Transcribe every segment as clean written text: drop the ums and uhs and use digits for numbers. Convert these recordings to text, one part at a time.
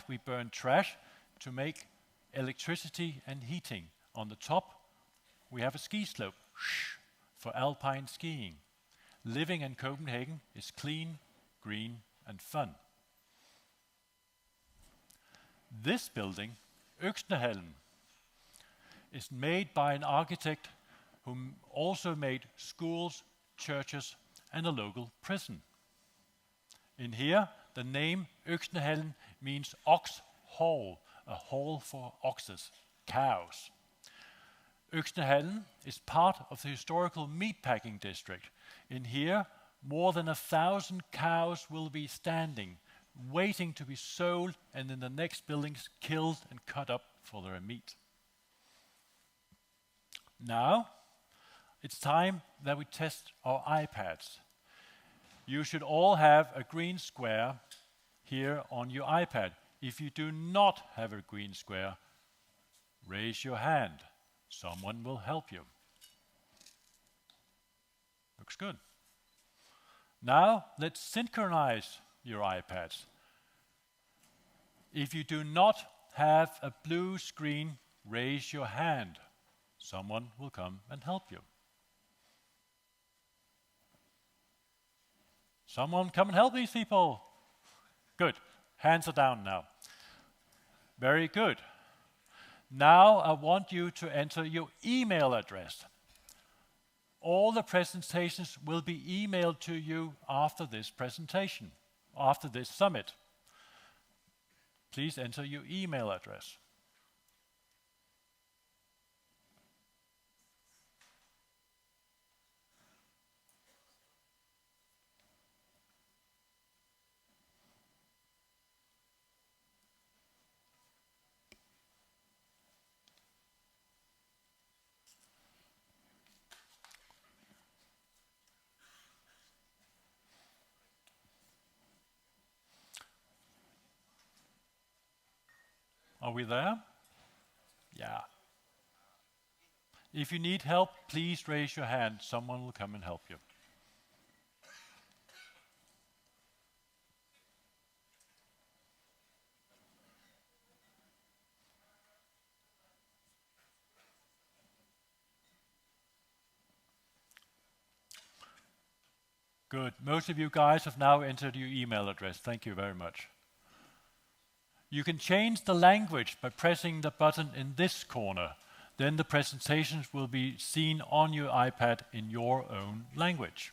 we burn trash to make electricity and heating. On the top, we have a ski slope for alpine skiing. Living in Copenhagen is clean, green, and fun. This building, Øksnehallen, is made by an architect who also made schools, churches, and a local prison. In here, the name Øksnehallen means ox hall, a hall for oxes, cows. Øksnehallen is part of the historical meatpacking district. In here, more than 1,000 cows will be standing, waiting to be sold, and in the next buildings killed and cut up for their meat. Now, it's time that we test our iPads. You should all have a green square here on your iPad. If you do not have a green square, raise your hand. Someone will help you. Looks good. Now, let's synchronize your iPads. If you do not have a blue screen, raise your hand. Someone will come and help you. Someone come and help these people. Good. Hands are down now. Very good. Now I want you to enter your email address. All the presentations will be emailed to you after this presentation, after this summit. Please enter your email address. Are we there? Yeah. If you need help, please raise your hand. Someone will come and help you. Good. Most of you guys have now entered your email address. Thank you very much. You can change the language by pressing the button in this corner. Then the presentations will be seen on your iPad in your own language.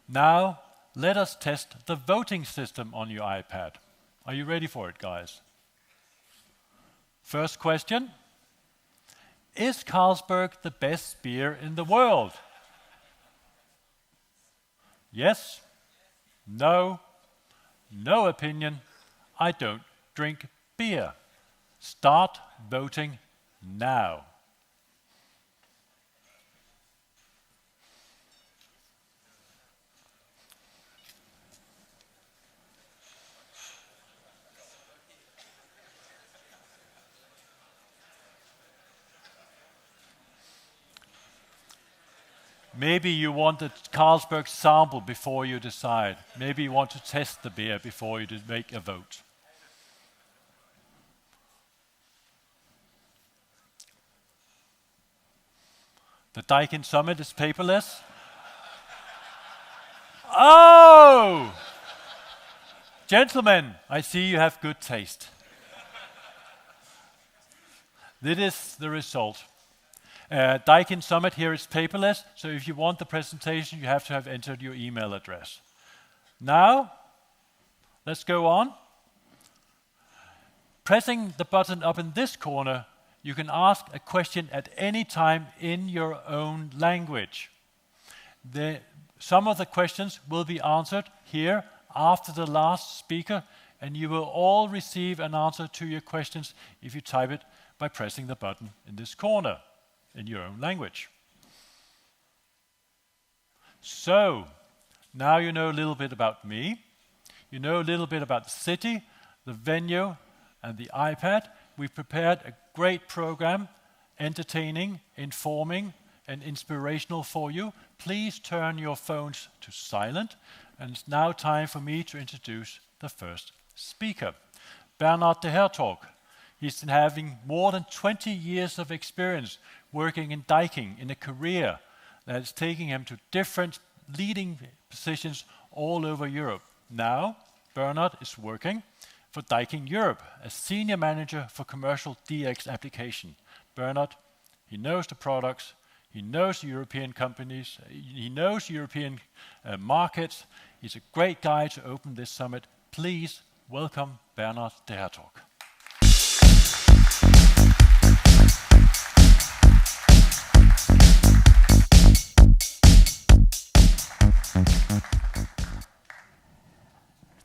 Now, let us test the voting system on your iPad. Are you ready for it, guys? First question. Is Carlsberg the best beer in the world? Yes? No? No opinion. I don't drink beer. Start voting now. Maybe you want a Carlsberg sample before you decide. Maybe you want to test the beer before you make a vote. The Daikin Summit is paperless. Oh! Gentlemen, I see you have good taste. This is the result. Daikin Summit here is paperless, so if you want the presentation, you have to have entered your email address. Now, let's go on. Pressing the button up in this corner, you can ask a question at any time in your own language. Some of the questions will be answered here after the last speaker, and you will all receive an answer to your questions if you type it by pressing the button in this corner in your own language. So, now you know a little bit about me. You know a little bit about the city, the venue, and the iPad. We've prepared a great program, entertaining, informing, and inspirational for you. Please turn your phones to silent. And it's now time for me to introduce the first speaker. Bernard de Hertog. He's been having more than 20 years of experience working in Daikin in a career that is taking him to different leading positions all over Europe. Now, Bernard is working for Daikin Europe as Senior Manager for Commercial DX Application. Bernard, he knows the products, he knows European companies, he knows European markets. He's a great guy to open this summit. Please welcome Bernard de Hertog.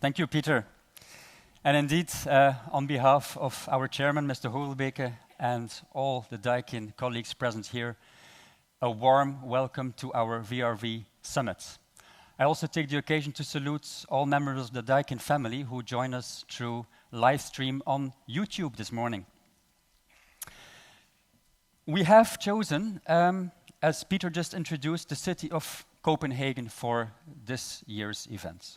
Thank you, Peter. And indeed, on behalf of our chairman, Mr. Hogelbeke, and all the Daikin colleagues present here, a warm welcome to our VRV Summit. I also take the occasion to salute all members of the Daikin family who join us through live stream on YouTube this morning. We have chosen, as Peter just introduced, the city of Copenhagen for this year's event.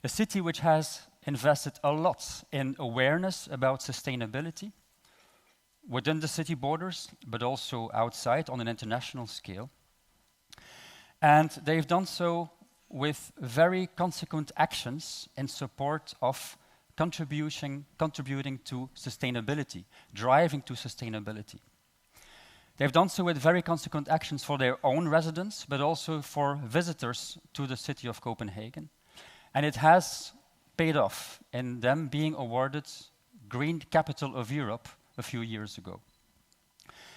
A city which has invested a lot in awareness about sustainability within the city borders, but also outside on an international scale. And they've done so with very consequent actions in support of contributing to sustainability, driving to sustainability. They've done so with very consequent actions for their own residents, but also for visitors to the city of Copenhagen. And it has paid off in them being awarded Green Capital of Europe a few years ago.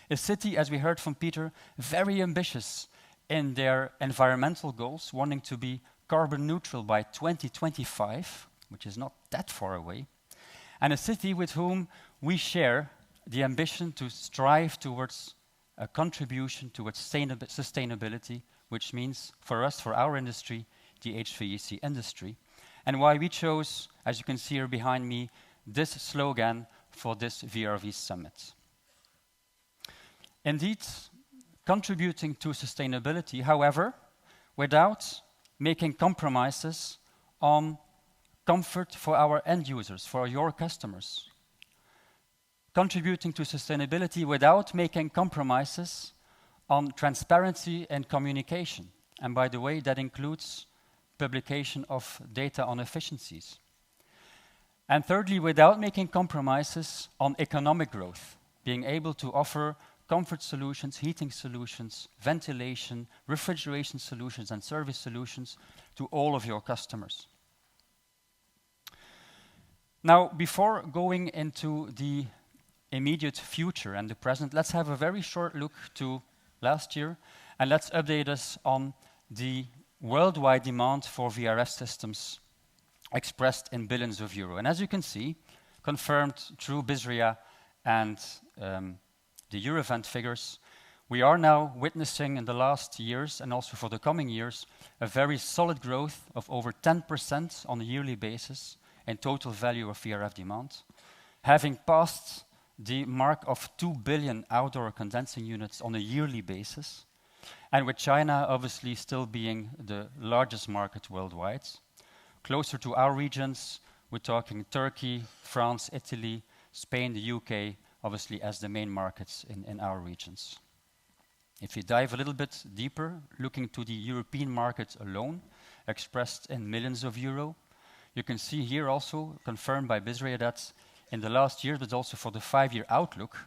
A city, as we heard from Peter, very ambitious in their environmental goals, wanting to be carbon neutral by 2025, which is not that far away, and a city with whom we share the ambition to strive towards a contribution towards sustainability, which means for us, for our industry, the HVAC industry, and why we chose, as you can see here behind me, this slogan for this VRV Summit. Indeed, contributing to sustainability, however, without making compromises on comfort for our end users, for your customers. Contributing to sustainability without making compromises on transparency and communication. And by the way, that includes publication of data on efficiencies. And thirdly, without making compromises on economic growth, being able to offer comfort solutions, heating solutions, ventilation, refrigeration solutions, and service solutions to all of your customers. Now, before going into the immediate future and the present, let's have a very short look to last year, and let's update us on the worldwide demand for VRF systems expressed in billions of euro. And as you can see, confirmed through BISRIA and the Eurovent figures, we are now witnessing in the last years, and also for the coming years, a very solid growth of over 10% on a yearly basis in total value of VRF demand, having passed the mark of 2 billion outdoor condensing units on a yearly basis, and with China obviously still being the largest market worldwide. Closer to our regions, we're talking Turkey, France, Italy, Spain, the UK, obviously as the main markets in our regions. If you dive a little bit deeper, looking to the European market alone, expressed in millions of euro, you can see here also confirmed by BISRIA that in the last year, but also for the 5-year outlook,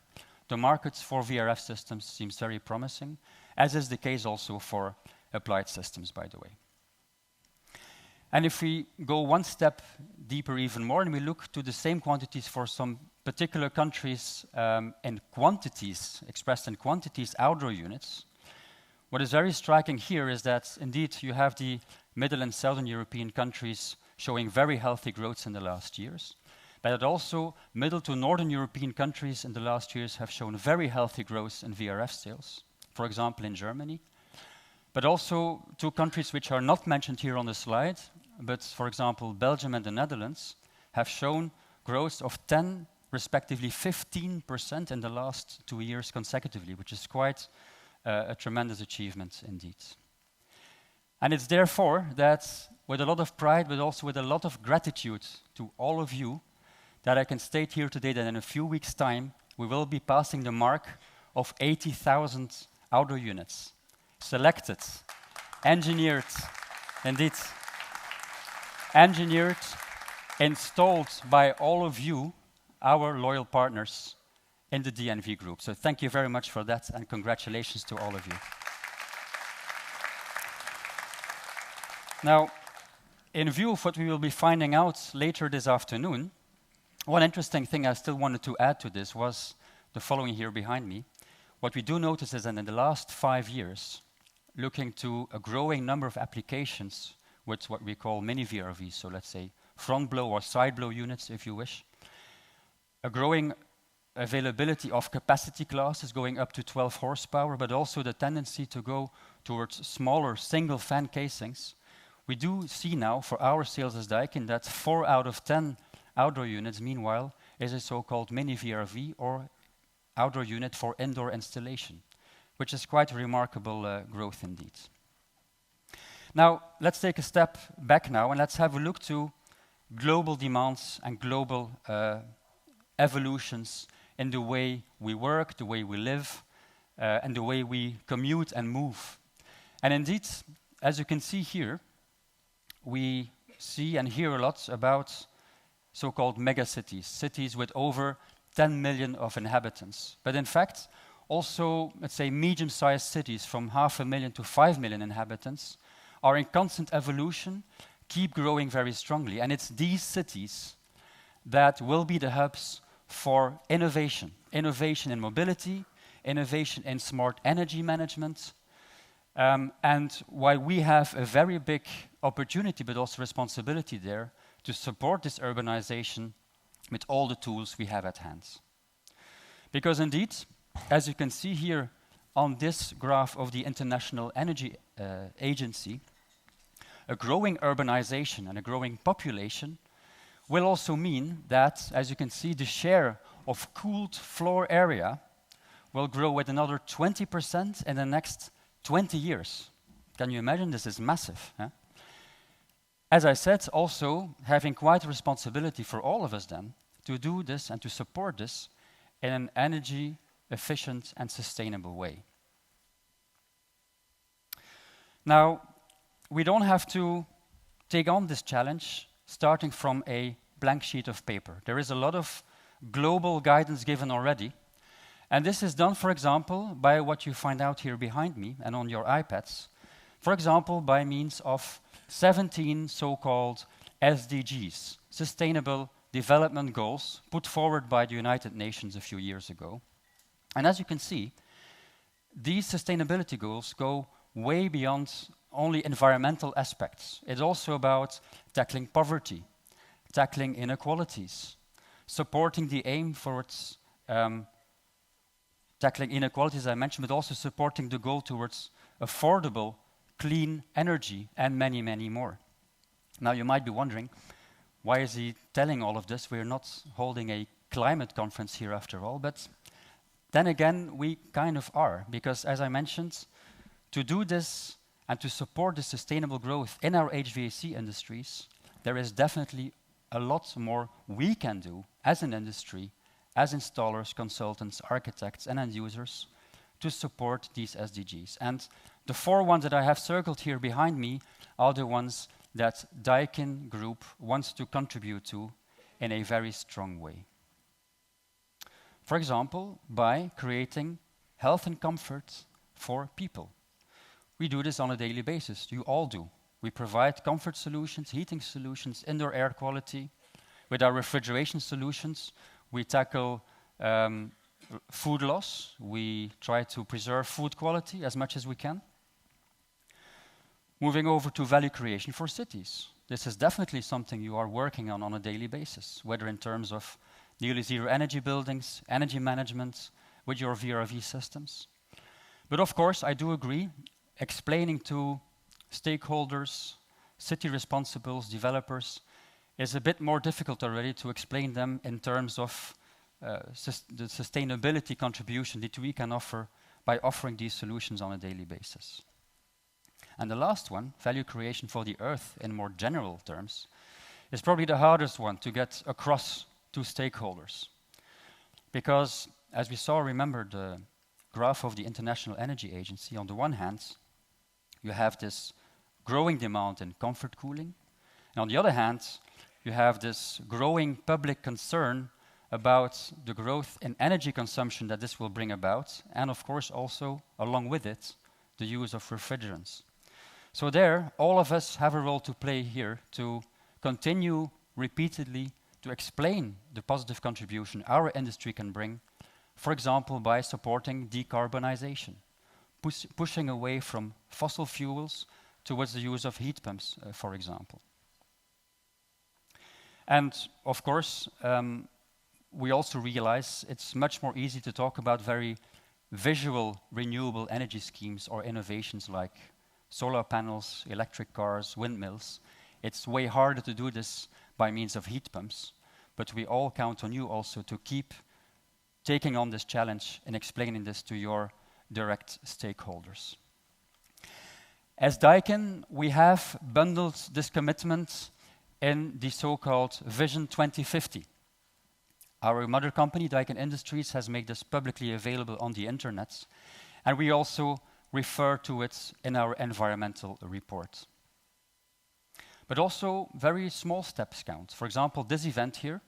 the markets for VRF systems seems very promising, as is the case also for applied systems, by the way. And if we go one step deeper even more, and we look to the same quantities for some particular countries in quantities, expressed in quantities, outdoor units, what is very striking here is that indeed you have the Middle and Southern European countries showing very healthy growths in the last years, but also Middle to Northern European countries in the last years have shown very healthy growth in VRF sales, for example in Germany, but also two countries which are not mentioned here on the slide, but for example Belgium and the Netherlands have shown growth of 10, respectively 15% in the last 2 years consecutively, which is quite a tremendous achievement indeed. And it's therefore that with a lot of pride, but also with a lot of gratitude to all of you, that I can state here today that in a few weeks' time, we will be passing the mark of 80,000 outdoor units. Selected, engineered, indeed, engineered, installed by all of you, our loyal partners in the DNV group. So thank you very much for that, and congratulations to all of you. Now, in view of what we will be finding out later this afternoon, one interesting thing I still wanted to add to this was the following here behind me. What we do notice is that in the last 5 years, looking to a growing number of applications with what we call mini VRVs, so let's say front blow or side blow units, if you wish, a growing availability of capacity classes going up to 12 horsepower, but also the tendency to go towards smaller single fan casings. We do see now for our sales as Daikin that 4 out of 10 outdoor units, meanwhile, is a so-called mini VRV or outdoor unit for indoor installation, which is quite a remarkable growth indeed. Now, let's take a step back now and let's have a look to global demands and global evolutions in the way we work, the way we live, and the way we commute and move. And indeed, as you can see here, we see and hear a lot about so-called megacities, cities with over 10 million of inhabitants. But in fact, also, let's say, medium-sized cities from 500,000 to 5 million inhabitants are in constant evolution, keep growing very strongly. And it's these cities that will be the hubs for innovation. Innovation in mobility, innovation in smart energy management. And while we have a very big opportunity, but also responsibility there, to support this urbanization with all the tools we have at hand. Because indeed, as you can see here on this graph of the International Energy Agency, a growing urbanization and a growing population will also mean that, as you can see, the share of cooled floor area will grow with another 20% in the next 20 years. Can you imagine? This is massive. Huh? As I said, also having quite a responsibility for all of us then to do this and to support this in an energy efficient and sustainable way. Now, we don't have to take on this challenge starting from a blank sheet of paper. There is a lot of global guidance given already. And this is done, for example, by what you find out here behind me and on your iPads. For example, by means of 17 so-called SDGs, Sustainable Development Goals, put forward by the United Nations a few years ago. And as you can see, these sustainability goals go way beyond only environmental aspects. It's also about tackling poverty, tackling inequalities, supporting the aim for its tackling inequalities, I mentioned, but also supporting the goal towards affordable, clean energy, and many, many more. Now, you might be wondering, why is he telling all of this? We're not holding a climate conference here after all, but then again, we kind of are, because as I mentioned, to do this and to support the sustainable growth in our HVAC industries, there is definitely a lot more we can do as an industry, as installers, consultants, architects, and end users to support these SDGs. And the 4 ones that I have circled here behind me are the ones that Daikin Group wants to contribute to in a very strong way. For example, by creating health and comfort for people. We do this on a daily basis. You all do. We provide comfort solutions, heating solutions, indoor air quality. With our refrigeration solutions, we tackle food loss. We try to preserve food quality as much as we can. Moving over to value creation for cities. This is definitely something you are working on a daily basis, whether in terms of nearly zero energy buildings, energy management, with your VRV systems. But of course, I do agree, explaining to stakeholders, city responsibles, developers, is a bit more difficult already to explain them in terms of the sustainability contribution that we can offer by offering these solutions on a daily basis. And the last one, value creation for the Earth in more general terms, is probably the hardest one to get across to stakeholders. Because, as we saw, remember the graph of the International Energy Agency, on the one hand, you have this growing demand in comfort cooling, and on the other hand, you have this growing public concern about the growth in energy consumption that this will bring about, and of course also, along with it, the use of refrigerants. So there, all of us have a role to play here to continue repeatedly to explain the positive contribution our industry can bring, for example, by supporting decarbonization, pushing away from fossil fuels towards the use of heat pumps, for example. And of course, we also realize it's much more easy to talk about very visual renewable energy schemes or innovations like solar panels, electric cars, windmills. It's way harder to do this by means of heat pumps, but we all count on you also to keep taking on this challenge and explaining this to your direct stakeholders. As Daikin, we have bundled this commitment in the so-called Vision 2050. Our mother company, Daikin Industries, has made this publicly available on the internet, and we also refer to it in our environmental report. But also very small steps count. For example, this event here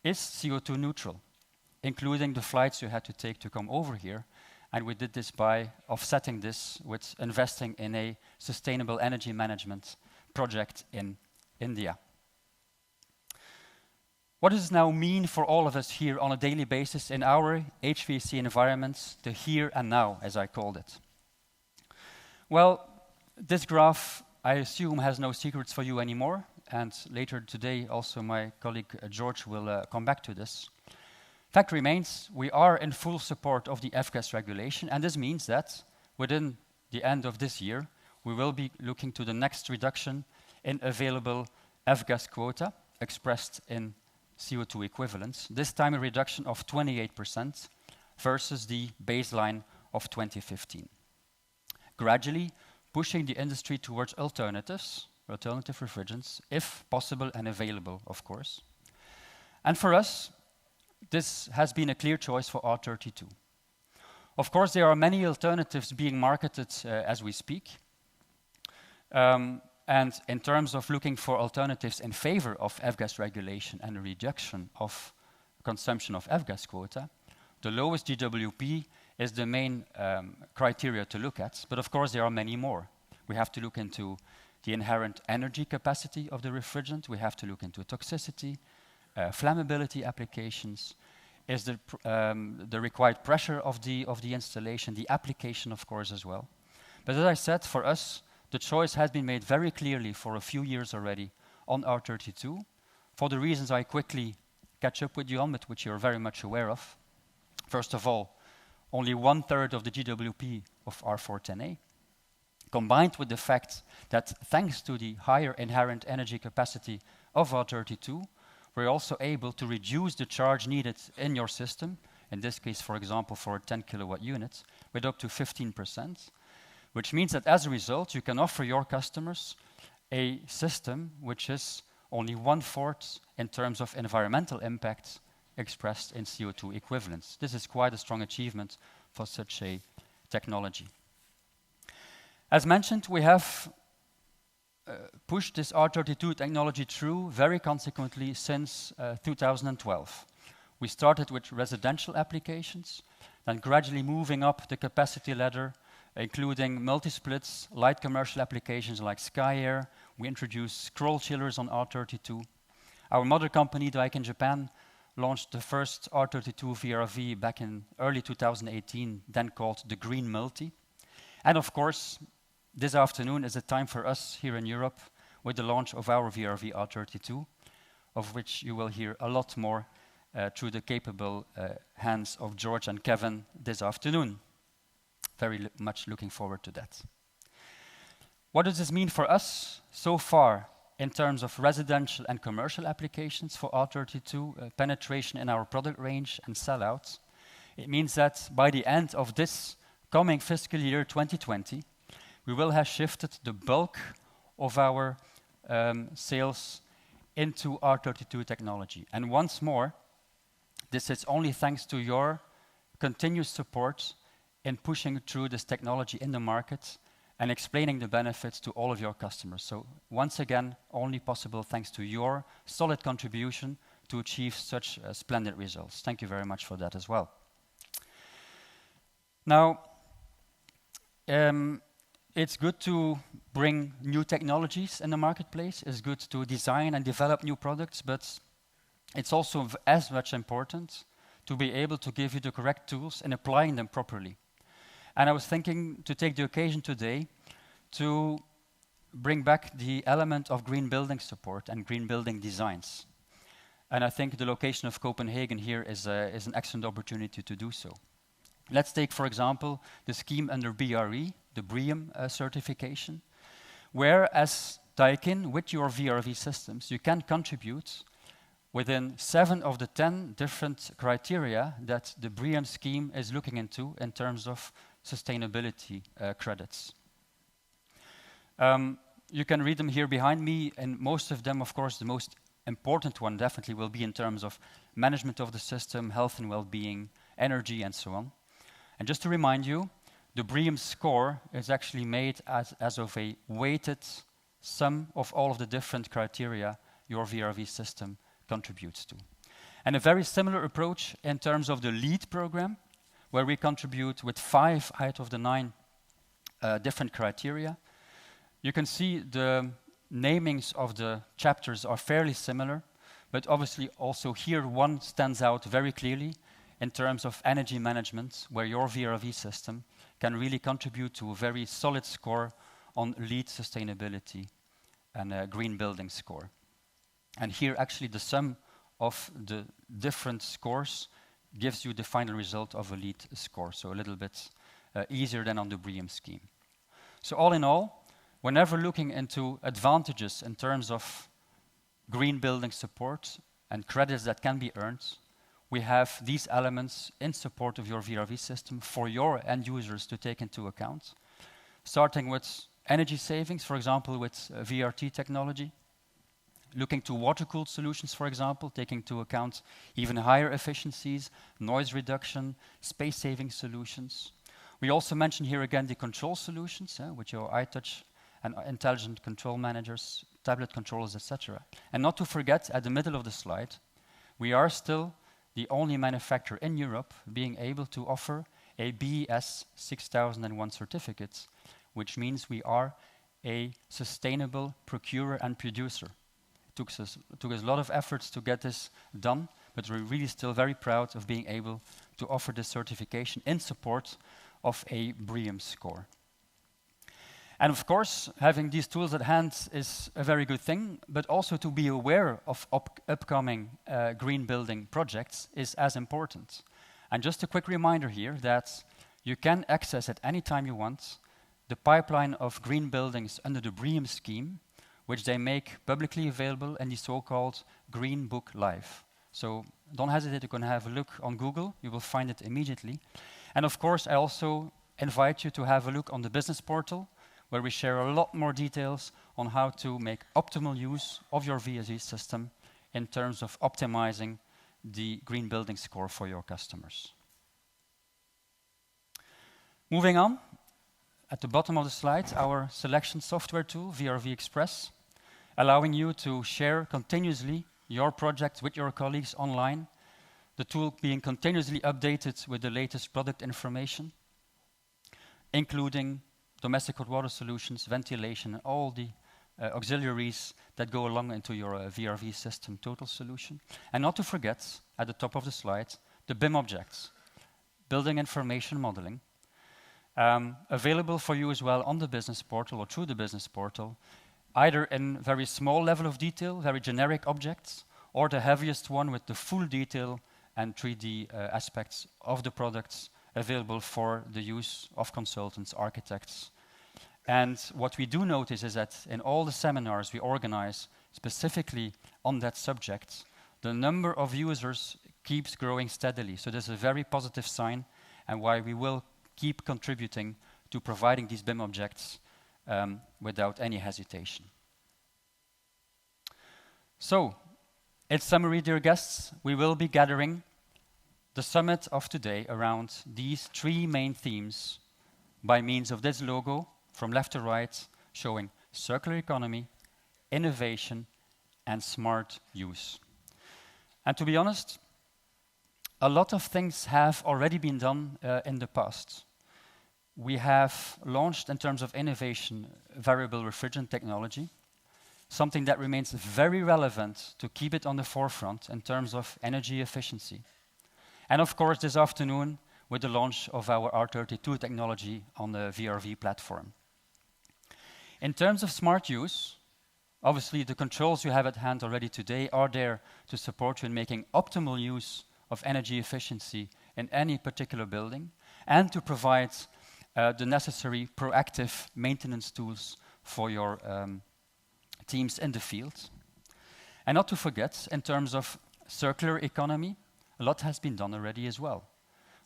is CO2 neutral, including the flights you had to take to come over here, and we did this by offsetting this with investing in a sustainable energy management project in India. What does this now mean for all of us here on a daily basis in our HVAC environments, the here and now, as I called it? Well, this graph, I assume, has no secrets for you anymore, and later today also my colleague George will come back to this. Fact remains, we are in full support of the F-gas regulation, and this means that within the end of this year, we will be looking to the next reduction in available F-gas quota, expressed in CO2 equivalents, this time a reduction of 28% versus the baseline of 2015. Gradually pushing the industry towards alternative refrigerants, if possible and available, of course. And for us, this has been a clear choice for R32. Of course, there are many alternatives being marketed as we speak. And in terms of looking for alternatives in favor of F-gas regulation and a reduction of consumption of F-gas quota, the lowest GWP is the main criteria to look at. But of course, there are many more. We have to look into the inherent energy capacity of the refrigerant. We have to look into toxicity, flammability applications, is the required pressure of the installation, the application, of course, as well. But as I said, for us, the choice has been made very clearly for a few years already on R32, for the reasons I quickly catch up with you on, but which you're very much aware of. First of all, only 1/3 of the GWP of R410A, combined with the fact that thanks to the higher inherent energy capacity of R32, we're also able to reduce the charge needed in your system, in this case, for example, for a 10 kilowatt unit, with up to 15%, which means that as a result, you can offer your customers a system which is only 1/4 in terms of environmental impact expressed in CO2 equivalents. This is quite a strong achievement for such a technology. As mentioned, we have pushed this R32 technology through very consequently since 2012. We started with residential applications, then gradually moving up the capacity ladder, including multi-splits, light commercial applications like SkyAir. We introduced scroll chillers on R32. Our mother company, Daikin Japan, launched the first R32 VRV back in early 2018, then called the Green Multi. And of course, this afternoon is a time for us here in Europe with the launch of our VRV R32, of which you will hear a lot more through the capable hands of George and Kevin this afternoon. Very much looking forward to that. What does this mean for us so far in terms of residential and commercial applications for R32 penetration in our product range and sell-out? It means that by the end of this coming fiscal year 2020, we will have shifted the bulk of our sales into R32 technology. And once more, this is only thanks to your continuous support in pushing through this technology in the market and explaining the benefits to all of your customers. So once again, only possible thanks to your solid contribution to achieve such splendid results. Thank you very much for that as well. Now, it's good to bring new technologies in the marketplace. It's good to design and develop new products, but it's also as much important to be able to give you the correct tools and applying them properly. And I was thinking to take the occasion today to bring back the element of green building support and green building designs. And I think the location of Copenhagen here is an excellent opportunity to do so. Let's take, for example, the scheme under VRV, the BREEAM certification, where as Daikin, with your VRV systems, you can contribute within 7 of the 10 different criteria that the BREEAM scheme is looking into in terms of sustainability credits. You can read them here behind me, and most of them, of course, the most important one definitely will be in terms of management of the system, health and well-being, energy, and so on. And just to remind you, the BREEAM score is actually made as of a weighted sum of all of the different criteria your VRV system contributes to. And a very similar approach in terms of the LEAD program, where we contribute with 5 out of the 9 different criteria. You can see the namings of the chapters are fairly similar, but obviously also here one stands out very clearly in terms of energy management, where your VRV system can really contribute to a very solid score on LEED sustainability and a green building score. And here actually the sum of the different scores gives you the final result of a LEED score, so a little bit easier than on the BREEAM scheme. So all in all, whenever looking into advantages in terms of green building support and credits that can be earned, we have these elements in support of your VRV system for your end users to take into account, starting with energy savings, for example, with VRT technology, looking to water-cooled solutions, for example, taking into account even higher efficiencies, noise reduction, space-saving solutions. We also mention here again the control solutions, with your iTouch and intelligent control managers, tablet controllers, etc. And not to forget, at the middle of the slide, we are still the only manufacturer in Europe being able to offer a BES 6001 certificate, which means we are a sustainable procurer and producer. It took us a lot of efforts to get this done, but we're really still very proud of being able to offer this certification in support of a BREEAM score. And of course, having these tools at hand is a very good thing, but also to be aware of upcoming green building projects is as important. And just a quick reminder here that you can access at any time you want the pipeline of green buildings under the BREEAM scheme, which they make publicly available in the so-called Green Book Live. So don't hesitate to go and have a look on Google, you will find it immediately. And of course, I also invite you to have a look on the business portal, where we share a lot more details on how to make optimal use of your VSE system in terms of optimizing the green building score for your customers. Moving on, at the bottom of the slide, our selection software tool, VRV Express, allowing you to share continuously your projects with your colleagues online, the tool being continuously updated with the latest product information, including domestic hot water solutions, ventilation, and all the auxiliaries that go along into your VRV system total solution. And not to forget, at the top of the slide, the BIM objects, building information modeling, available for you as well on the business portal or through the business portal, either in very small level of detail, very generic objects, or the heaviest one with the full detail and 3D aspects of the products available for the use of consultants, architects. And what we do notice is that in all the seminars we organize specifically on that subject, the number of users keeps growing steadily. So this is a very positive sign, and why we will keep contributing to providing these BIM objects without any hesitation. So, in summary, dear guests, we will be gathering the summit of today around these three main themes by means of this logo from left to right, showing circular economy, innovation, and smart use. And to be honest, a lot of things have already been done in the past. We have launched, in terms of innovation, variable refrigerant technology, something that remains very relevant to keep it on the forefront in terms of energy efficiency. And of course, this afternoon, with the launch of our R32 technology on the VRV platform. In terms of smart use, obviously the controls you have at hand already today are there to support you in making optimal use of energy efficiency in any particular building, and to provide the necessary proactive maintenance tools for your teams in the field. And not to forget, in terms of circular economy, a lot has been done already as well.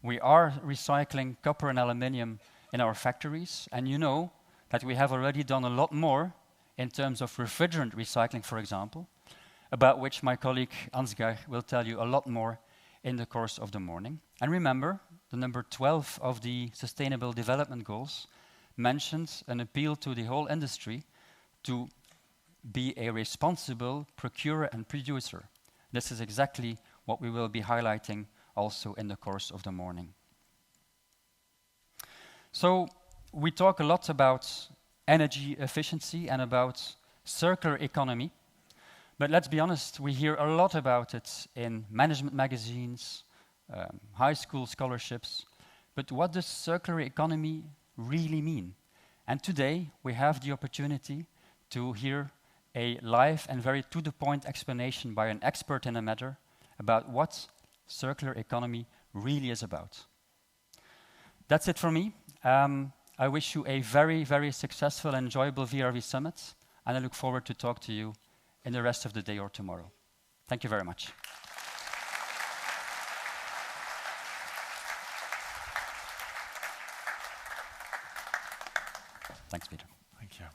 We are recycling copper and aluminium in our factories, and you know that we have already done a lot more in terms of refrigerant recycling, for example, about which my colleague Ansgar will tell you a lot more in the course of the morning. And remember, the number 12 of the Sustainable Development Goals mentions an appeal to the whole industry to be a responsible procurer and producer. This is exactly what we will be highlighting also in the course of the morning. So we talk a lot about energy efficiency and about circular economy, but let's be honest, we hear a lot about it in management magazines, high school scholarships, but what does circular economy really mean? And today we have the opportunity to hear a live and very to-the-point explanation by an expert in the matter about what circular economy really is about. That's it for me. I wish you a very, very successful and enjoyable VRV Summit, and I look forward to talk to you in the rest of the day or tomorrow. Thank you very much. Thanks, Peter. Thank you.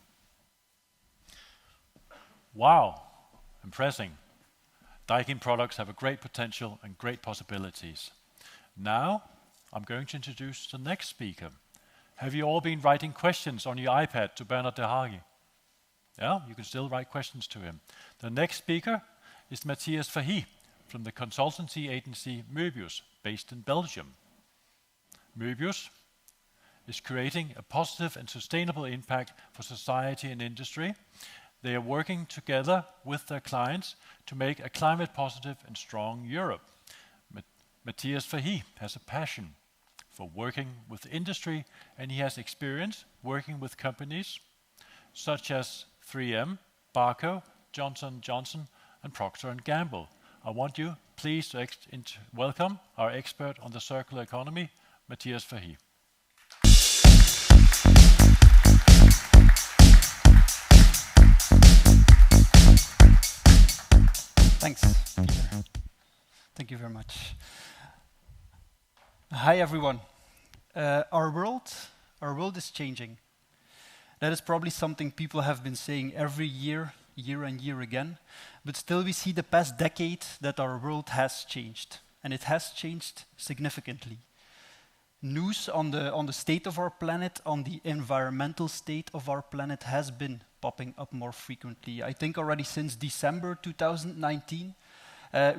Wow, impressive. Daikin products have a great potential and great possibilities. Now, I'm going to introduce the next speaker. Have you all been writing questions on your iPad to Bernard de Hague? Yeah, you can still write questions to him. The next speaker is Matthias Verhey from the consultancy agency Möbius, based in Belgium. Möbius is creating a positive and sustainable impact for society and industry. They are working together with their clients to make a climate positive and strong Europe. Matthias Verhey has a passion for working with industry, and he has experience working with companies such as 3M, Barco, Johnson & Johnson, and Procter & Gamble. I want you please to welcome our expert on the circular economy, Matthias Verhey. Thanks, Peter. Thank you very much. Hi, everyone. Our world is changing. That is probably something people have been saying every year and year again, but still we see the past decade that our world has changed, and it has changed significantly. News on the state of our planet, on the environmental state of our planet has been popping up more frequently. I think already since December 2019,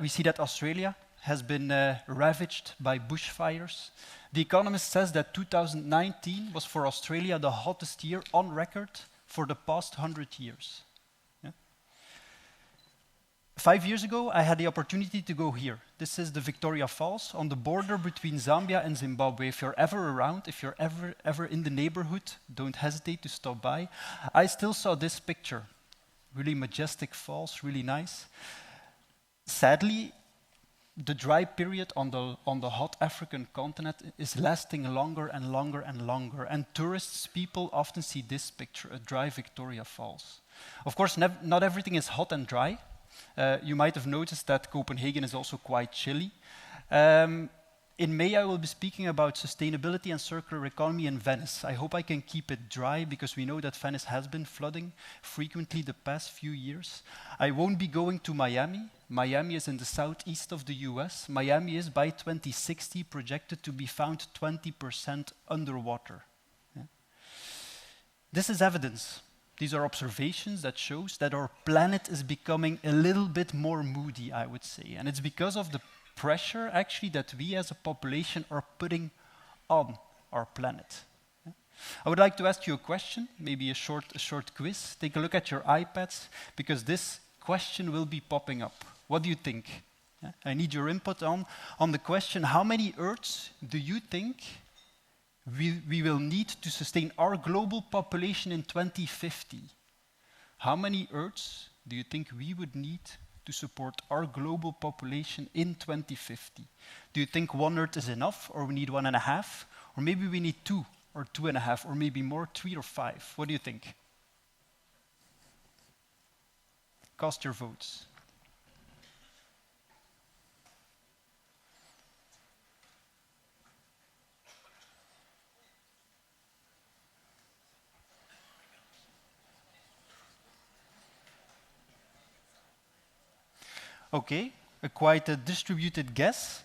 we see that Australia has been ravaged by bushfires. The Economist says that 2019 was for Australia the hottest year on record for the past 100 years. Yeah. 5 years ago, I had the opportunity to go here. This is the Victoria Falls on the border between Zambia and Zimbabwe. If you're ever around, if you're ever in the neighborhood, don't hesitate to stop by. I still saw this picture. Really majestic falls, really nice. Sadly, the dry period on the hot African continent is lasting longer and longer and longer. And tourists, people often see this picture, a dry Victoria Falls. Of course, not everything is hot and dry. You might have noticed that Copenhagen is also quite chilly. In May, I will be speaking about sustainability and circular economy in Venice. I hope I can keep it dry because we know that Venice has been flooding frequently the past few years. I won't be going to Miami. Miami is in the southeast of the US. Miami is by 2060 projected to be found 20% underwater. Yeah. This is evidence. These are observations that shows that our planet is becoming a little bit more moody, I would say. And it's because of the pressure, actually, that we as a population are putting on our planet. Yeah. I would like to ask you a question, maybe a short quiz. Take a look at your iPads, because this question will be popping up. What do you think? Yeah. I need your input on the question, how many Earths do you think we will need to sustain our global population in 2050? How many Earths do you think we would need to support our global population in 2050? Do you think 1 Earth is enough, or we need 1.5? Or maybe we need 2 or 2.5, or maybe more, 3 or 5? What do you think? Cast your votes. Okay, quite a distributed guess.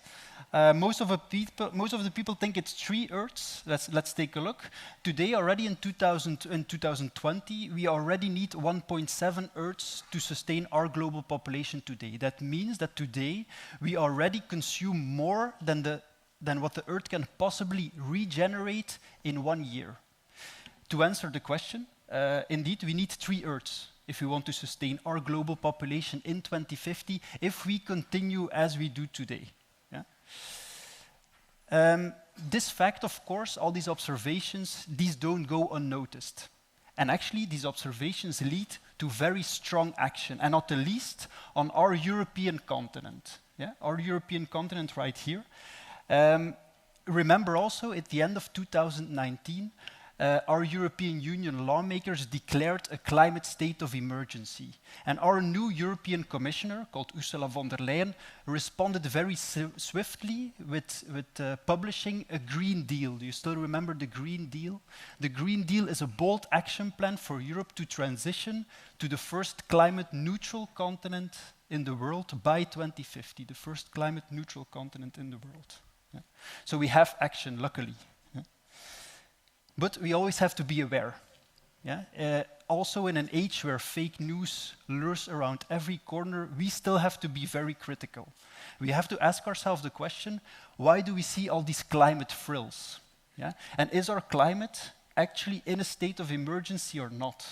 Most of the people think it's 3 Earths. Let's take a look. Today, already in 2020, we already need 1.7 Earths to sustain our global population today. That means that today we already consume more than what the Earth can possibly regenerate in 1 year. To answer the question, indeed, we need 3 Earths if we want to sustain our global population in 2050, if we continue as we do today. Yeah? This fact, of course, all these observations, these don't go unnoticed. And actually, these observations lead to very strong action, and not the least on our European continent. Yeah? Our European continent right here. Remember also, at the end of 2019, our European Union lawmakers declared a climate state of emergency. And our new European Commissioner, called Ursula von der Leyen, responded very swiftly with publishing a Green Deal. Do you still remember the Green Deal? The Green Deal is a bold action plan for Europe to transition to the first climate neutral continent in the world by 2050, the first climate neutral continent in the world. Yeah. So we have action, luckily. But we always have to be aware. Yeah? Also, in an age where fake news lures around every corner, we still have to be very critical. We have to ask ourselves the question, why do we see all these climate frills? Yeah? And is our climate actually in a state of emergency or not?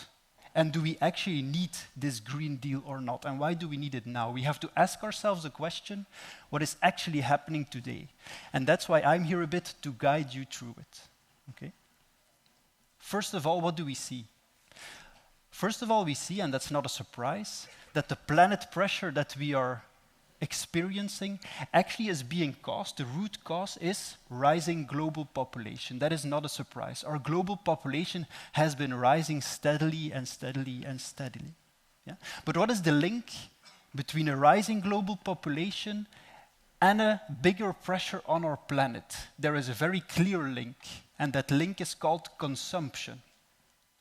And do we actually need this Green Deal or not? And why do we need it now? We have to ask ourselves the question, what is actually happening today? And that's why I'm here a bit to guide you through it. Okay? First of all, what do we see? First of all, we see, and that's not a surprise, that the planet pressure that we are experiencing actually is being caused, the root cause is rising global population. That is not a surprise. Our global population has been rising steadily and steadily and steadily. Yeah? But what is the link between a rising global population and a bigger pressure on our planet? There is a very clear link. And that link is called consumption.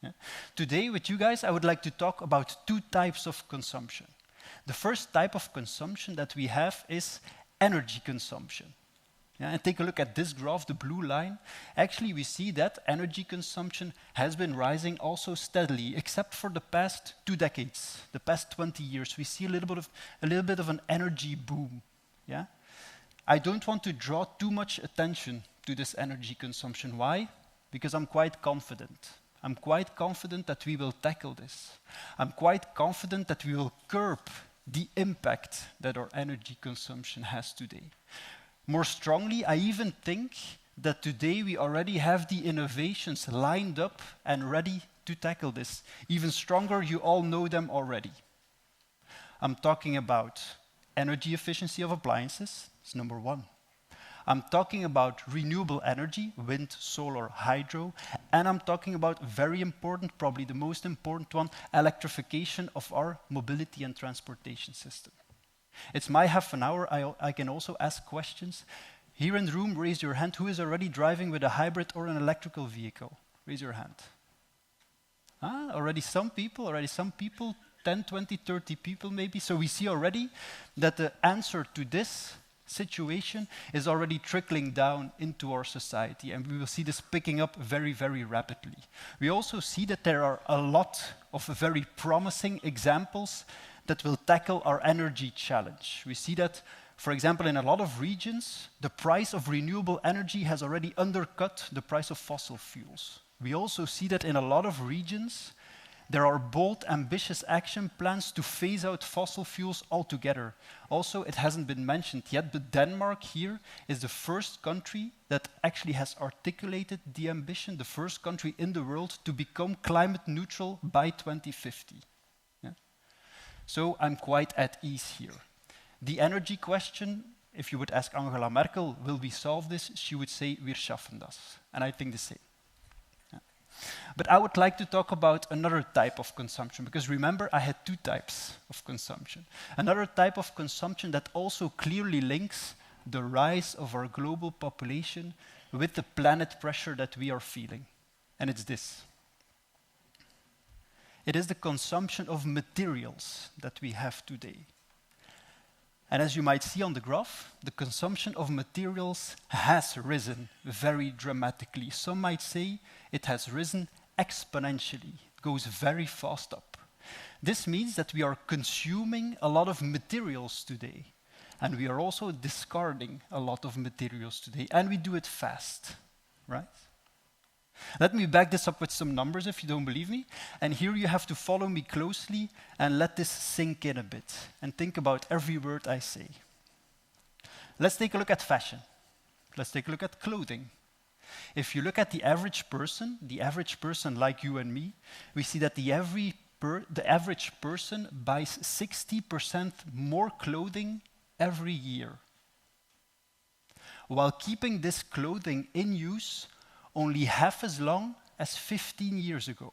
Yeah. Today, with you guys, I would like to talk about 2 types of consumption. The first type of consumption that we have is energy consumption. Yeah, and take a look at this graph, the blue line. Actually, we see that energy consumption has been rising also steadily, except for the past 2 decades, the past 20 years. We see a little bit of an energy boom. Yeah? I don't want to draw too much attention to this energy consumption. Why? Because I'm quite confident. I'm quite confident that we will tackle this. I'm quite confident that we will curb the impact that our energy consumption has today. More strongly, I even think that today we already have the innovations lined up and ready to tackle this. Even stronger, you all know them already. I'm talking about energy efficiency of appliances, it's number 1. I'm talking about renewable energy, wind, solar, hydro, and I'm talking about very important, probably the most important one, electrification of our mobility and transportation system. It's my half an hour. I can also ask questions. Here in the room, raise your hand. Who is already driving with a hybrid or an electrical vehicle? Raise your hand. Already some people, 10, 20, 30 people maybe. So we see already that the answer to this situation is already trickling down into our society, and we will see this picking up very, very rapidly. We also see that there are a lot of very promising examples that will tackle our energy challenge. We see that, for example, in a lot of regions, the price of renewable energy has already undercut the price of fossil fuels. We also see that in a lot of regions, there are bold, ambitious action plans to phase out fossil fuels altogether. Also, it hasn't been mentioned yet, but Denmark here is the first country that actually has articulated the ambition, the first country in the world to become climate neutral by 2050. Yeah? So I'm quite at ease here. The energy question, if you would ask Angela Merkel, will we solve this? She would say, wir schaffen das. And I think the same. But I would like to talk about another type of consumption, because remember, I had two types of consumption. Another type of consumption that also clearly links the rise of our global population with the planet pressure that we are feeling. And it's this. It is the consumption of materials that we have today. And as you might see on the graph, the consumption of materials has risen very dramatically. Some might say it has risen exponentially. It goes very fast up. This means that we are consuming a lot of materials today, and we are also discarding a lot of materials today, and we do it fast, right? Let me back this up with some numbers if you don't believe me. And here you have to follow me closely and let this sink in a bit and think about every word I say. Let's take a look at fashion. Let's take a look at clothing. If you look at the average person like you and me, we see that the average person buys 60% more clothing every year, while keeping this clothing in use only half as long as 15 years ago.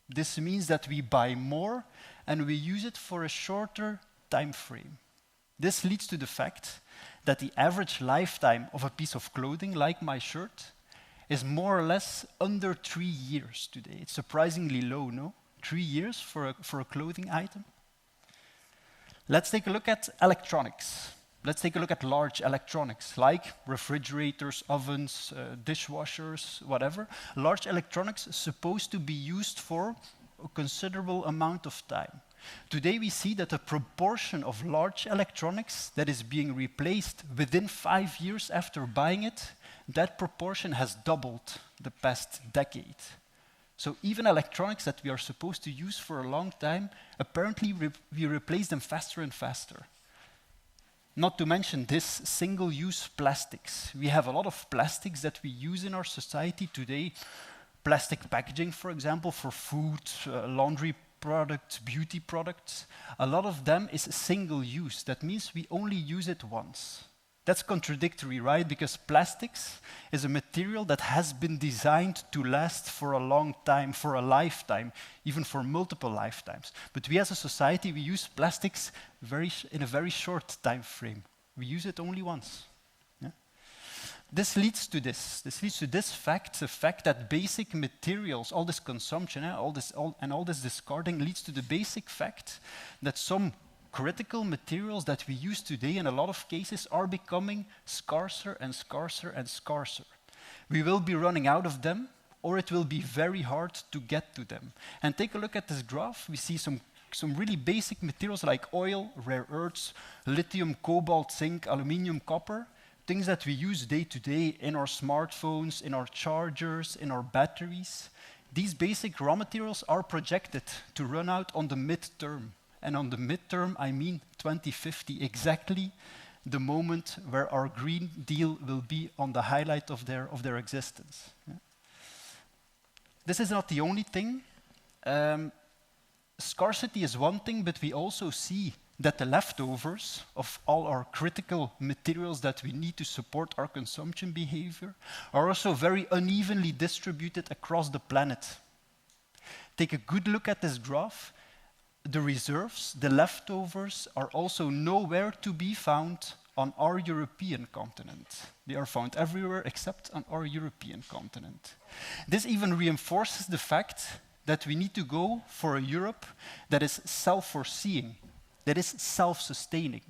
This means that we buy more and we use it for a shorter time frame. This leads to the fact that the average lifetime of a piece of clothing, like my shirt, is more or less under 3 years today. It's surprisingly low, no? 3 years for a clothing item. Let's take a look at electronics. Let's take a look at large electronics, like refrigerators, ovens, dishwashers, whatever. Large electronics is supposed to be used for a considerable amount of time. Today we see that the proportion of large electronics that is being replaced within 5 years after buying it, that proportion has doubled the past decade. So even electronics that we are supposed to use for a long time, apparently we replace them faster and faster. Not to mention this single-use plastics. We have a lot of plastics that we use in our society today. Plastic packaging, for example, for food, laundry products, beauty products. A lot of them is single-use. That means we only use it once. That's contradictory, right? Because plastics is a material that has been designed to last for a long time, for a lifetime, even for multiple lifetimes. But we as a society, we use plastics in a very short time frame. We use it only once. Yeah? This leads to this. This leads to this fact, the fact that basic materials, all this consumption, all this discarding leads to the basic fact that some critical materials that we use today in a lot of cases are becoming scarcer and scarcer and scarcer. We will be running out of them, or it will be very hard to get to them. And take a look at this graph. We see some really basic materials like oil, rare earths, lithium, cobalt, zinc, aluminium, copper, things that we use day to day in our smartphones, in our chargers, in our batteries. These basic raw materials are projected to run out on the midterm. And on the midterm, I mean 2050, exactly the moment where our Green Deal will be on the highlight of their existence. Yeah. This is not the only thing. Scarcity is one thing, but we also see that the leftovers of all our critical materials that we need to support our consumption behavior are also very unevenly distributed across the planet. Take a good look at this graph. The reserves, the leftovers, are also nowhere to be found on our European continent. They are found everywhere except on our European continent. This even reinforces the fact that we need to go for a Europe that is self-foreseeing, that is self-sustaining.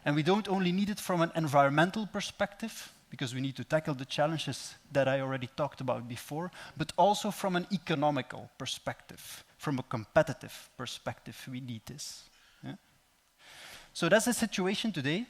And we don't only need it from an environmental perspective, because we need to tackle the challenges that I already talked about before, but also from an economical perspective, from a competitive perspective, we need this. Yeah? So that's the situation today.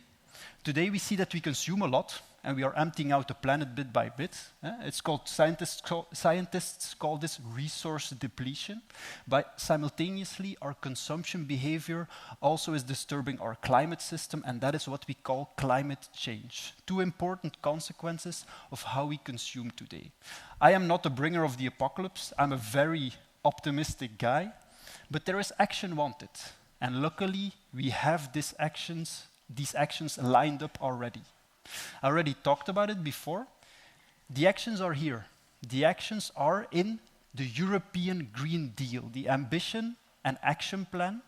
Today we see that we consume a lot, and we are emptying out the planet bit by bit. It's called, scientists call this resource depletion. But simultaneously, our consumption behavior also is disturbing our climate system, and that is what we call climate change. Two important consequences of how we consume today. I am not a bringer of the apocalypse. I'm a very optimistic guy, but there is action wanted. And luckily, we have these actions lined up already. I already talked about it before. The actions are here. The actions are in the European Green Deal, the ambition and action plan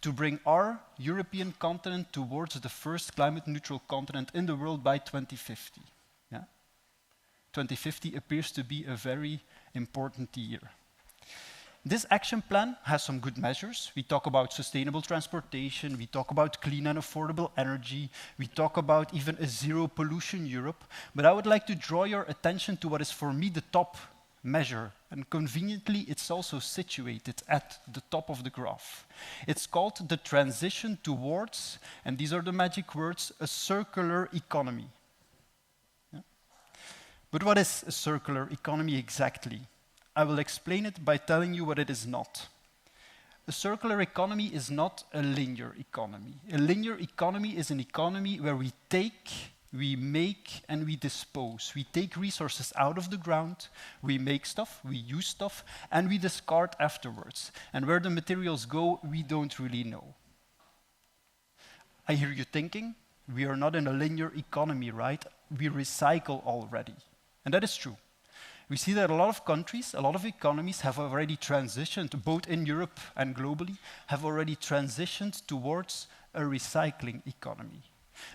to bring our European continent towards the first climate-neutral continent in the world by 2050. Yeah? 2050 appears to be a very important year. This action plan has some good measures. We talk about sustainable transportation, we talk about clean and affordable energy, we talk about even a zero pollution Europe. But I would like to draw your attention to what is for me the top measure. And conveniently, it's also situated at the top of the graph. It's called the transition towards, and these are the magic words, a circular economy. Yeah? But what is a circular economy exactly? I will explain it by telling you what it is not. A circular economy is not a linear economy. A linear economy is an economy where we take, we make, and we dispose. We take resources out of the ground, we make stuff, we use stuff, and we discard afterwards. And where the materials go, we don't really know. I hear you thinking, we are not in a linear economy, right? We recycle already. And that is true. We see that a lot of countries, a lot of economies have already transitioned, both in Europe and globally, have already transitioned towards a recycling economy.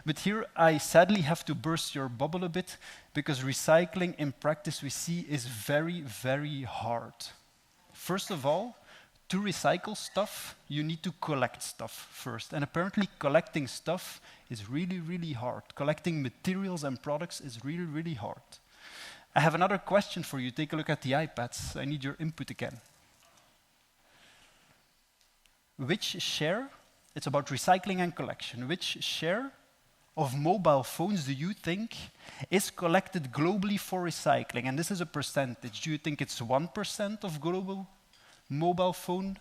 But here I sadly have to burst your bubble a bit, because recycling in practice we see is very, very hard. First of all, to recycle stuff, you need to collect stuff first. And apparently collecting stuff is really, really hard. Collecting materials and products is really, really hard. I have another question for you. Take a look at the iPads. I need your input again. Which share, it's about recycling and collection, which share of mobile phones do you think is collected globally for recycling? And this is a percentage. Do you think it's 1% of global mobile phones?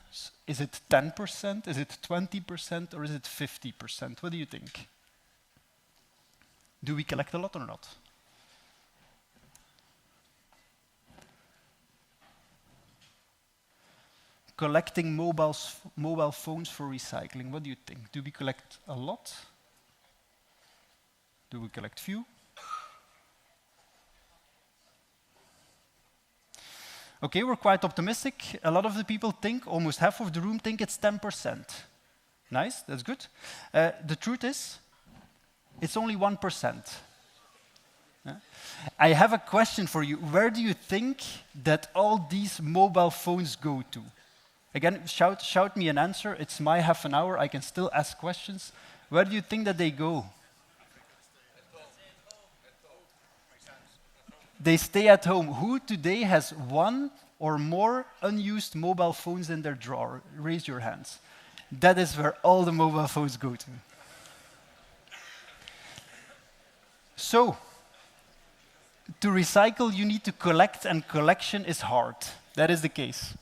Is it 10%? Is it 20%? Or is it 50%? What do you think? Do we collect a lot or not? Collecting mobile phones for recycling, what do you think? Do we collect a lot? Do we collect few? Okay, we're quite optimistic. A lot of the people think, almost half of the room think it's 10%. Nice, that's good. The truth is, it's only 1%. Yeah? I have a question for you. Where do you think that all these mobile phones go to? Again, shout me an answer. It's my half an hour. I can still ask questions. Where do you think that they go? They stay at home. Who today has one or more unused mobile phones in their drawer? Raise your hands. That is where all the mobile phones go to. So, to recycle, you need to collect, and collection is hard. That is the case.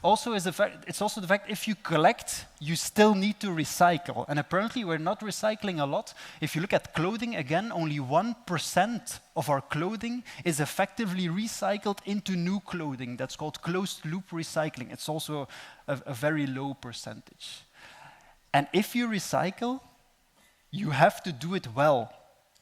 Also, it's also the fact if you collect, you still need to recycle. And apparently, we're not recycling a lot. If you look at clothing, again, only 1% of our clothing is effectively recycled into new clothing. That's called closed-loop recycling. It's also a very low percentage. And if you recycle, you have to do it well.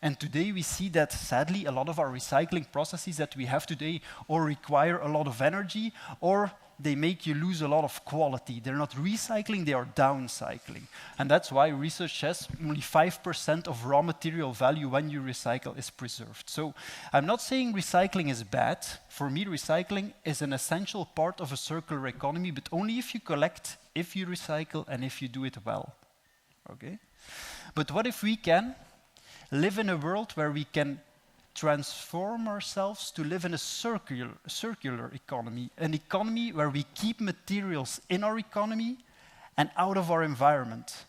And today we see that, sadly, a lot of our recycling processes that we have today or require a lot of energy or they make you lose a lot of quality. They're not recycling, they are downcycling. And that's why research says only 5% of raw material value when you recycle is preserved. So I'm not saying recycling is bad. For me, recycling is an essential part of a circular economy, but only if you collect, if you recycle, and if you do it well. Okay? But what if we can live in a world where we can transform ourselves to live in a circular economy, an economy where we keep materials in our economy and out of our environment,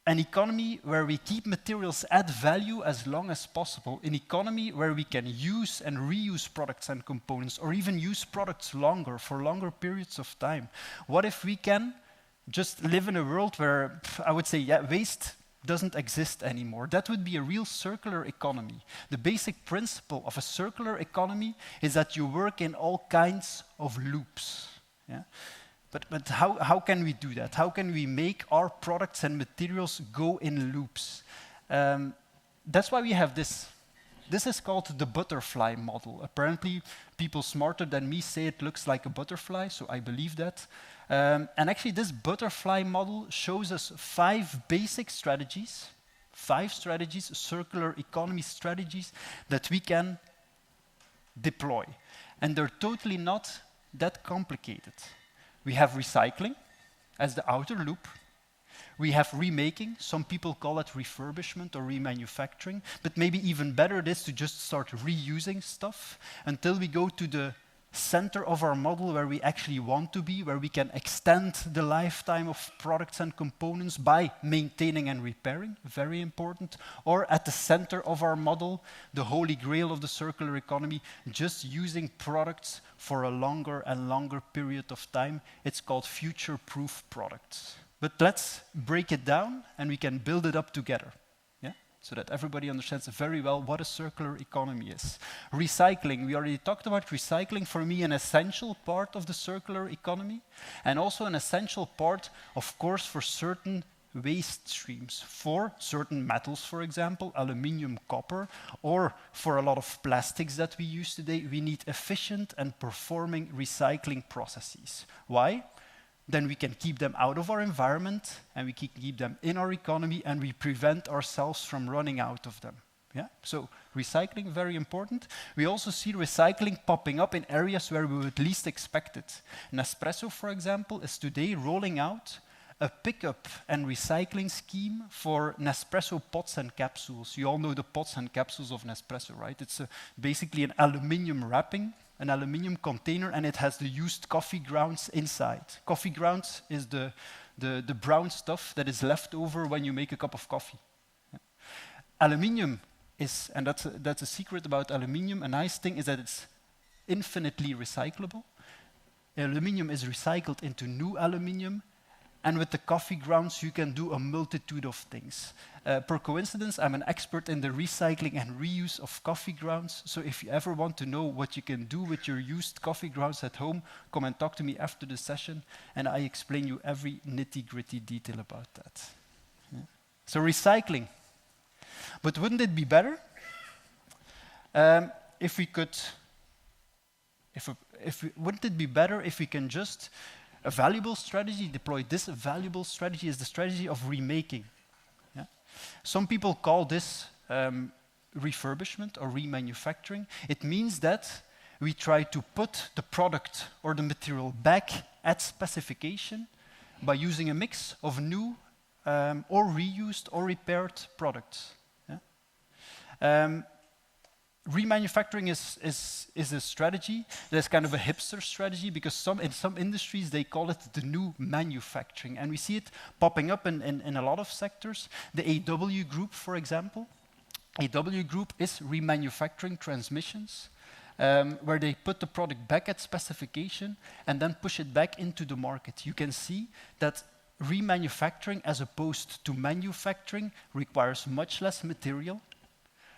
an economy where we keep materials at value as long as possible, an economy where we can use and reuse products and components, or even use products longer, for longer periods of time. What if we can just live in a world where, I would say, waste doesn't exist anymore? That would be a real circular economy. The basic principle of a circular economy is that you work in all kinds of loops. Yeah? But how can we do that? How can we make our products and materials go in loops? That's why we have this. This is called the butterfly model. Apparently, people smarter than me say it looks like a butterfly, so I believe that. And actually, this butterfly model shows us 5 basic strategies, 5 strategies, circular economy strategies that we can deploy. And they're totally not that complicated. We have recycling as the outer loop. We have remaking. Some people call it refurbishment or remanufacturing, but maybe even better it is to just start reusing stuff until we go to the center of our model where we actually want to be, where we can extend the lifetime of products and components by maintaining and repairing, very important. Or at the center of our model, the holy grail of the circular economy, just using products for a longer and longer period of time. It's called future-proof products. But let's break it down and we can build it up together. So that everybody understands very well what a circular economy is. Recycling, we already talked about recycling. For me, an essential part of the circular economy, and also an essential part, of course, for certain waste streams, for certain metals, for example, aluminium, copper, or for a lot of plastics that we use today, we need efficient and performing recycling processes. Why? Then we can keep them out of our environment, and we can keep them in our economy, and we prevent ourselves from running out of them. Yeah? So recycling, very important. We also see recycling popping up in areas where we would least expect it. Nespresso, for example, is today rolling out a pickup and recycling scheme for Nespresso pots and capsules. You all know the pots and capsules of Nespresso, right? It's basically an aluminium wrapping, an aluminium container, and it has the used coffee grounds inside. Coffee grounds is the brown stuff that is left over when you make a cup of coffee. Yeah. Aluminium is, and that's a secret about aluminium, a nice thing is that it's infinitely recyclable. Aluminium is recycled into new aluminium, and with the coffee grounds you can do a multitude of things. Per coincidence, I'm an expert in the recycling and reuse of coffee grounds, so if you ever want to know what you can do with your used coffee grounds at home, come and talk to me after the session, and I explain you every nitty-gritty detail about that. Yeah. So recycling. But wouldn't it be better if we could, wouldn't it be better if we can just, a valuable strategy, deploy this valuable strategy is the strategy of remaking. Yeah? Some people call this refurbishment or remanufacturing. It means that we try to put the product or the material back at specification by using a mix of new or reused or repaired products. Yeah? Remanufacturing is a strategy that's kind of a hipster strategy because in some industries they call it the new manufacturing, and we see it popping up in a lot of sectors. The AW Group, for example. AW Group is remanufacturing transmissions, where they put the product back at specification and then push it back into the market. You can see that remanufacturing as opposed to manufacturing requires much less material,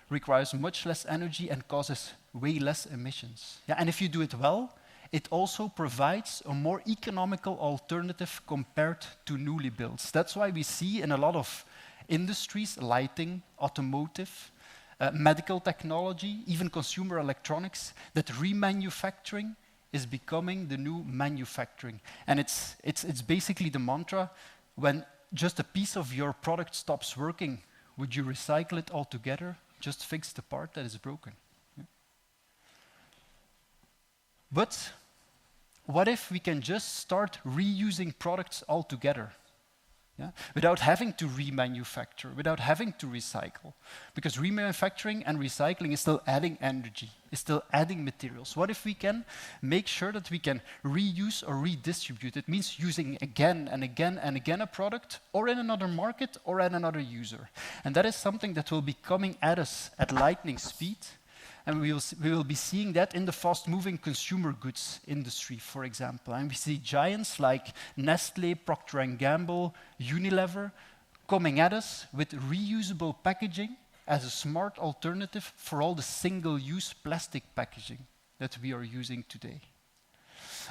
requires much less energy, and causes way less emissions. Yeah, and if you do it well, it also provides a more economical alternative compared to newly builds. That's why we see in a lot of industries, lighting, automotive, medical technology, even consumer electronics, that remanufacturing is becoming the new manufacturing. And it's basically the mantra, when just a piece of your product stops working, would you recycle it altogether? Just fix the part that is broken. Yeah. But what if we can just start reusing products altogether? Yeah? Without having to remanufacture, without having to recycle. Because remanufacturing and recycling is still adding energy, is still adding materials. What if we can make sure that we can reuse or redistribute? It means using again and again and again a product, or in another market, or at another user. And that is something that will be coming at us at lightning speed. And we will be seeing that in the fast-moving consumer goods industry, for example. And we see giants like Nestlé, Procter & Gamble, Unilever coming at us with reusable packaging as a smart alternative for all the single-use plastic packaging that we are using today.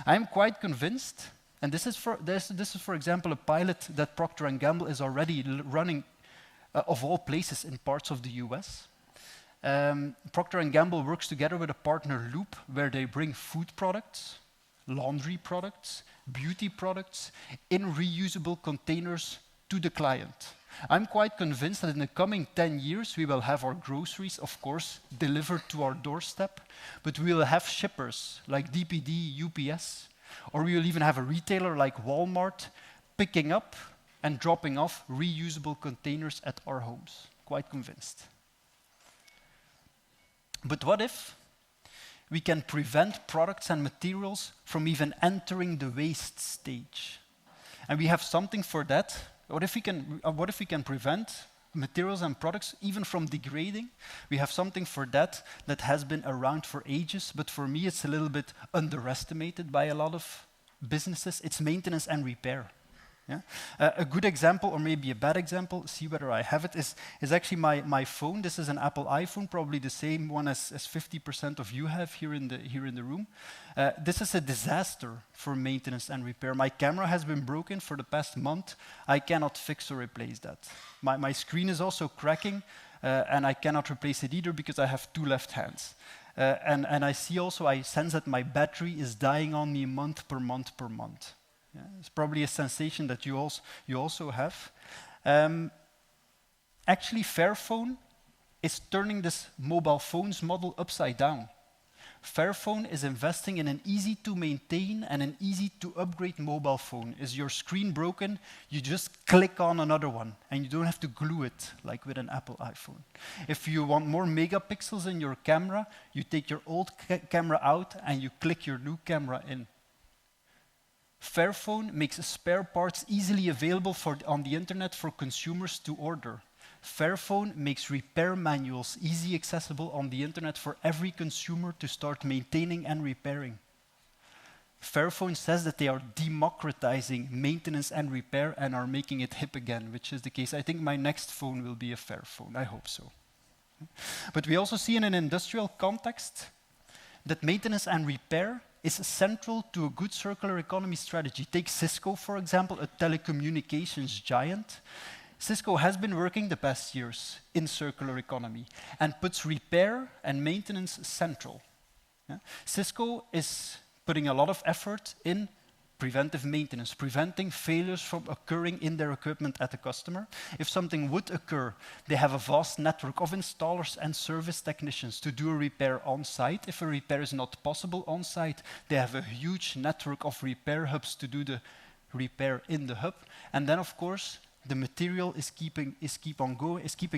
I'm quite convinced, and this is, for example, a pilot that Procter & Gamble is already running, of all places, in parts of the US. Procter & Gamble works together with a partner Loop, where they bring food products, laundry products, beauty products in reusable containers to the client. I'm quite convinced that in the coming 10 years, we will have our groceries, of course, delivered to our doorstep, but we will have shippers like DPD, UPS, or we will even have a retailer like Walmart picking up and dropping off reusable containers at our homes. Quite convinced. But what if we can prevent products and materials from even entering the waste stage? And we have something for that. What if we can prevent materials and products even from degrading? We have something for that that has been around for ages, but for me it's a little bit underestimated by a lot of businesses. It's maintenance and repair. Yeah? A good example, or maybe a bad example, see whether I have it, is actually my phone. This is an Apple iPhone, probably the same one as 50% of you have here in the room. This is a disaster for maintenance and repair. My camera has been broken for the past month. I cannot fix or replace that. My screen is also cracking, and I cannot replace it either because I have 2 left hands. And I sense that my battery is dying on me month per month per month. Yeah, it's probably a sensation that you also have. Actually, Fairphone is turning this mobile phones model upside down. Fairphone is investing in an easy-to-maintain and an easy-to-upgrade mobile phone. Is your screen broken, you just click on another one, and you don't have to glue it like with an Apple iPhone. If you want more megapixels in your camera, you take your old camera out and you click your new camera in. Fairphone makes spare parts easily available on the internet for consumers to order. Fairphone makes repair manuals easily accessible on the internet for every consumer to start maintaining and repairing. Fairphone says that they are democratizing maintenance and repair and are making it hip again, which is the case. I think my next phone will be a Fairphone. I hope so. But we also see in an industrial context that maintenance and repair is central to a good circular economy strategy. Take Cisco, for example, a telecommunications giant. Cisco has been working the past years in circular economy and puts repair and maintenance central. Yeah? Cisco is putting a lot of effort in preventive maintenance, preventing failures from occurring in their equipment at the customer. If something would occur, they have a vast network of installers and service technicians to do a repair on site. If a repair is not possible on site, they have a huge network of repair hubs to do the repair in the hub. And then, of course, the material is keeping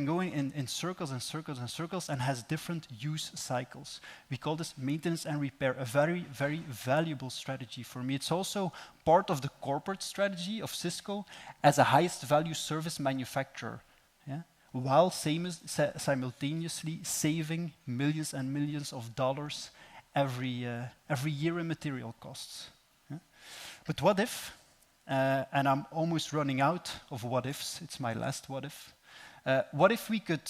going in circles and circles and circles and has different use cycles. We call this maintenance and repair, a very, very valuable strategy for me. It's also part of the corporate strategy of Cisco as a highest value service manufacturer, yeah? While simultaneously saving millions and millions of dollars every year in material costs. Yeah? But what if? And I'm almost running out of what ifs. It's my last what if. What if we could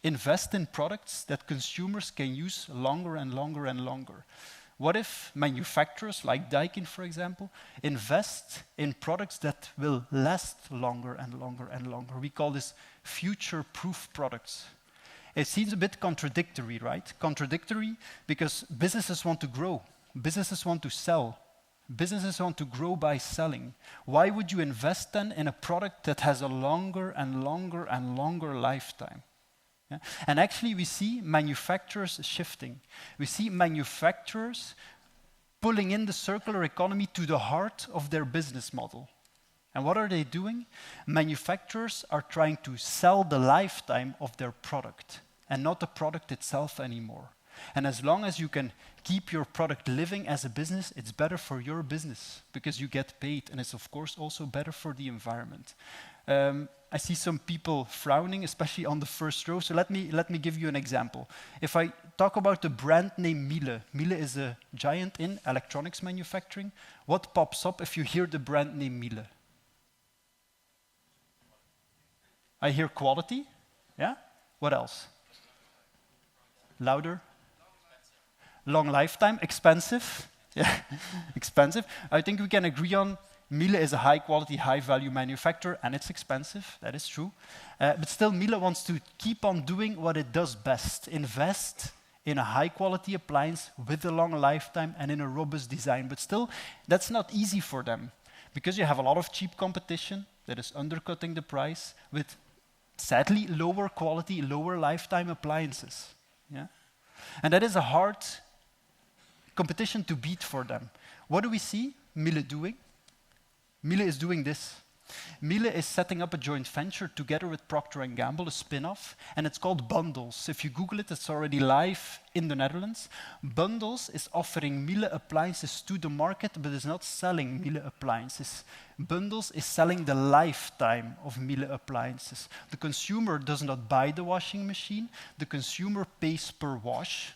invest in products that consumers can use longer and longer and longer? What if manufacturers like Daikin, for example, invest in products that will last longer and longer and longer? We call this future-proof products. It seems a bit contradictory, right? Contradictory because businesses want to grow. Businesses want to sell. Businesses want to grow by selling. Why would you invest then in a product that has a longer and longer and longer lifetime? Yeah? And actually we see manufacturers shifting. We see manufacturers pulling in the circular economy to the heart of their business model. And what are they doing? Manufacturers are trying to sell the lifetime of their product and not the product itself anymore. And as long as you can keep your product living as a business, it's better for your business because you get paid, and it's of course also better for the environment. I see some people frowning, especially on the first row, so let me give you an example. If I talk about the brand name Miele, Miele is a giant in electronics manufacturing. What pops up if you hear the brand name Miele? I hear quality, yeah? What else? Louder? Long lifetime, expensive, yeah, expensive. I think we can agree on Miele is a high quality, high value manufacturer, and it's expensive, that is true. But still, Miele wants to keep on doing what it does best, invest in a high quality appliance with a long lifetime and in a robust design. But still, that's not easy for them, because you have a lot of cheap competition that is undercutting the price with, sadly, lower quality, lower lifetime appliances. Yeah? And that is a hard competition to beat for them. What do we see Miele doing? Miele is doing this. Miele is setting up a joint venture together with Procter & Gamble, a spin-off, and it's called Bundles. If you Google it, it's already live in the Netherlands. Bundles is offering Miele appliances to the market, but is not selling Miele appliances. Bundles is selling the lifetime of Miele appliances. The consumer does not buy the washing machine, the consumer pays per wash.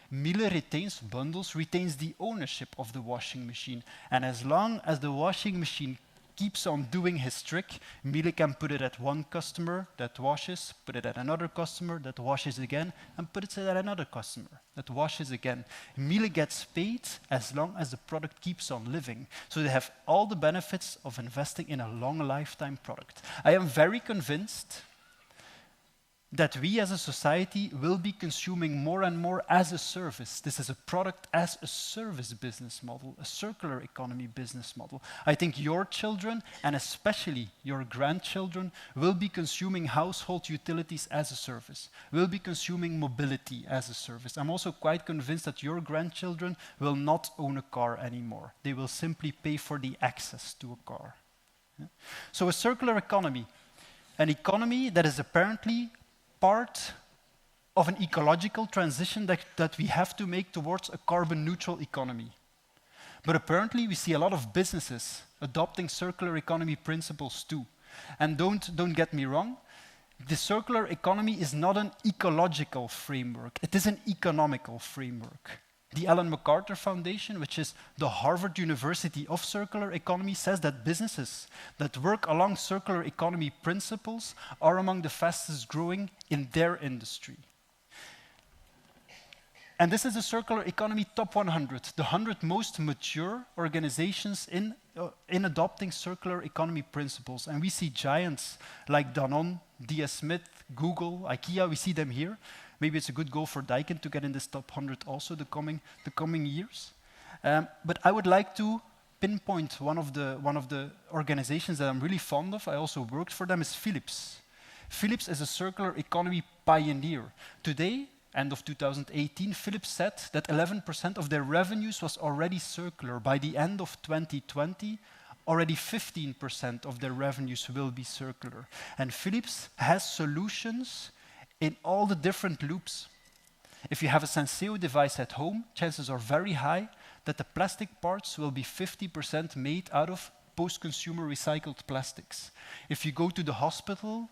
Miele retains, Bundles retains the ownership of the washing machine. And as long as the washing machine keeps on doing his trick, Miele can put it at one customer that washes, put it at another customer that washes again, and put it at another customer that washes again. Miele gets paid as long as the product keeps on living. So they have all the benefits of investing in a long lifetime product. I am very convinced that we as a society will be consuming more and more as a service. This is a product as a service business model, a circular economy business model. I think your children, and especially your grandchildren, will be consuming household utilities as a service, will be consuming mobility as a service. I'm also quite convinced that your grandchildren will not own a car anymore. They will simply pay for the access to a car. Yeah? So a circular economy, an economy that is apparently part of an ecological transition that we have to make towards a carbon-neutral economy. But apparently we see a lot of businesses adopting circular economy principles too. And don't get me wrong, the circular economy is not an ecological framework, it is an economical framework. The Ellen MacArthur Foundation, which is the Harvard University of circular economy, says that businesses that work along circular economy principles are among the fastest growing in their industry. And this is the circular economy top 100, the 100 most mature organizations in adopting circular economy principles. And we see giants like Danone, DS Smith, Google, IKEA, we see them here. Maybe it's a good goal for Daikin to get in this top 100 also the coming years. But I would like to pinpoint one of the organizations that I'm really fond of. I also worked for them, is Philips. Philips is a circular economy pioneer. Today, end of 2018, Philips said that 11% of their revenues was already circular. By the end of 2020, already 15% of their revenues will be circular. And Philips has solutions in all the different loops. If you have a Senseo device at home, chances are very high that the plastic parts will be 50% made out of post-consumer recycled plastics. If you go to the hospital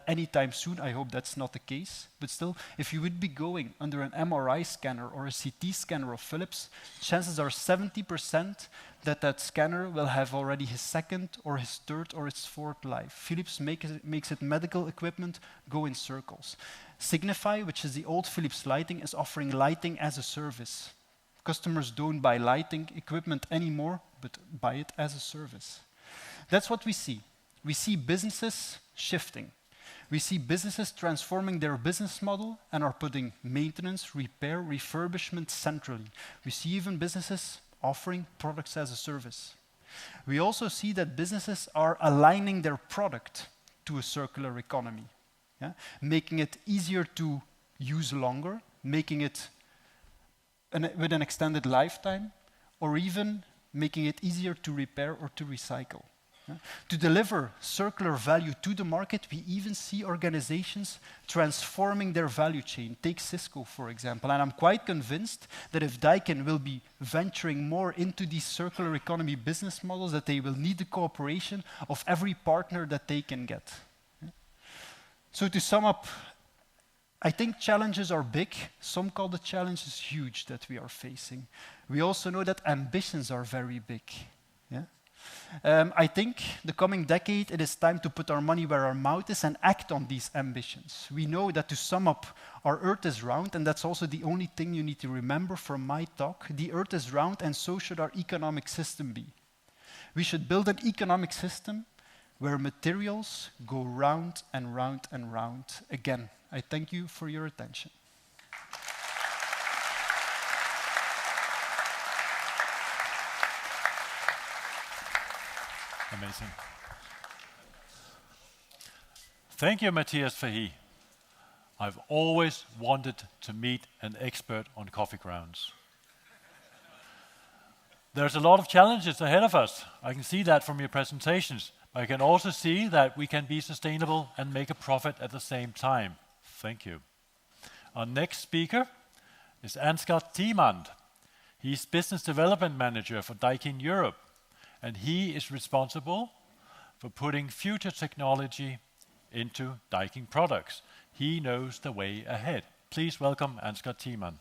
anytime soon, I hope that's not the case, but still, if you would be going under an MRI scanner or a CT scanner of Philips, chances are 70% that scanner will have already his second or his third or its fourth life. Philips makes it medical equipment go in circles. Signify, which is the old Philips lighting, is offering lighting as a service. Customers don't buy lighting equipment anymore, but buy it as a service. That's what we see. We see businesses shifting. We see businesses transforming their business model and are putting maintenance, repair, refurbishment centrally. We see even businesses offering products as a service. We also see that businesses are aligning their product to a circular economy, yeah? Making it easier to use longer, making it with an extended lifetime, or even making it easier to repair or to recycle. Yeah? To deliver circular value to the market, we even see organizations transforming their value chain. Take Cisco, for example, and I'm quite convinced that if Daikin will be venturing more into these circular economy business models, that they will need the cooperation of every partner that they can get. Yeah? So to sum up, I think challenges are big. Some call the challenges huge that we are facing. We also know that ambitions are very big. Yeah? I think the coming decade, it is time to put our money where our mouth is and act on these ambitions. We know that, to sum up, our Earth is round, and that's also the only thing you need to remember from my talk. The Earth is round, and so should our economic system be. We should build an economic system where materials go round and round and round. Again, I thank you for your attention. Amazing. Thank you, Matthias Fahey. I've always wanted to meet an expert on coffee grounds. There's a lot of challenges ahead of us. I can see that from your presentations. But I can also see that we can be sustainable and make a profit at the same time. Thank you. Our next speaker is Ansgar Tiemand. He's Business Development Manager for Daikin Europe, and he is responsible for putting future technology into Daikin products. He knows the way ahead. Please welcome Ansgar Tiemand.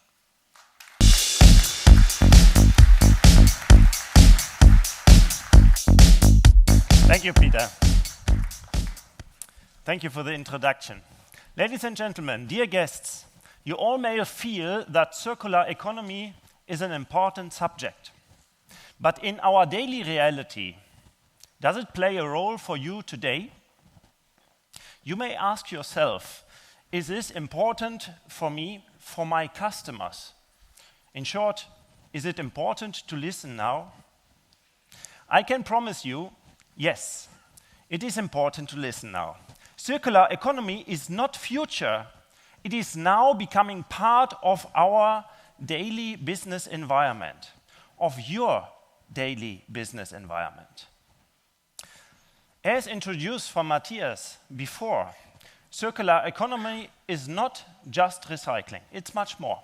Thank you, Peter. Thank you for the introduction. Ladies and gentlemen, dear guests, you all may feel that circular economy is an important subject. But in our daily reality, does it play a role for you today? You may ask yourself, is this important for me, for my customers? In short, is it important to listen now? I can promise you, yes, it is important to listen now. Circular economy is not future. It is now becoming part of our daily business environment, of your daily business environment. As introduced from Matthias before, circular economy is not just recycling, it's much more.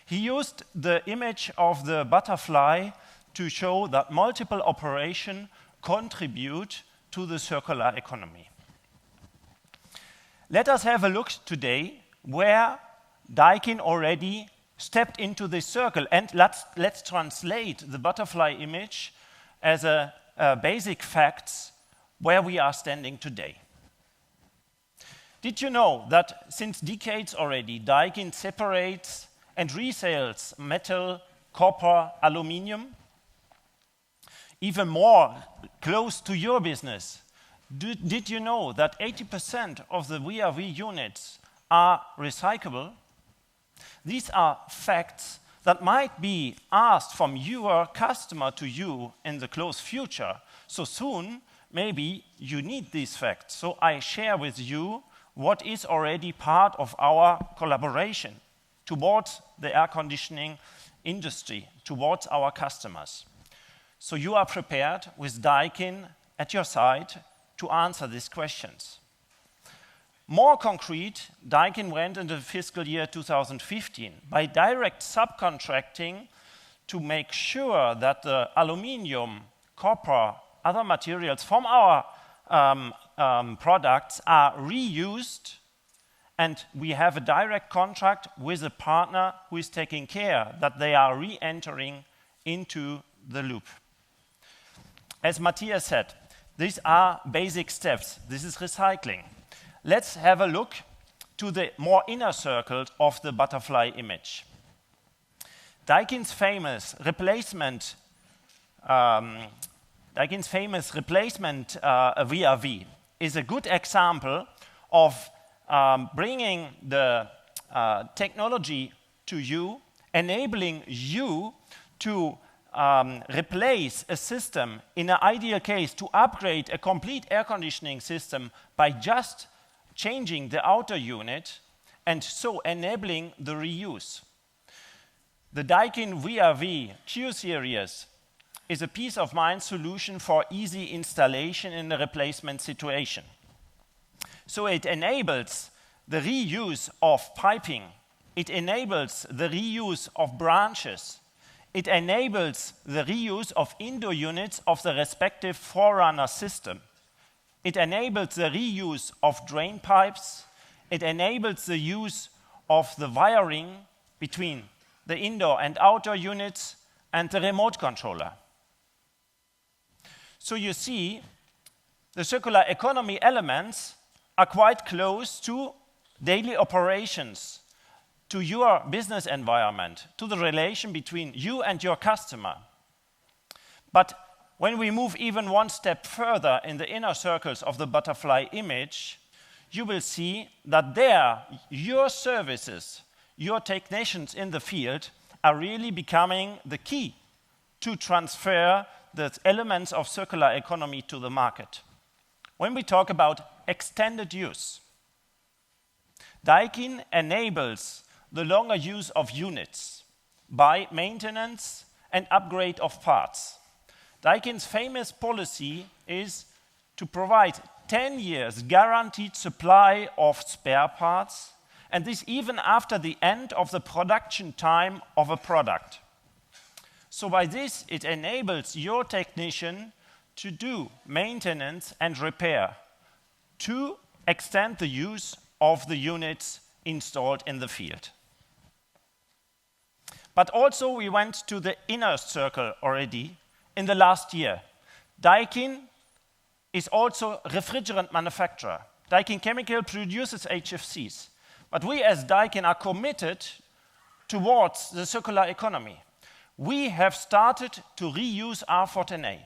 He used the image of the butterfly to show that multiple operations contribute to the circular economy. Let us have a look today where Daikin already stepped into this circle, and let's translate the butterfly image as a basic facts where we are standing today. Did you know that since decades already, Daikin separates and resells metal, copper, aluminium? Even more close to your business, did you know that 80% of the VRV units are recyclable? These are facts that might be asked from your customer to you in the close future. So soon, maybe you need these facts. So I share with you what is already part of our collaboration towards the air conditioning industry, towards our customers. So you are prepared with Daikin at your side to answer these questions. More concrete, Daikin went into fiscal year 2015 by direct subcontracting to make sure that the aluminium, copper, other materials from our products are reused, and we have a direct contract with a partner who is taking care that they are re-entering into the loop. As Matthias said, these are basic steps. This is recycling. Let's have a look to the more inner circle of the butterfly image. Daikin's famous replacement VRV is a good example of bringing the technology to you, enabling you to replace a system, in an ideal case, to upgrade a complete air conditioning system by just changing the outer unit, and so enabling the reuse. The Daikin VRV Q series is a peace of mind solution for easy installation in a replacement situation. So it enables the reuse of piping, it enables the reuse of branches, it enables the reuse of indoor units of the respective forerunner system. It enables the reuse of drain pipes. It enables the use of the wiring between the indoor and outdoor units and the remote controller. So you see, the circular economy elements are quite close to daily operations, to your business environment, to the relation between you and your customer. But when we move even one step further in the inner circles of the butterfly image, you will see that there, your services, your technicians in the field are really becoming the key to transfer the elements of circular economy to the market. When we talk about extended use, Daikin enables the longer use of units by maintenance and upgrade of parts. Daikin's famous policy is to provide 10 years guaranteed supply of spare parts, and this even after the end of the production time of a product. So by this, it enables your technician to do maintenance and repair, to extend the use of the units installed in the field. But also we went to the inner circle already in the last year. Daikin is also a refrigerant manufacturer. Daikin Chemical produces HFCs. But we as Daikin are committed towards the circular economy. We have started to reuse R14A.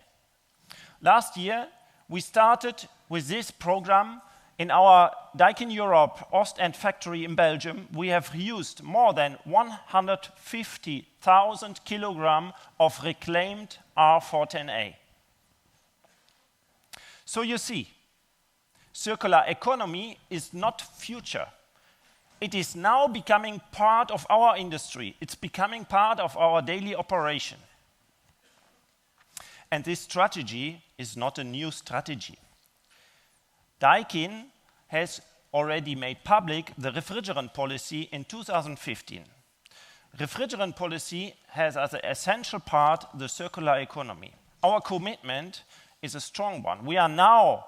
Last year, we started with this program in our Daikin Europe Ostend factory in Belgium. We have reused more than 150,000 kilograms of reclaimed R14A. So you see, circular economy is not future. It is now becoming part of our industry. It's becoming part of our daily operation. And this strategy is not a new strategy. Daikin has already made public the refrigerant policy in 2015. Refrigerant policy has as an essential part the circular economy. Our commitment is a strong one. We are now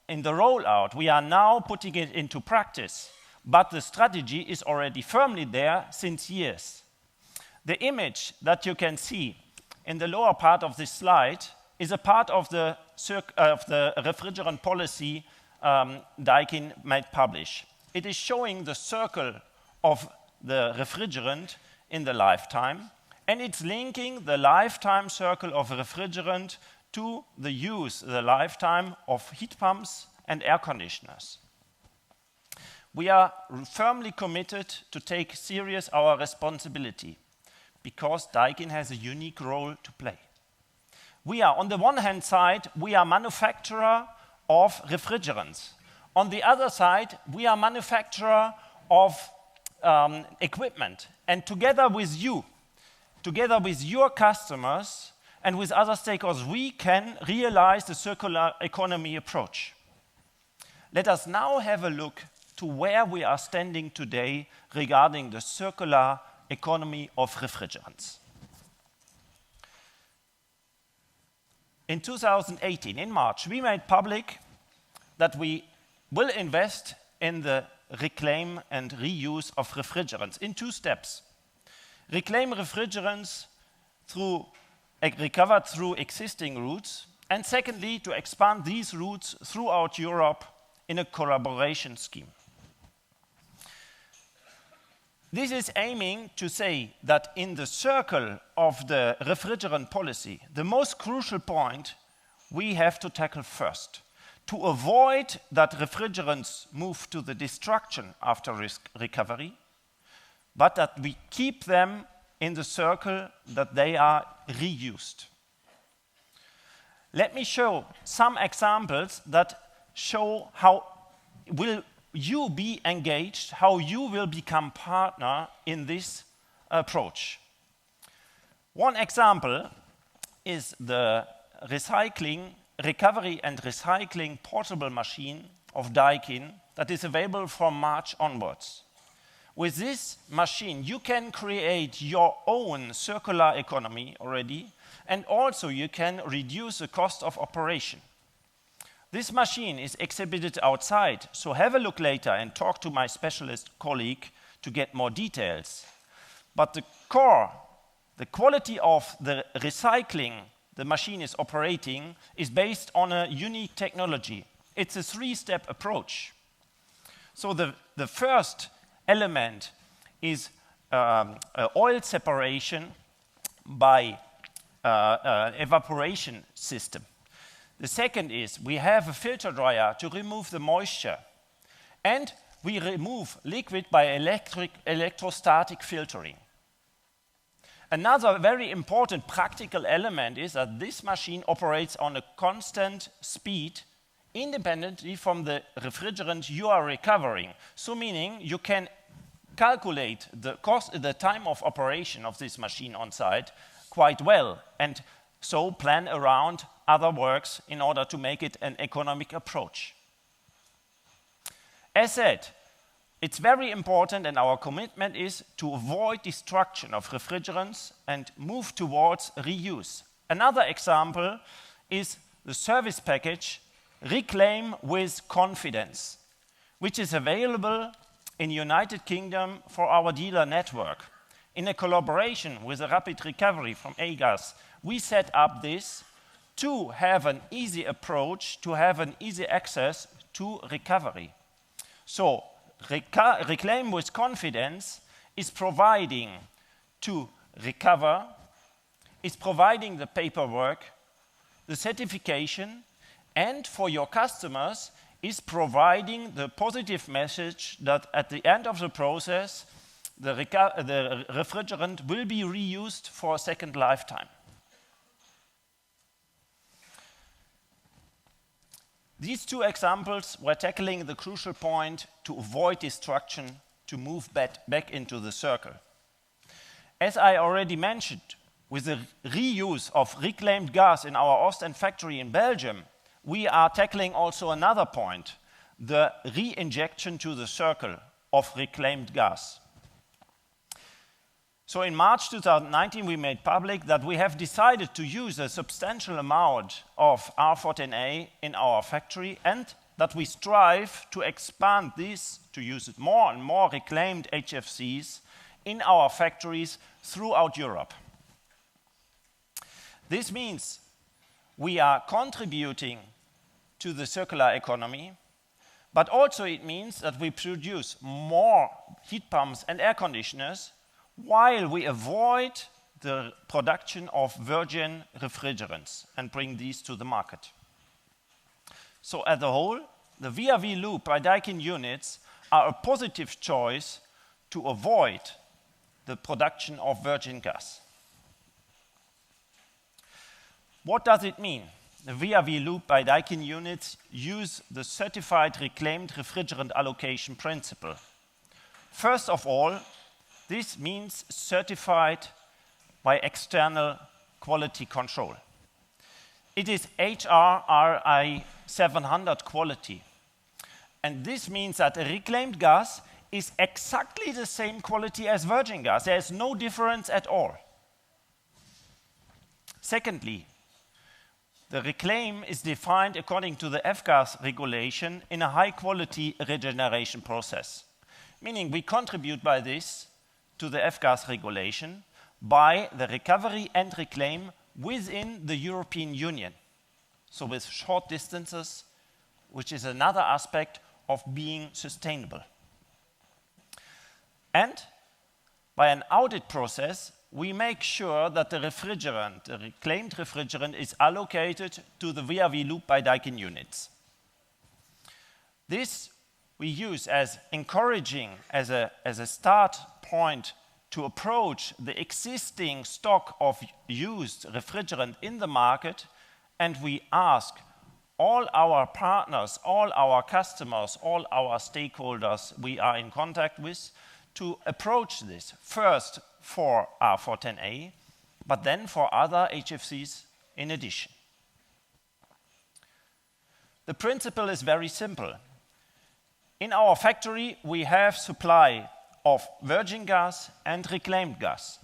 in the rollout. We are now putting it into practice. But the strategy is already firmly there since years. The image that you can see in the lower part of this slide is a part of the refrigerant policy Daikin might publish. It is showing the circle of the refrigerant in the lifetime, and it's linking the lifetime circle of refrigerant to the use, the lifetime of heat pumps and air conditioners. We are firmly committed to take serious our responsibility because Daikin has a unique role to play. We are, on the one hand side, we are manufacturer of refrigerants. On the other side, we are manufacturer of equipment. And together with you, together with your customers and with other stakeholders, we can realize the circular economy approach. Let us now have a look to where we are standing today regarding the circular economy of refrigerants. In 2018, in March, we made public that we will invest in the reclaim and reuse of refrigerants in 2 steps. Reclaim refrigerants recovered through existing routes, and secondly, to expand these routes throughout Europe in a collaboration scheme. This is aiming to say that in the circle of the refrigerant policy, the most crucial point we have to tackle first, to avoid that refrigerants move to the destruction after recovery, but that we keep them in the circle, that they are reused. Let me show some examples that show how will you be engaged, how you will become partner in this approach. One example is the recovery and recycling portable machine of Daikin that is available from March onwards. With this machine, you can create your own circular economy already, and also you can reduce the cost of operation. This machine is exhibited outside, so have a look later and talk to my specialist colleague to get more details. But the core, the quality of the recycling the machine is operating is based on a unique technology. It's a three-step approach. So the first element is oil separation by evaporation system. The second is we have a filter dryer to remove the moisture, and we remove liquid by electrostatic filtering. Another very important practical element is that this machine operates on a constant speed independently from the refrigerant you are recovering. So meaning you can calculate the time of operation of this machine on site quite well, and so plan around other works in order to make it an economic approach. As said, it's very important, and our commitment is to avoid destruction of refrigerants and move towards reuse. Another example is the service package Reclaim with Confidence, which is available in United Kingdom for our dealer network. In a collaboration with a Rapid Recovery from AGAS, we set up this to have an easy approach, to have an easy access to recovery. So, Reclaim with Confidence is providing to recover, is providing the paperwork, the certification, and for your customers is providing the positive message that at the end of the process, the refrigerant will be reused for a second lifetime. These two examples were tackling the crucial point to avoid destruction, to move back into the circle. As I already mentioned, with the reuse of reclaimed gas in our Ostend factory in Belgium, we are tackling also another point, the re-injection to the circle of reclaimed gas. So in March 2019, we made public that we have decided to use a substantial amount of R14A in our factory, and that we strive to expand this, to use it more and more reclaimed HFCs in our factories throughout Europe. This means we are contributing to the circular economy, but also it means that we produce more heat pumps and air conditioners while we avoid the production of virgin refrigerants and bring these to the market. So as a whole, the VRV loop by Daikin units are a positive choice to avoid the production of virgin gas. What does it mean? The VRV loop by Daikin units use the certified reclaimed refrigerant allocation principle. First of all, this means certified by external quality control. It is HRRI 700 quality. And this means that a reclaimed gas is exactly the same quality as virgin gas. There is no difference at all. Secondly, the reclaim is defined according to the F-gas regulation in a high-quality regeneration process, meaning we contribute by this to the F-gas regulation by the recovery and reclaim within the European Union. So with short distances, which is another aspect of being sustainable. And by an audit process, we make sure that the refrigerant, the reclaimed refrigerant, is allocated to the VRV loop by Daikin units. This we use as encouraging, as a start point to approach the existing stock of used refrigerant in the market, and we ask all our partners, all our customers, all our stakeholders we are in contact with to approach this first for R410A, but then for other HFCs in addition. The principle is very simple. In our factory, we have supply of virgin gas and reclaimed gas.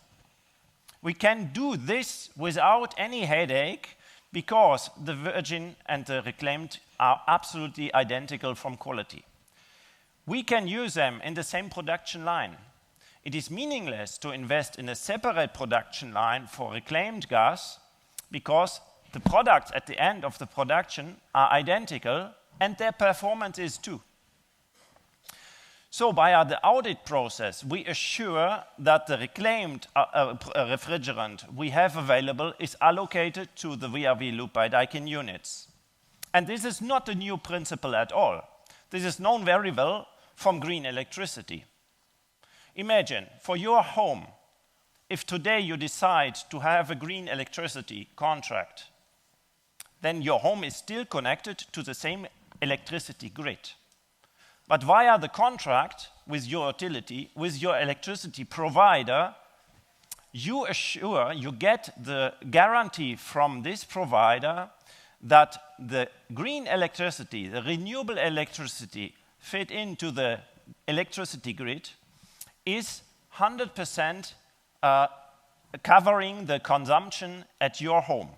We can do this without any headache because the virgin and the reclaimed are absolutely identical from quality. We can use them in the same production line. It is meaningless to invest in a separate production line for reclaimed gas because the products at the end of the production are identical and their performance is too. So via the audit process, we assure that the reclaimed refrigerant we have available is allocated to the VRV loop by Daikin units. And this is not a new principle at all. This is known very well from green electricity. Imagine, for your home, if today you decide to have a green electricity contract, then your home is still connected to the same electricity grid. But via the contract with your utility, with your electricity provider, you get the guarantee from this provider that the green electricity, the renewable electricity fit into the electricity grid is 100% covering the consumption at your home.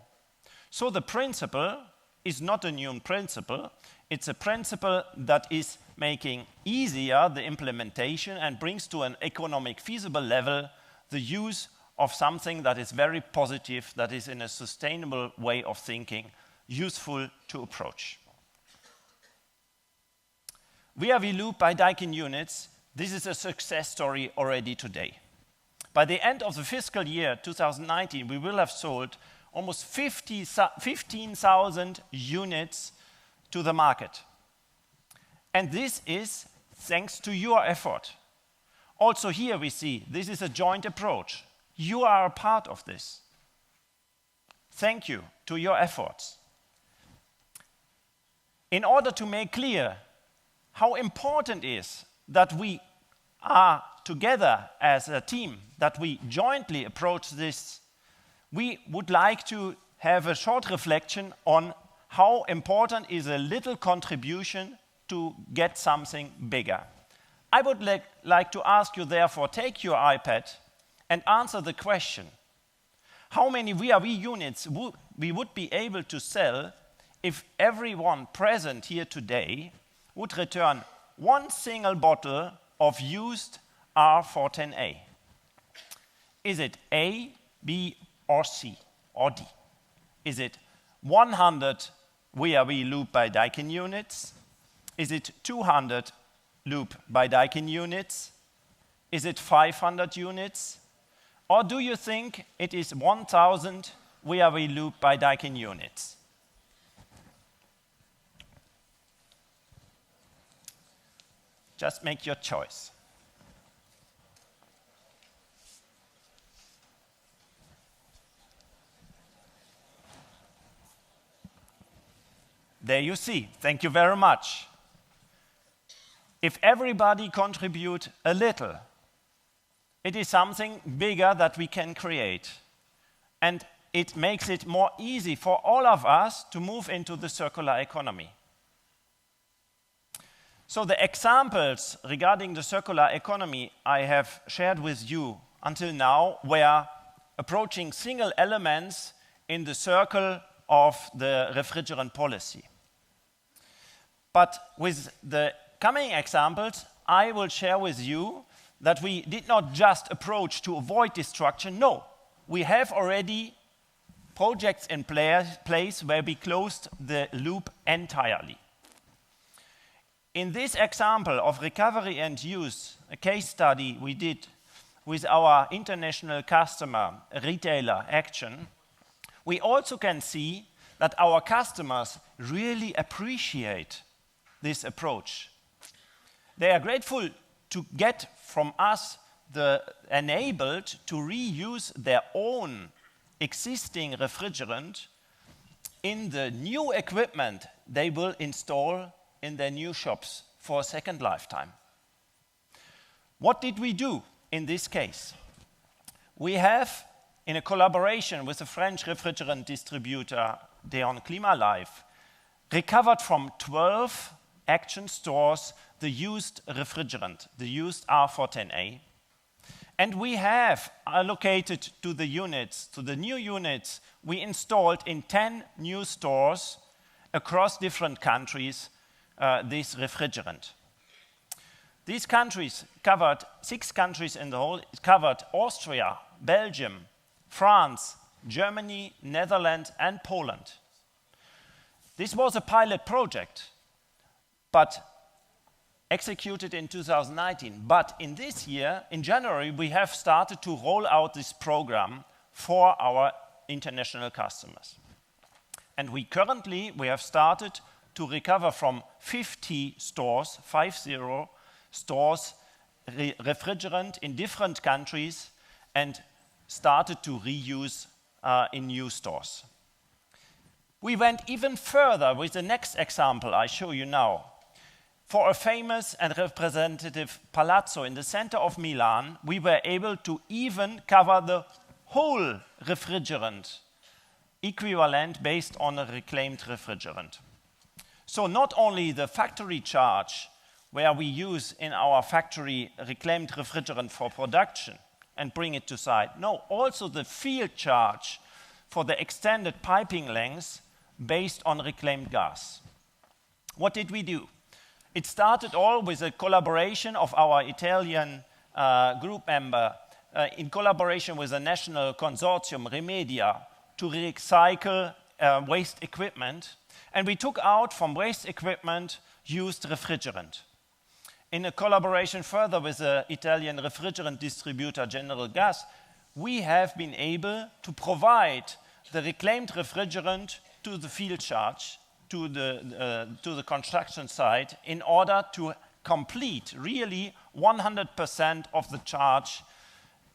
So the principle is not a new principle. It's a principle that is making easier the implementation and brings to an economic feasible level the use of something that is very positive, that is in a sustainable way of thinking, useful to approach. VRV loop by Daikin units, this is a success story already today. By the end of the fiscal year 2019, we will have sold almost 15,000 units to the market. And this is thanks to your effort. Also here we see this is a joint approach. You are a part of this. Thank you to your efforts. In order to make clear how important it is that we are together as a team, that we jointly approach this, we would like to have a short reflection on how important is a little contribution to get something bigger. I would like to ask you, therefore, take your iPad and answer the question: how many VRV units we would be able to sell if everyone present here today would return one single bottle of used R410A? Is it A, B, or C, or D? Is it 100 VRV loop by Daikin units? Is it 200 loop by Daikin units? Is it 500 units? Or do you think it is 1,000 VRV loop by Daikin units? Just make your choice. There you see. Thank you very much. If everybody contribute a little, it is something bigger that we can create. And it makes it more easy for all of us to move into the circular economy. So the examples regarding the circular economy I have shared with you until now were approaching single elements in the circle of the refrigerant policy. But with the coming examples, I will share with you that we did not just approach to avoid destruction. No, we have already projects in place where we closed the loop entirely. In this example of recovery and use, a case study we did with our international customer, retailer Action, we also can see that our customers really appreciate this approach. They are grateful to get from us enabled to reuse their own existing refrigerant in the new equipment they will install in their new shops for a second lifetime. What did we do in this case? We have, in a collaboration with the French refrigerant distributor Daikin Climalife, recovered from 12 Action stores the used refrigerant, the used R410A. And we have allocated to the units, to the new units, we installed in 10 new stores across different countries this refrigerant. These countries covered 6 countries in the whole. It covered Austria, Belgium, France, Germany, Netherlands, and Poland. This was a pilot project, but executed in 2019. But in this year, in January, we have started to roll out this program for our international customers. And we have started to recover from 50 stores, 50 stores, refrigerant in different countries and started to reuse in new stores. We went even further with the next example I show you now. For a famous and representative palazzo in the center of Milan, we were able to even cover the whole refrigerant equivalent based on a reclaimed refrigerant. So not only the factory charge, where we use in our factory reclaimed refrigerant for production and bring it to site, no, also the field charge for the extended piping lengths based on reclaimed gas. What did we do? It started all with a collaboration of our Italian group member in collaboration with a national consortium, Remedia, to recycle waste equipment. And we took out from waste equipment used refrigerant. In a collaboration further with the Italian refrigerant distributor General Gas, we have been able to provide the reclaimed refrigerant to the field charge, to the construction site, in order to complete really 100% of the charge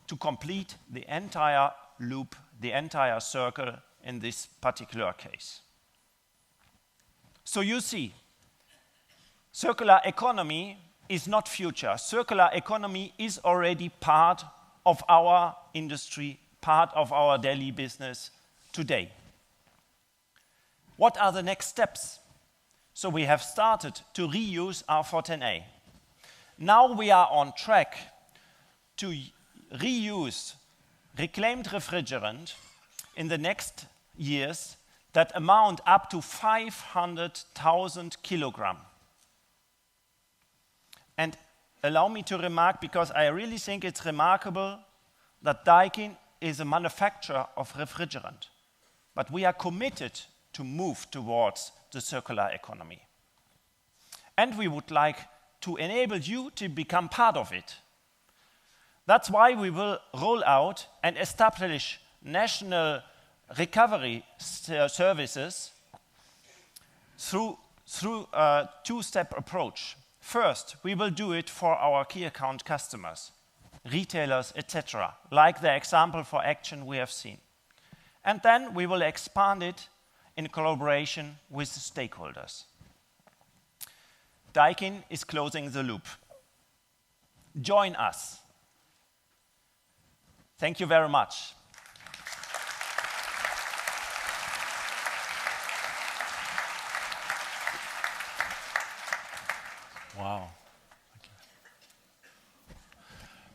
to complete the entire loop, the entire circle in this particular case. So you see, circular economy is not future. Circular economy is already part of our industry, part of our daily business today. What are the next steps? So we have started to reuse R410A. Now we are on track to reuse reclaimed refrigerant in the next years that amount up to 500,000 kilograms. And allow me to remark, because I really think it's remarkable that Daikin is a manufacturer of refrigerant, but we are committed to move towards the circular economy. And we would like to enable you to become part of it. That's why we will roll out and establish national recovery services through a two-step approach. First, we will do it for our key account customers, retailers, etc., like the example for Action we have seen. And then we will expand it in collaboration with the stakeholders. Daikin is closing the loop. Join us. Thank you very much. Wow. Okay.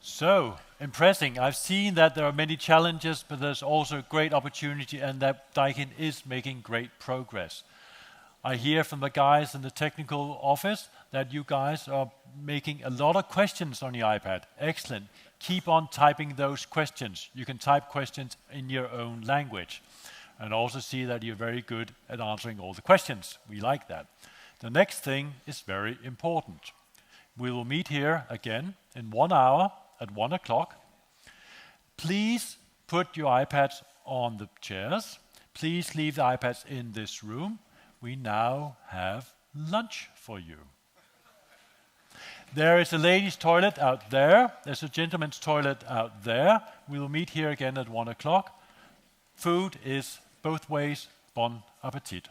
So, impressing. I've seen that there are many challenges, but there's also great opportunity, and that Daikin is making great progress. I hear from the guys in the technical office that you guys are making a lot of questions on your iPad. Excellent. Keep on typing those questions. You can type questions in your own language. And also see that you're very good at answering all the questions. We like that. The next thing is very important. We will meet here again in 1 hour at 1 o'clock. Please put your iPads on the chairs. Please leave the iPads in this room. We now have lunch for you. There is a ladies' toilet out there. There's a gentleman's toilet out there. We will meet here again at 1 o'clock. Food is both ways. Bon appetit.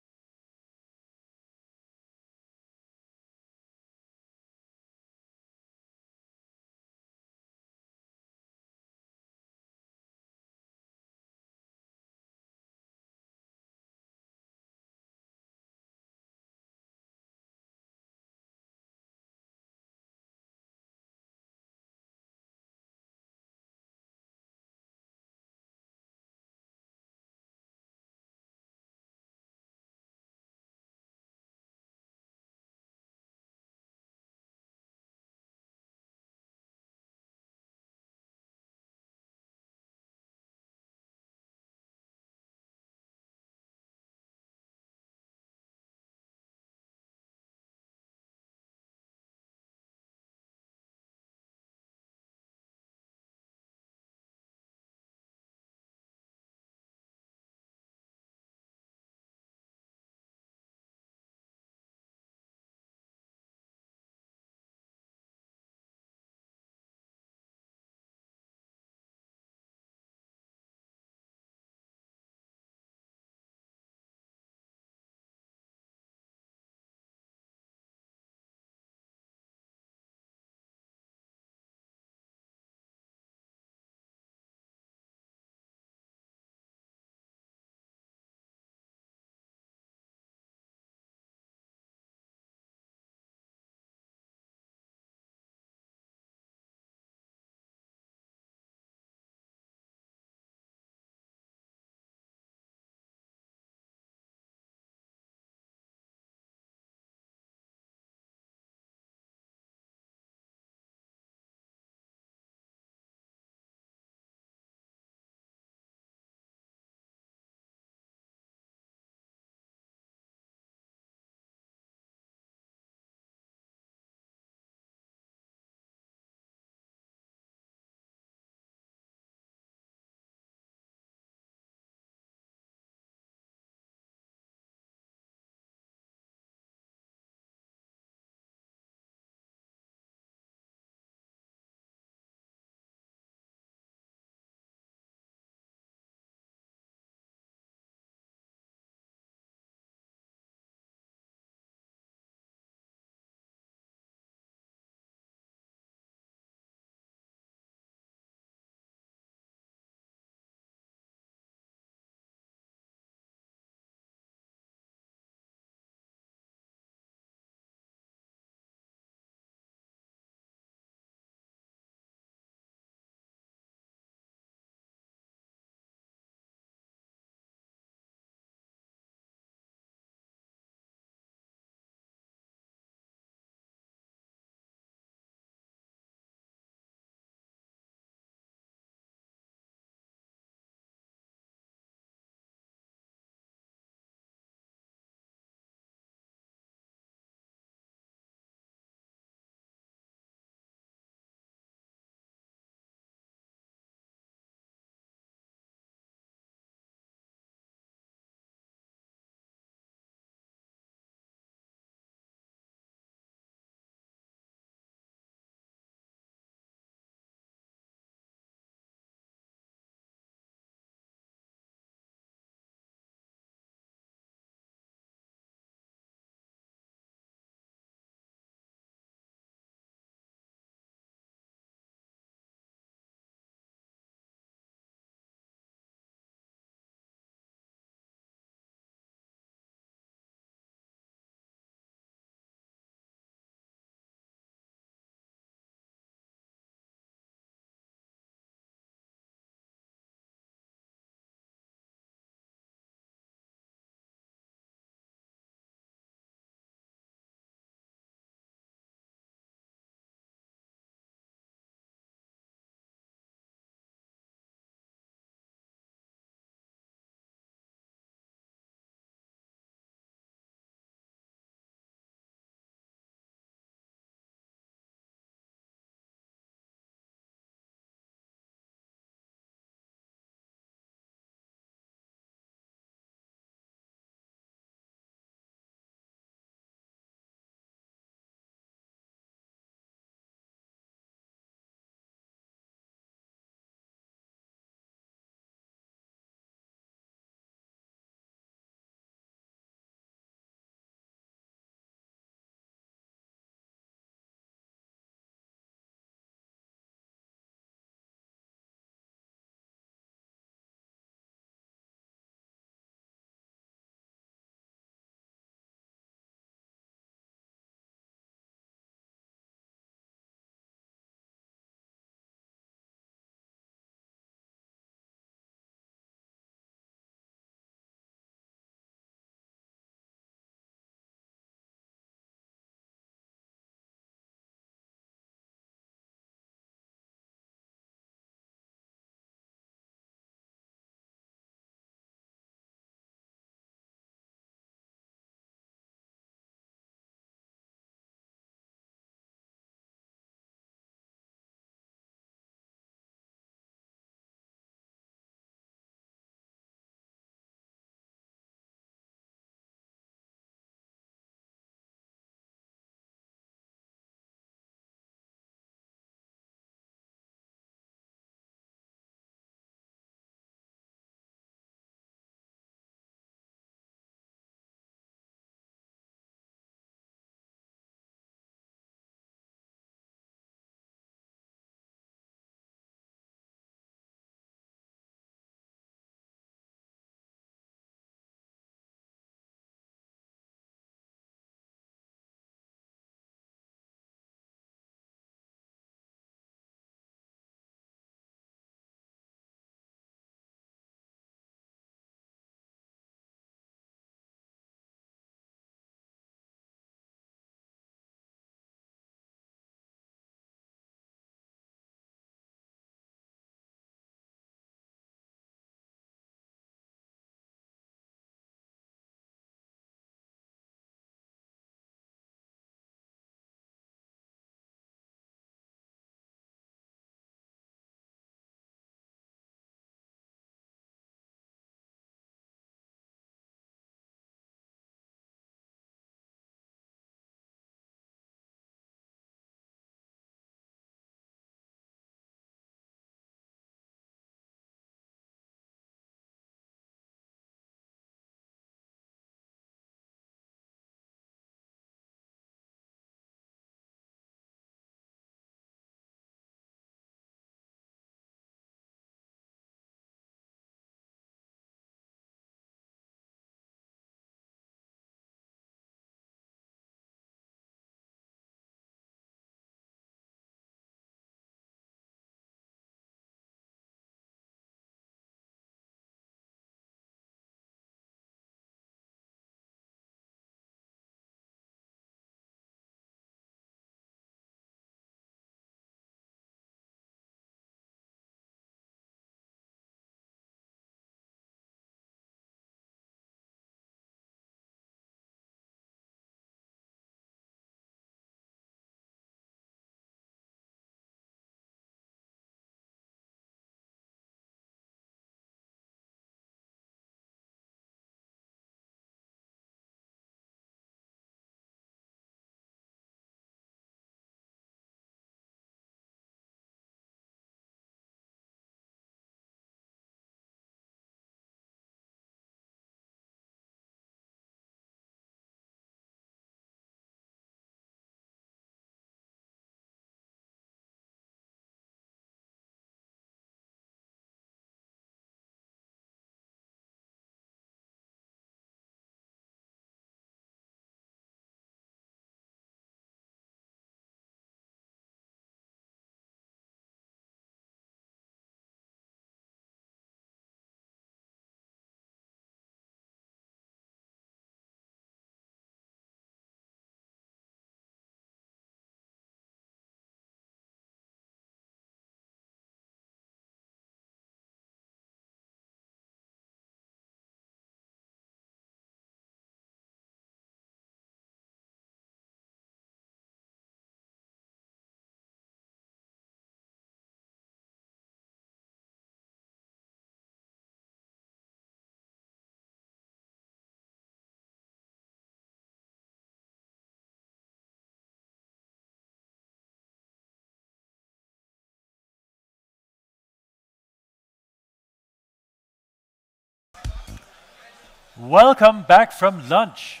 Welcome back from lunch.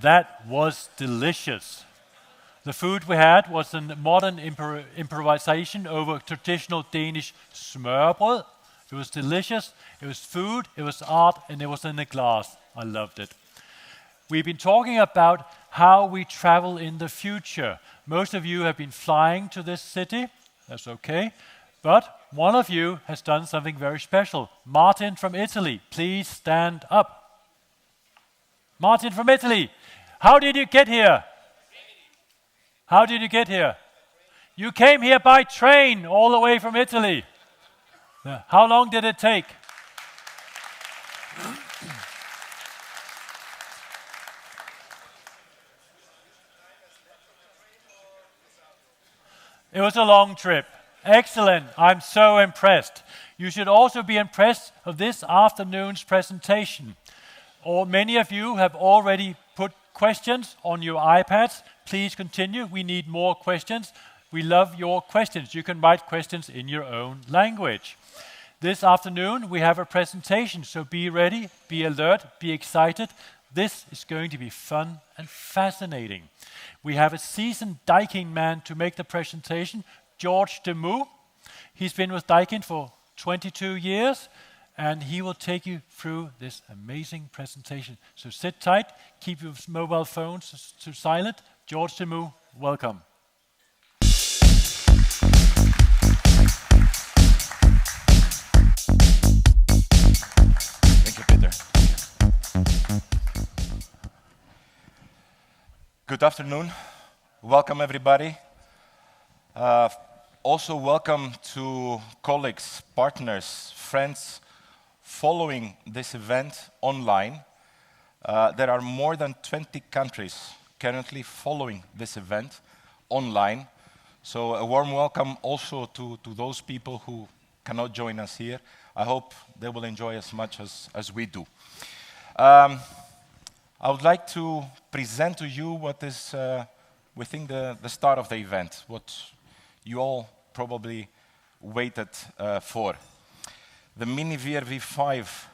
That was delicious. The food we had was a modern improvisation over traditional Danish smørbrød. It was delicious, it was food, it was art, and it was in a glass. I loved it. We've been talking about how we travel in the future. Most of you have been flying to this city. That's okay. But one of you has done something very special. Martin from Italy, please stand up. Martin from Italy, how did you get here? How did you get here? You came here by train all the way from Italy. How long did it take? It was a long trip. Excellent. I'm so impressed. You should also be impressed of this afternoon's presentation. Or many of you have already put questions on your iPads. Please continue. We need more questions. We love your questions. You can write questions in your own language. This afternoon we have a presentation, so be ready, be alert, be excited. This is going to be fun and fascinating. We have a seasoned Daikin man to make the presentation, George Demou. He's been with Daikin for 22 years, and he will take you through this amazing presentation. So sit tight, keep your mobile phones to silent. George Demou, welcome. Thank you, Peter. Good afternoon. Welcome, everybody. Also, welcome to colleagues, partners, friends following this event online. There are more than 20 countries currently following this event online. So a warm welcome also to those people who cannot join us here. I hope they will enjoy as much as we do. I would like to present to you what is, we think, the start of the event, what you all probably waited for. The Mini VRV 5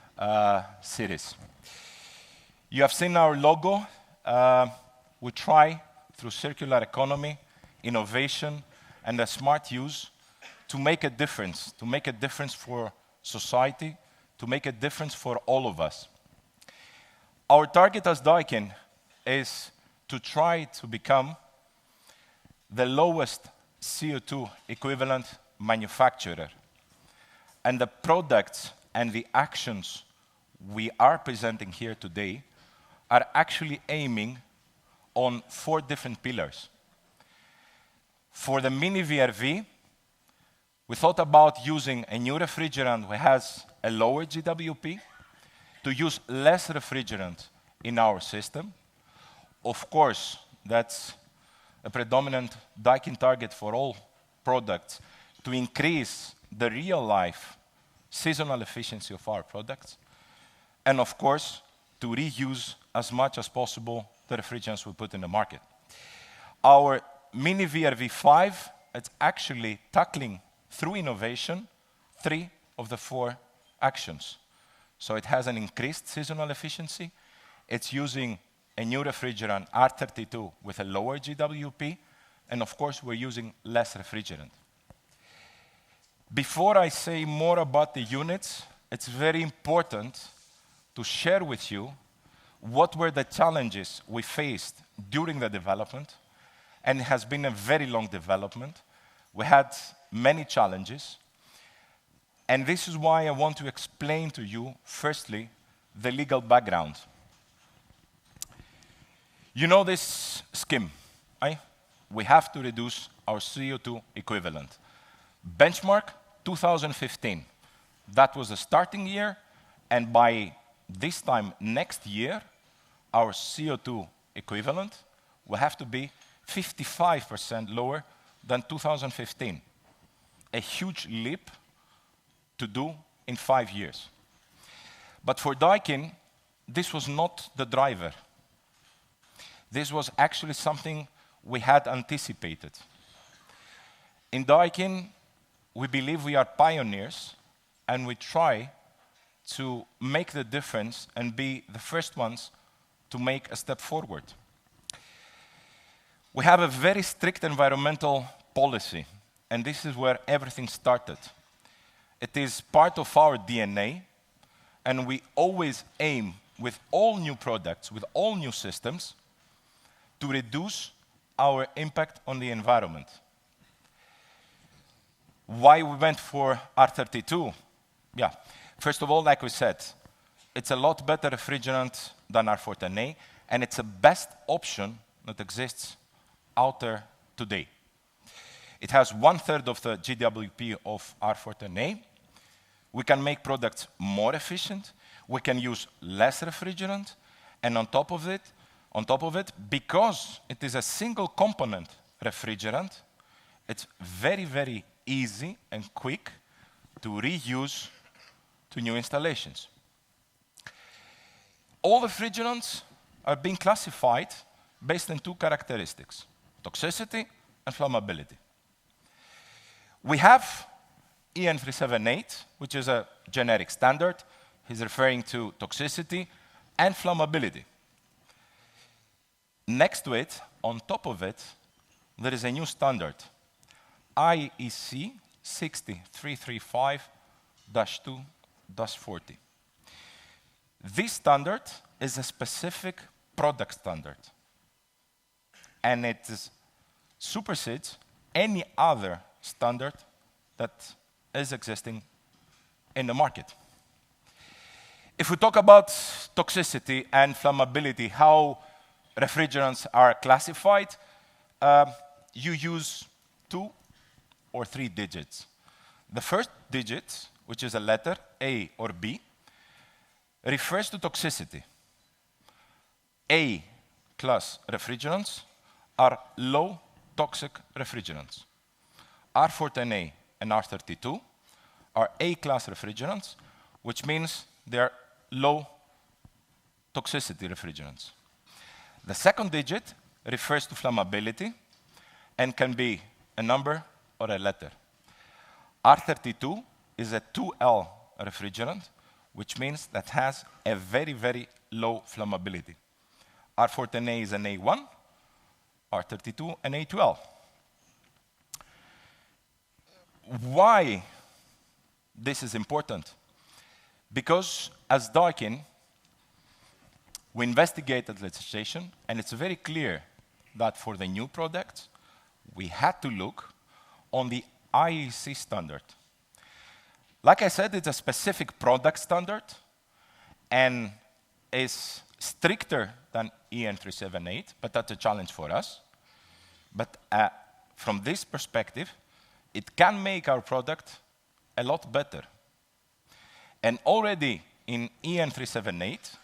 series. You have seen our logo. We try, through circular economy, innovation, and a smart use, to make a difference for society, to make a difference for all of us. Our target as Daikin is to try to become the lowest CO2 equivalent manufacturer. And the products and the actions we are presenting here today are actually aiming on 4 different pillars. For the Mini VRV, we thought about using a new refrigerant which has a lower GWP, to use less refrigerant in our system. Of course, that's a predominant Daikin target for all products, to increase the real-life seasonal efficiency of our products, and of course, to reuse as much as possible the refrigerants we put in the market. Our Mini VRV 5, it's actually tackling, through innovation, 3 of the 4 actions. So it has an increased seasonal efficiency. It's using a new refrigerant, R32, with a lower GWP, and of course, we're using less refrigerant. Before I say more about the units, it's very important to share with you what were the challenges we faced during the development, and it has been a very long development. We had many challenges, and this is why I want to explain to you, firstly, the legal background. You know this scheme, right? We have to reduce our CO2 equivalent. Benchmark 2015. That was the starting year, and by this time next year, our CO2 equivalent will have to be 55% lower than 2015. A huge leap to do in 5 years. But for Daikin, this was not the driver. This was actually something we had anticipated. In Daikin, we believe we are pioneers, and we try to make the difference and be the first ones to make a step forward. We have a very strict environmental policy, and this is where everything started. It is part of our DNA, and we always aim with all new products, with all new systems, to reduce our impact on the environment. Why we went for R32? Yeah, first of all, like we said, it's a lot better refrigerant than R410A, and it's the best option that exists out there today. It has 1/3 of the GWP of R410A. We can make products more efficient. We can use less refrigerant, and on top of it, because it is a single component refrigerant, it's very, very easy and quick to reuse to new installations. All refrigerants are being classified based on two characteristics: toxicity and flammability. We have EN378, which is a generic standard. He's referring to toxicity and flammability. Next to it, on top of it, there is a new standard, IEC 60335-2-40. This standard is a specific product standard, and it supersedes any other standard that is existing in the market. If we talk about toxicity and flammability, how refrigerants are classified, you use 2 or 3 digits. The first digit, which is a letter, A or B, refers to toxicity. A-class refrigerants are low toxic refrigerants. R410A and R32 are A-class refrigerants, which means they are low toxicity refrigerants. The second digit refers to flammability and can be a number or a letter. R32 is a 2L refrigerant, which means that has a very, very low flammability. R410A is an A1, R32 an A2L. Why this is important? Because as Daikin, we investigated legislation, and it's very clear that for the new products, we had to look on the IEC standard. Like I said, it's a specific product standard and is stricter than EN378, but that's a challenge for us. But from this perspective, it can make our product a lot better. And already in EN378,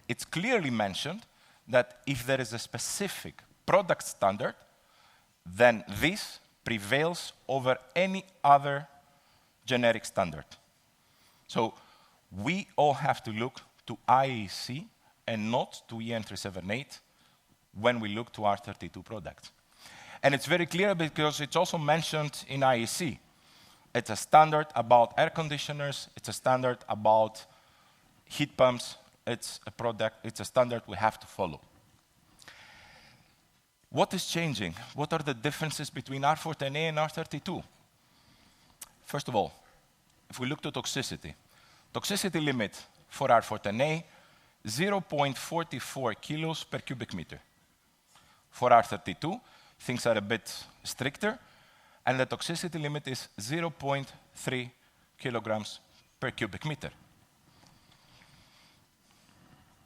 it's clearly mentioned that if there is a specific product standard, then this prevails over any other generic standard. So we all have to look to IEC and not to EN378 when we look to R32 products. And it's very clear because it's also mentioned in IEC. It's a standard about air conditioners, it's a standard about heat pumps, it's a standard we have to follow. What is changing? What are the differences between R410A and R32? First of all, if we look to toxicity limit for R410A, 0.44 kilos per cubic meter. For R32, things are a bit stricter, and the toxicity limit is 0.3 kilograms per cubic meter.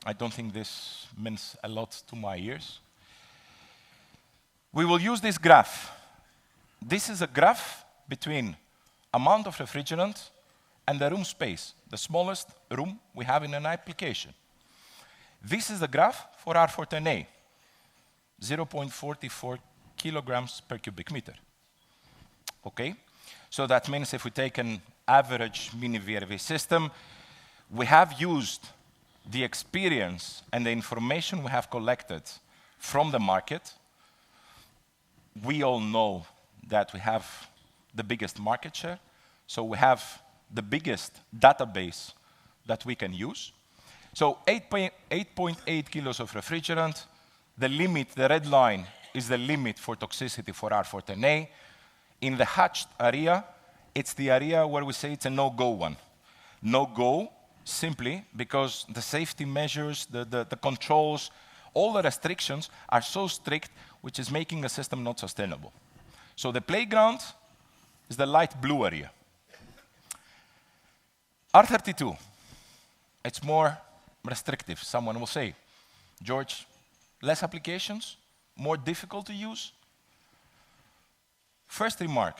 I don't think this means a lot to my ears. We will use this graph. This is a graph between amount of refrigerant and the room space, the smallest room we have in an application. This is the graph for R410A, 0.44 kilograms per cubic meter. Okay? So that means if we take an average mini VRV system, we have used the experience and the information we have collected from the market. We all know that we have the biggest market share, so we have the biggest database that we can use. So 8.8 kilos of refrigerant, the limit, the red line, is the limit for toxicity for R410A. In the hatched area, it's the area where we say it's a no-go one. No-go simply because the safety measures, the controls, all the restrictions are so strict, which is making the system not sustainable. So the playground is the light blue area. R32, it's more restrictive, someone will say. George, less applications, more difficult to use? First remark,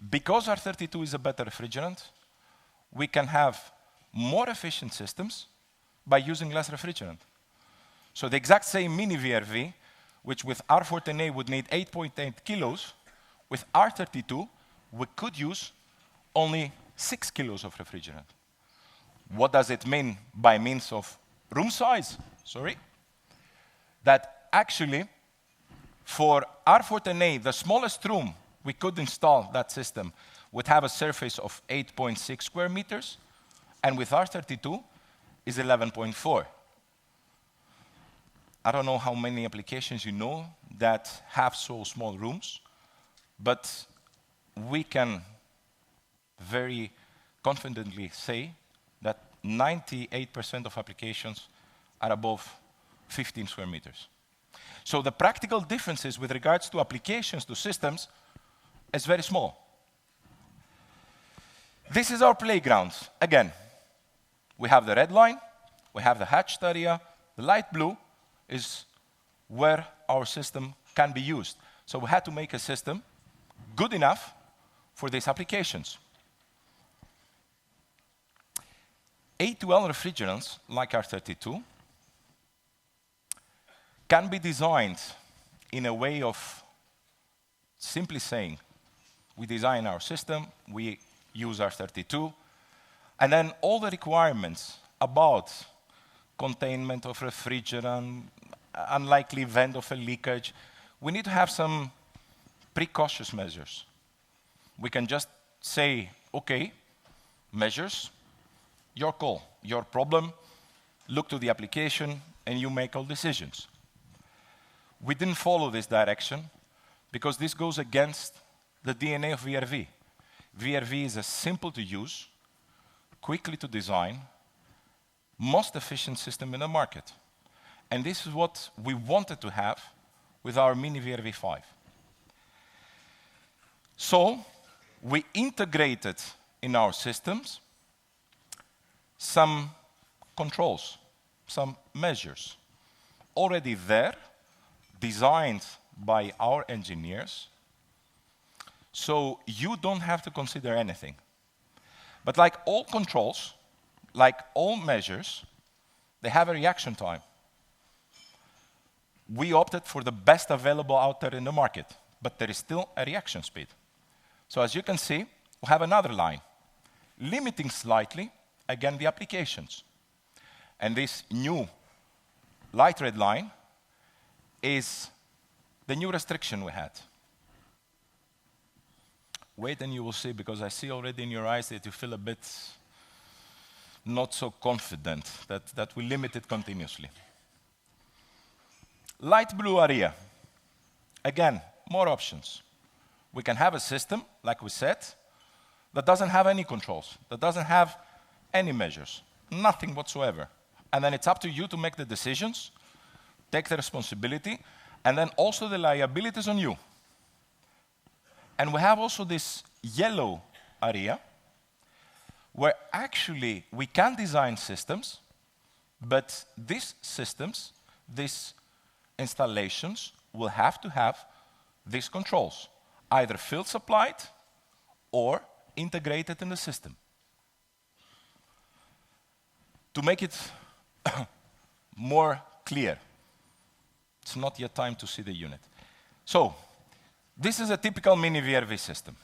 because R32 is a better refrigerant, we can have more efficient systems by using less refrigerant. So the exact same mini VRV, which with R410A would need 8.8 kilos, with R32, we could use only 6 kilos of refrigerant. What does it mean by means of room size? Sorry. That actually, for R410A, the smallest room we could install that system would have a surface of 8.6 square meters, and with R32 is 11.4. I don't know how many applications you know that have so small rooms, but we can very confidently say that 98% of applications are above 15 square meters. So the practical differences with regards to applications to systems is very small. This is our playground. Again, we have the red line, we have the hatched area, the light blue is where our system can be used. So we had to make a system good enough for these applications. A2L refrigerants, like R32, can be designed in a way of simply saying, we design our system, we use R32, and then all the requirements about containment of refrigerant, unlikely event of a leakage, we need to have some precautious measures. We can just say, okay, measures, your call, your problem, look to the application, and you make all decisions. We didn't follow this direction because this goes against the DNA of VRV. VRV is a simple to use, quickly to design, most efficient system in the market. And this is what we wanted to have with our mini VRV5. So we integrated in our systems some controls, some measures already there, designed by our engineers, so you don't have to consider anything. But like all controls, like all measures, they have a reaction time. We opted for the best available out there in the market, but there is still a reaction speed. So as you can see, we have another line, limiting slightly, again, the applications. And this new light red line is the new restriction we had. Wait and you will see, because I see already in your eyes that you feel a bit not so confident that we limit it continuously. Light blue area. Again, more options. We can have a system, like we said, that doesn't have any controls, that doesn't have any measures, nothing whatsoever. And then it's up to you to make the decisions, take the responsibility, and then also the liability is on you. And we have also this yellow area where actually we can design systems, but these systems, these installations will have to have these controls, either field supplied or integrated in the system. To make it more clear, it's not yet time to see the unit. So, this is a typical mini VRV system.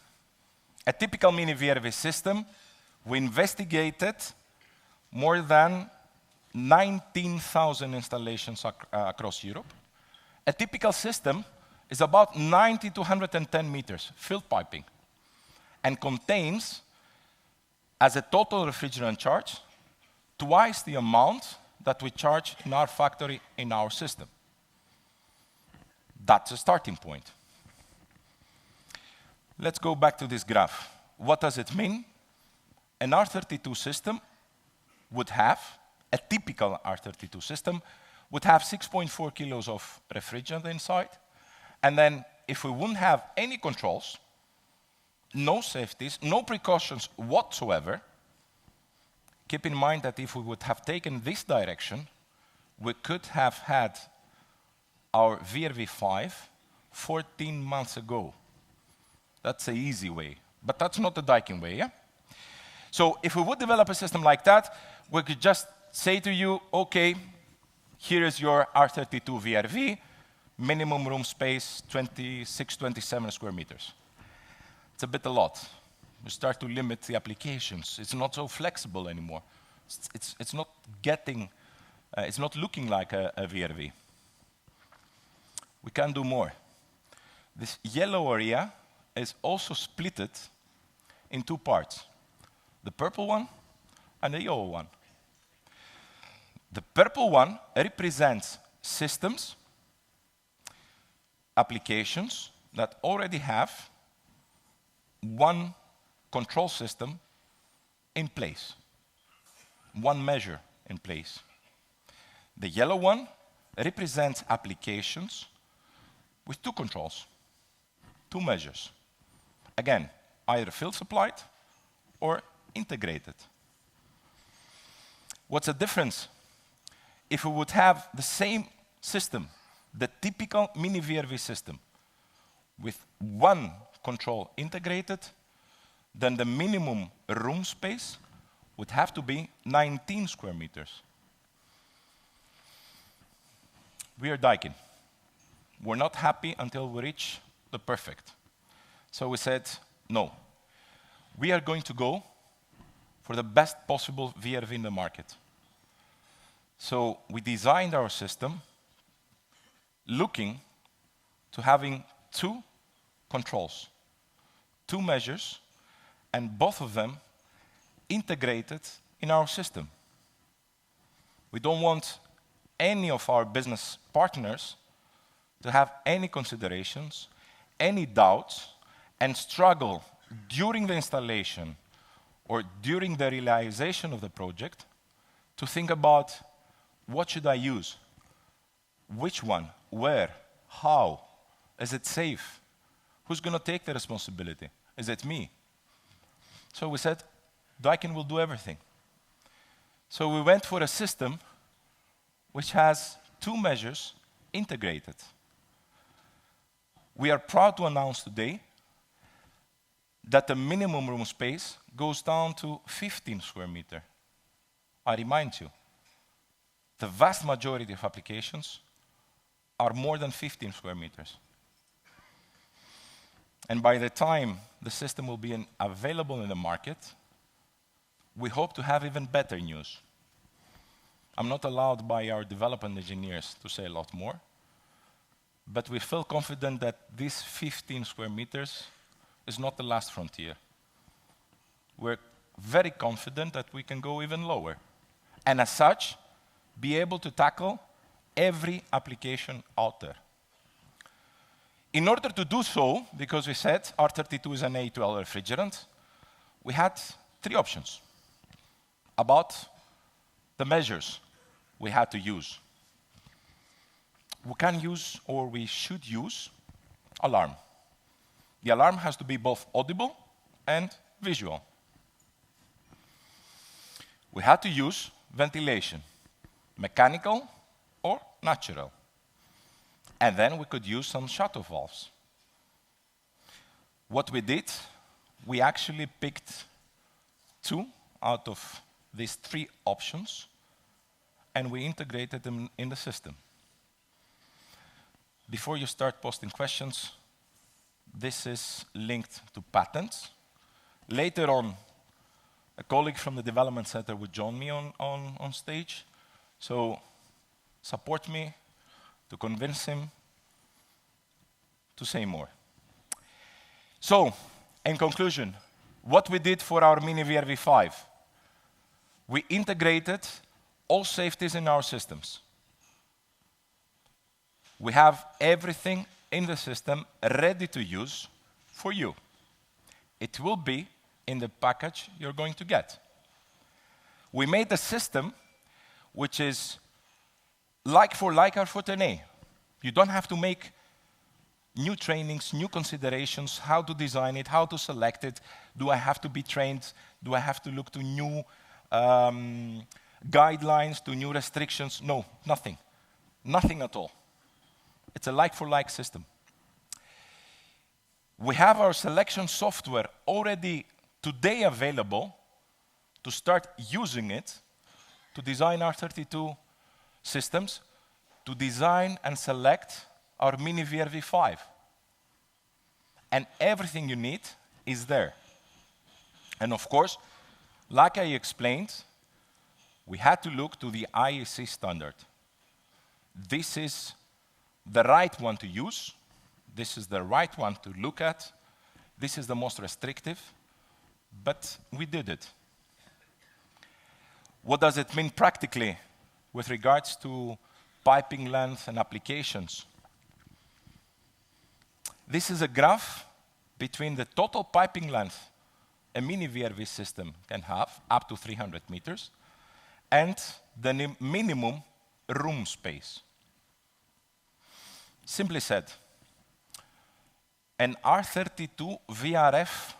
A typical mini VRV system, we investigated more than 19,000 installations across Europe. A typical system is about 90 to 110 meters, field piping, and contains, as a total refrigerant charge, twice the amount that we charge in our factory in our system. That's a starting point. Let's go back to this graph. What does it mean? An R32 system would have, a typical R32 system, would have 6.4 kilos of refrigerant inside. And then if we wouldn't have any controls, no safeties, no precautions whatsoever, keep in mind that if we would have taken this direction, we could have had our VRV5 14 months ago. That's the easy way, but that's not the Daikin way, yeah? So if we would develop a system like that, we could just say to you, okay, here is your R32 VRV, minimum room space, 26, 27 square meters. It's a bit a lot. We start to limit the applications. It's not so flexible anymore. It's not getting, it's not looking like a VRV. We can do more. This yellow area is also splitted in two parts, the purple one and the yellow one. The purple one represents systems, applications that already have one control system in place, one measure in place. The yellow one represents applications with two controls, two measures. Again, either field supplied or integrated. What's the difference? If we would have the same system, the typical mini VRV system, with one control integrated, then the minimum room space would have to be 19 square meters. We are Daikin. We're not happy until we reach the perfect. So we said, no. We are going to go for the best possible VRV in the market. So we designed our system looking to having two controls, two measures, and both of them integrated in our system. We don't want any of our business partners to have any considerations, any doubts, and struggle during the installation or during the realization of the project to think about what should I use, which one, where, how, is it safe, who's going to take the responsibility, is it me? So we said, Daikin will do everything. So we went for a system which has two measures integrated. We are proud to announce today that the minimum room space goes down to 15 square meters. I remind you, the vast majority of applications are more than 15 square meters. And by the time the system will be available in the market, we hope to have even better news. I'm not allowed by our development engineers to say a lot more, but we feel confident that this 15 square meters is not the last frontier. We're very confident that we can go even lower, and as such, be able to tackle every application out there. In order to do so, because we said R32 is an A12 refrigerant, we had three options about the measures we had to use. We can use, or we should use, alarm. The alarm has to be both audible and visual. We had to use ventilation, mechanical or natural. And then we could use some shut-off valves. What we did, we actually picked two out of these three options, and we integrated them in the system. Before you start posting questions, this is linked to patents. Later on, a colleague from the development center would join me on stage. So support me to convince him to say more. So, in conclusion, what we did for our mini VRV5, we integrated all safeties in our systems. We have everything in the system ready to use for you. It will be in the package you're going to get. We made a system which is like for our Fortinet. You don't have to make new trainings, new considerations, how to design it, how to select it. Do I have to be trained? Do I have to look to new guidelines, to new restrictions? No, nothing. Nothing at all. It's a like-for-like system. We have our selection software already today available to start using it to design our 32 systems, to design and select our mini VRV5. And everything you need is there. And of course, like I explained, we had to look to the IEC standard. This is the right one to use. This is the right one to look at. This is the most restrictive, but we did it. What does it mean practically with regards to piping length and applications? This is a graph between the total piping length a mini VRV system can have, up to 300 meters, and the minimum room space. Simply said, an R32 VRF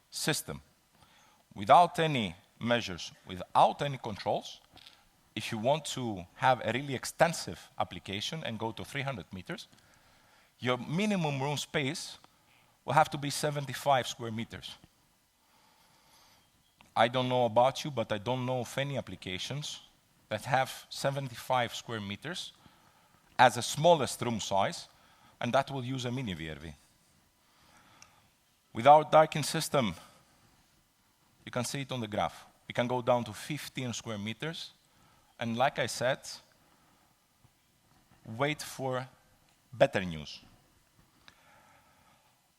system, without any measures, without any controls, if you want to have a really extensive application and go to 300 meters, your minimum room space will have to be 75 square meters. I don't know about you, but I don't know of any applications that have 75 square meters as the smallest room size, and that will use a mini VRV. With our Daikin system, you can see it on the graph. We can go down to 15 square meters, and like I said, wait for better news.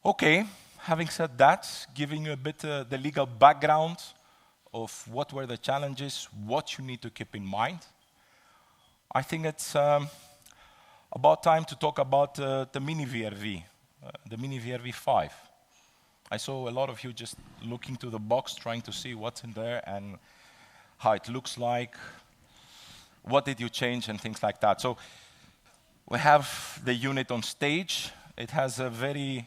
Okay, having said that, giving you a bit the legal background of what were the challenges, what you need to keep in mind, I think it's about time to talk about the mini VRV, the mini VRV5. I saw a lot of you just looking to the box, trying to see what's in there and how it looks like, what did you change and things like that. So we have the unit on stage. It has a very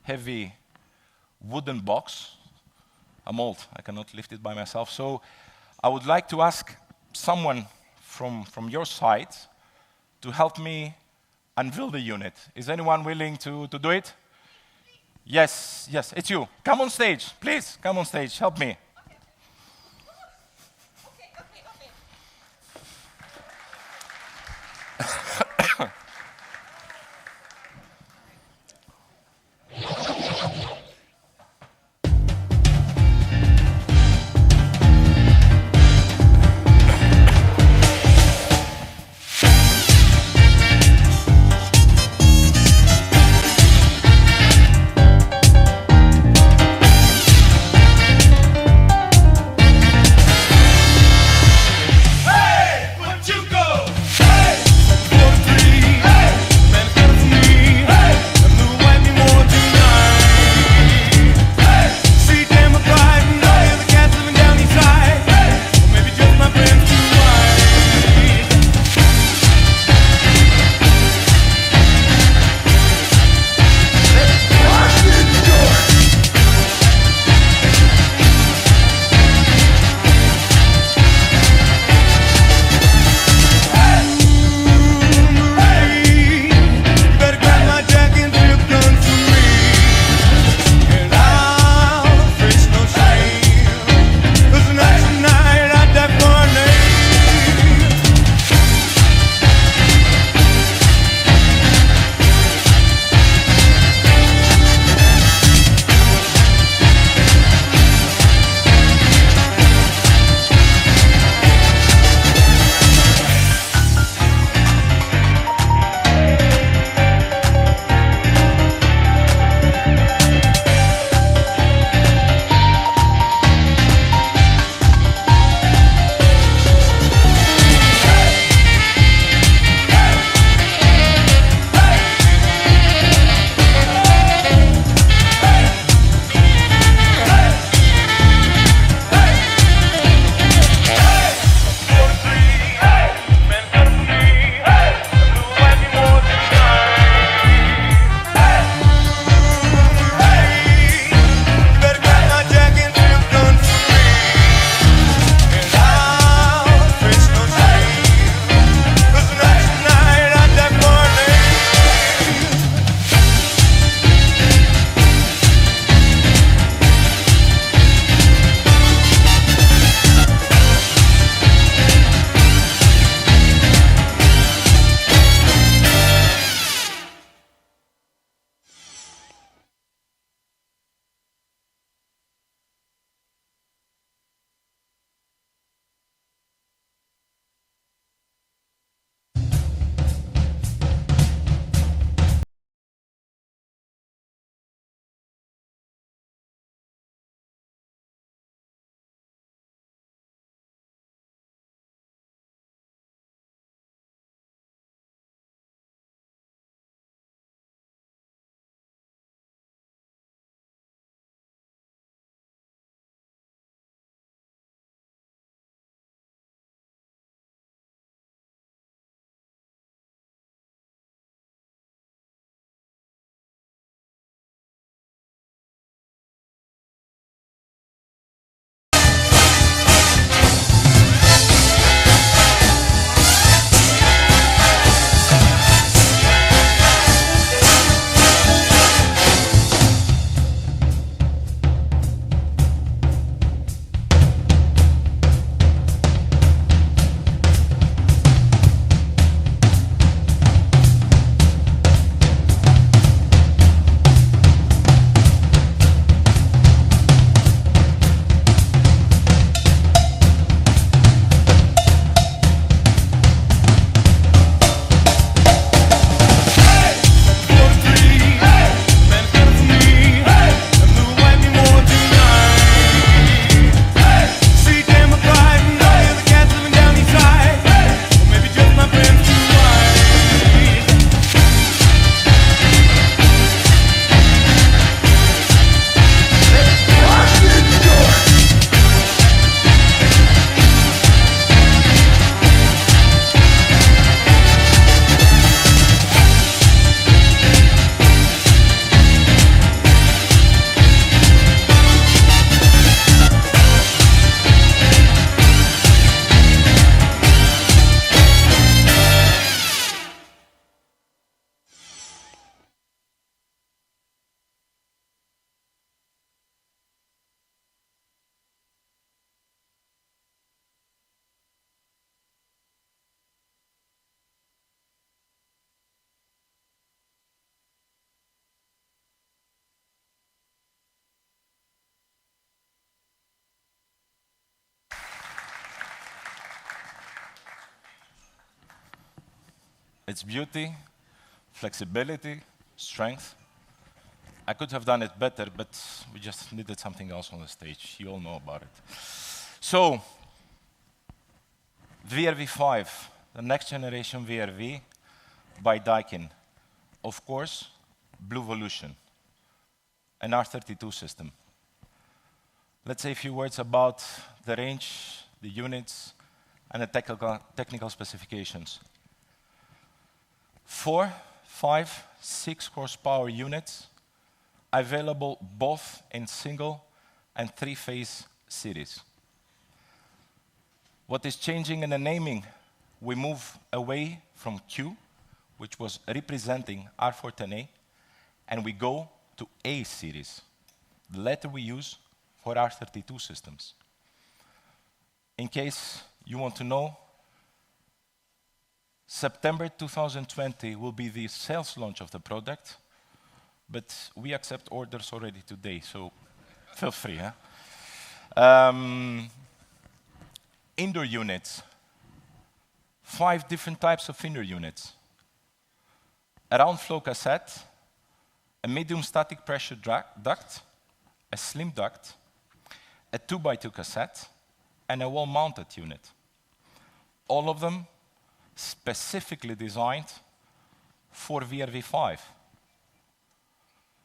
heavy wooden box. I'm old, I cannot lift it by myself. So I would like to ask someone from your side to help me unveil the unit. Is anyone willing to do it? Yes, yes, it's you. Come on stage, please, come on stage, help me. It's beauty, flexibility, strength. I could have done it better, but we just needed something else on the stage. You all know about it. So, VRV5, the next generation VRV by Daikin. Of course, Blue Volution, an R32 system. Let's say a few words about the range, the units, and the technical specifications. 4, 5, 6 horsepower units available both in single and three-phase series. What is changing in the naming? We move away from Q, which was representing R410A, and we go to A series, the letter we use for R32 systems. In case you want to know, September 2020 will be the sales launch of the product, but we accept orders already today, so feel free. Indoor units. 5 different types of indoor units. A round flow cassette, a medium static pressure duct, a slim duct, a 2x2 cassette, and a wall-mounted unit. All of them specifically designed for VRV5.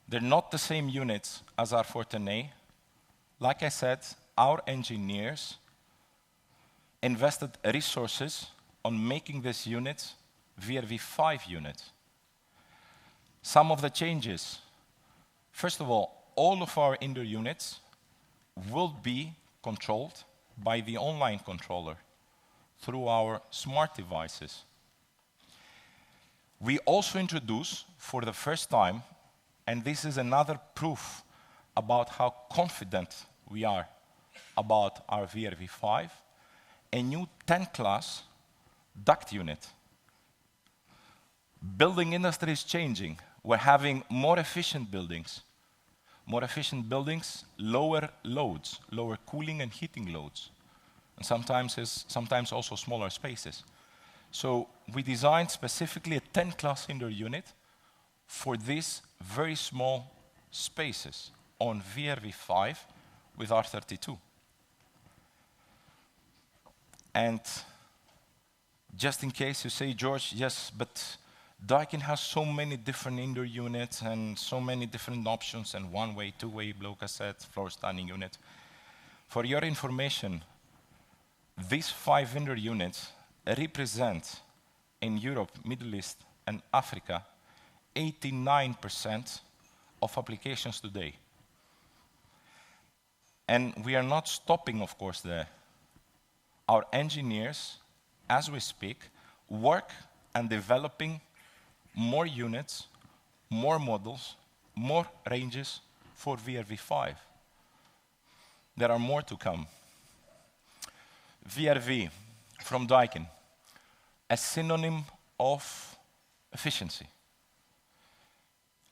They're not the same units as R410A. Like I said, our engineers invested resources on making this unit VRV5 unit. Some of the changes. First of all of our indoor units will be controlled by the online controller through our smart devices. We also introduce, for the first time, and this is another proof about how confident we are about our VRV5, a new 10-class duct unit. Building industry is changing. We're having more efficient buildings. More efficient buildings, lower loads, lower cooling and heating loads, and sometimes also smaller spaces. So we designed specifically a 10-class indoor unit for these very small spaces on VRV5 with R32. And just in case you say, George, yes, but Daikin has so many different indoor units and so many different options, and one-way, two-way, blow cassette, floor standing unit. For your information, these 5 indoor units represent in Europe, Middle East, and Africa 89% of applications today. And we are not stopping, of course, there. Our engineers, as we speak, work on developing more units, more models, more ranges for VRV5. There are more to come. VRV from Daikin, a synonym of efficiency.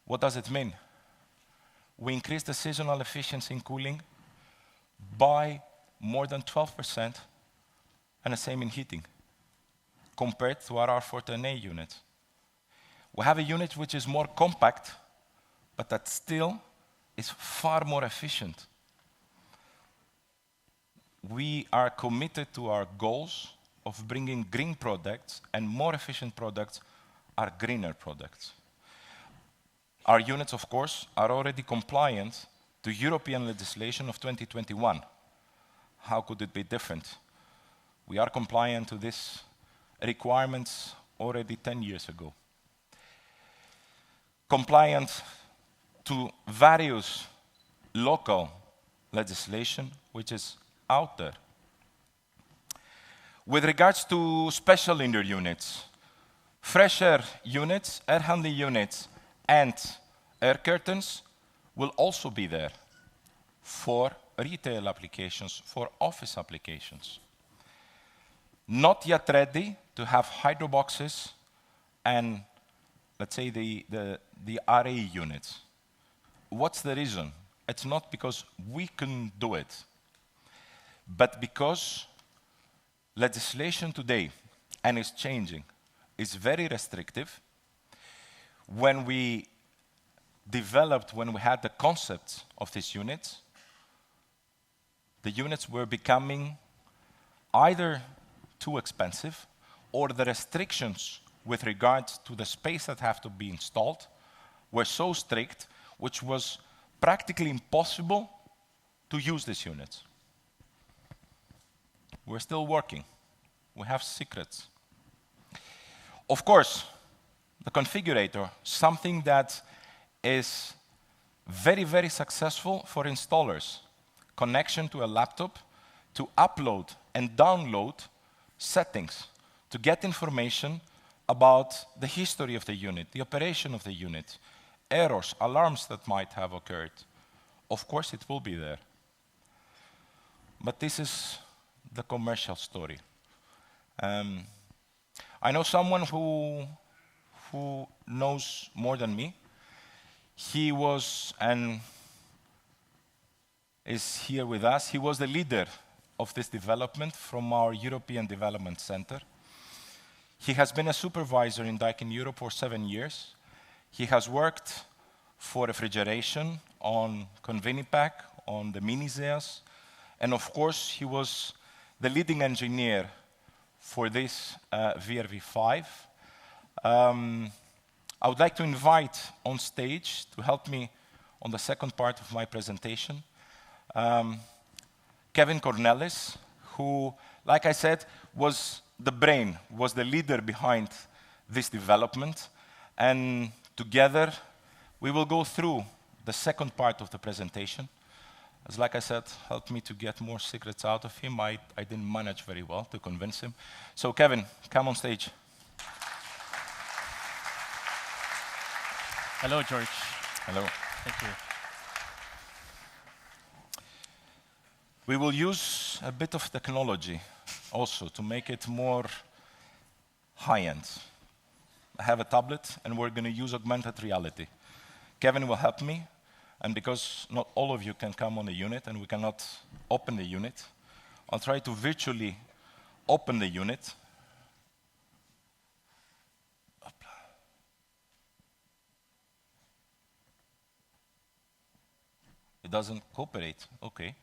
What does it mean? We increase the seasonal efficiency in cooling by more than 12%, and the same in heating, compared to our R410A unit. We have a unit which is more compact, but that still is far more efficient. We are committed to our goals of bringing green products, and more efficient products are greener products. Our units, of course, are already compliant to European legislation of 2021. How could it be different? We are compliant to these requirements already 10 years ago. Compliant to various local legislation which is out there. With regards to special indoor units, fresh air units, air handling units, and air curtains will also be there for retail applications, for office applications. Not yet ready to have hydro boxes and, let's say, the RA units. What's the reason? It's not because we couldn't do it, but because legislation today, and it's changing, is very restrictive. When we had the concept of these units, the units were becoming either too expensive or the restrictions with regards to the space that have to be installed were so strict, which was practically impossible to use these units. We're still working. We have secrets. Of course, the configurator, something that is very, very successful for installers. Connection to a laptop to upload and download settings to get information about the history of the unit, the operation of the unit, errors, alarms that might have occurred. Of course, it will be there. But this is the commercial story. I know someone who knows more than me. He was and is here with us. He was the leader of this development from our European Development Center. He has been a supervisor in Daikin Europe for 7 years. He has worked for refrigeration on Convenipack, on the Minizeas, and of course he was the leading engineer for this VRV5. I would like to invite on stage to help me on the second part of my presentation, Kevin Cornelis, who, like I said, was the brain, was the leader behind this development. And together, we will go through the second part of the presentation. As like I said, helped me to get more secrets out of him. I didn't manage very well to convince him. So Kevin, come on stage. Hello, George. Hello. Thank you. We will use a bit of technology also to make it more high-end. I have a tablet, and we're going to use augmented reality. Kevin will help me, and because not all of you can come on the unit, and we cannot open the unit, I'll try to virtually open the unit. It doesn't cooperate. Okay.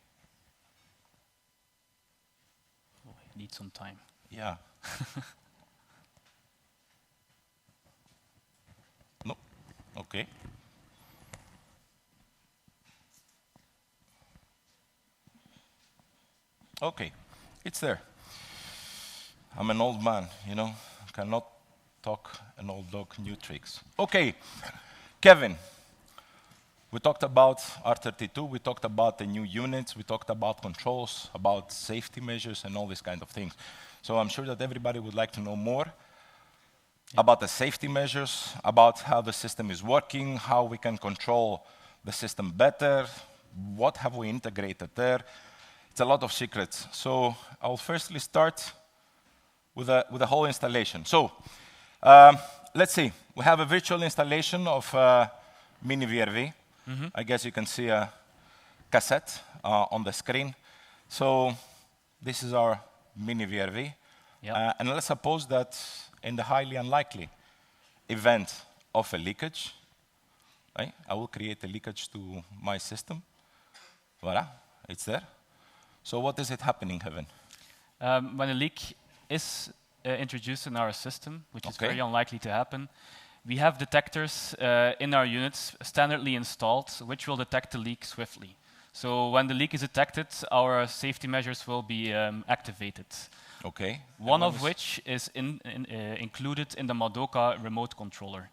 Oh, I need some time. Yeah. No. Okay. Okay. It's there. I'm an old man, you know. Cannot talk an old dog new tricks. Okay. Kevin. We talked about R32, we talked about the new units, we talked about controls, about safety measures and all these kind of things. So I'm sure that everybody would like to know more about the safety measures, about how the system is working, how we can control the system better, what have we integrated there. It's a lot of secrets. So I'll firstly start with the whole installation. So let's see, we have a virtual installation of Mini VRV. I guess you can see a cassette on the screen. So this is our Mini VRV. Yep. And let's suppose that in the highly unlikely event of a leakage, right, I will create a leakage to my system. Voila, it's there. So what is it happening, Kevin? When a leak is introduced in our system, which is very unlikely to happen, we have detectors in our units standardly installed, which will detect the leak swiftly. So when the leak is detected, our safety measures will be activated. Okay. One of which is included in the Madoka remote controller.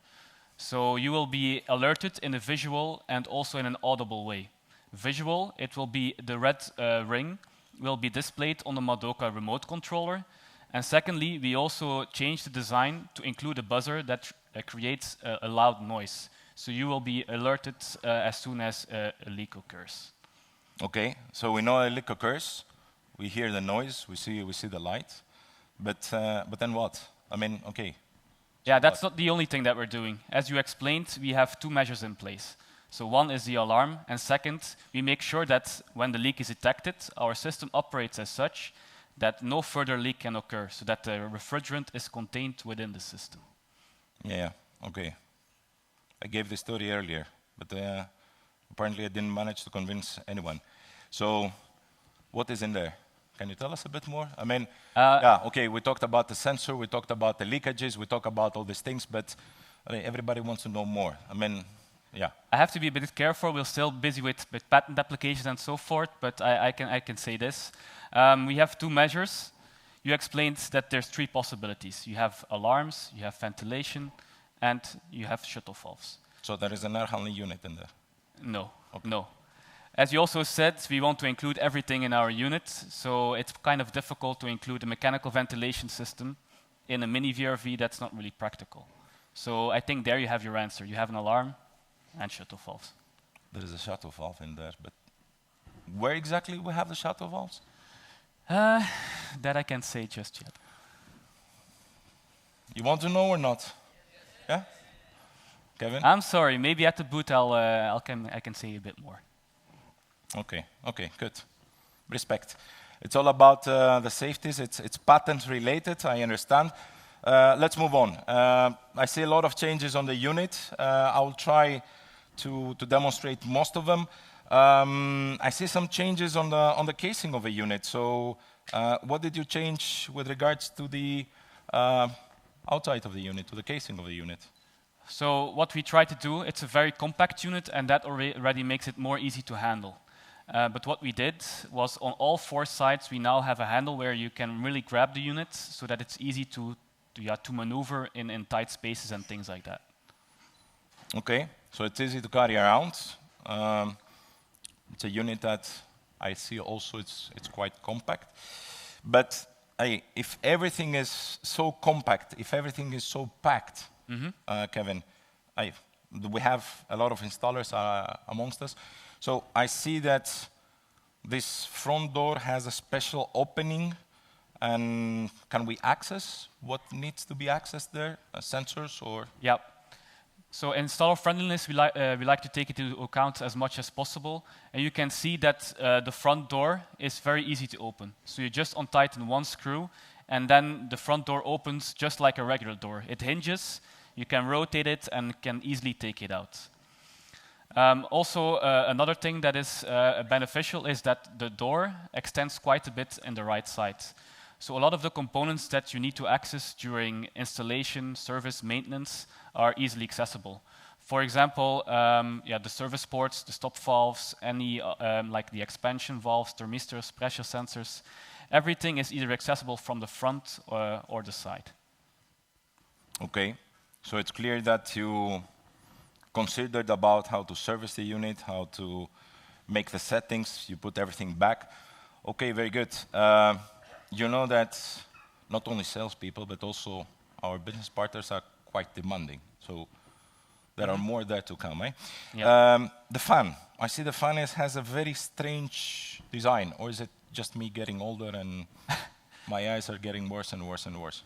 So you will be alerted in a visual and also in an audible way. Visual, it will be the red ring will be displayed on the Madoka remote controller. And secondly, we also changed the design to include a buzzer that creates a loud noise. So you will be alerted as soon as a leak occurs. Okay, so we know a leak occurs, we hear the noise, we see the light, but then what? I mean, okay. Yeah, that's not the only thing that we're doing. As you explained, we have two measures in place. So one is the alarm, and second, we make sure that when the leak is detected, our system operates as such that no further leak can occur, so that the refrigerant is contained within the system. Yeah, okay. I gave the story earlier, but apparently I didn't manage to convince anyone. So, what is in there? Can you tell us a bit more? I mean, yeah, okay, we talked about the sensor, we talked about the leakages, we talked about all these things, but everybody wants to know more. I mean, yeah. I have to be a bit careful. We're still busy with patent applications and so forth, but I can say this. We have 2 measures. You explained that there's 3 possibilities. You have alarms, you have ventilation, and you have shuttle valves. So there is an air handling unit in there? No, Okay. no. As you also said, we want to include everything in our unit, so it's kind of difficult to include a mechanical ventilation system in a mini VRV. That's not really practical. So I think there you have your answer. You have an alarm and shuttle valves. There is a shuttle valve in there, but where exactly we have the shuttle valves? That I can't say just yet. You want to know or not? Yeah? Kevin? I'm sorry. Maybe at the booth I can say a bit more. Okay, okay, good. Respect. It's all about the safeties. It's patent related, I understand. Let's move on. I see a lot of changes on the unit. I'll try to demonstrate most of them. I see some changes on the casing of a unit. So what did you change with regards to the outside of the unit, to the casing of the unit? So what we try to do, it's a very compact unit, and that already makes it more easy to handle. But what we did was on all 4 sides, we now have a handle where you can really grab the unit so that it's easy to maneuver in tight spaces and things like that. Okay, so it's easy to carry around. It's a unit that I see also it's quite compact. But if everything is so compact, if everything is so packed, Kevin, we have a lot of installers amongst us. So I see that this front door has a special opening, and can we access what needs to be accessed there? Sensors or? Yeah. So installer friendliness, we like to take it into account as much as possible. And you can see that the front door is very easy to open. So you just untighten 1 screw, and then the front door opens just like a regular door. It hinges, you can rotate it, and can easily take it out. Also, another thing that is beneficial is that the door extends quite a bit in the right side. So a lot of the components that you need to access during installation, service, maintenance are easily accessible. For example, the service ports, the stop valves, any like the expansion valves, thermistors, pressure sensors, everything is either accessible from the front or the side. Okay, so it's clear that you considered about how to service the unit, how to make the settings, you put everything back. Okay, very good. You know that not only salespeople, but also our business partners are quite demanding. So there are more there to come, eh? Yeah. The fan. I see the fan has a very strange design, or is it just me getting older and my eyes are getting worse and worse and worse?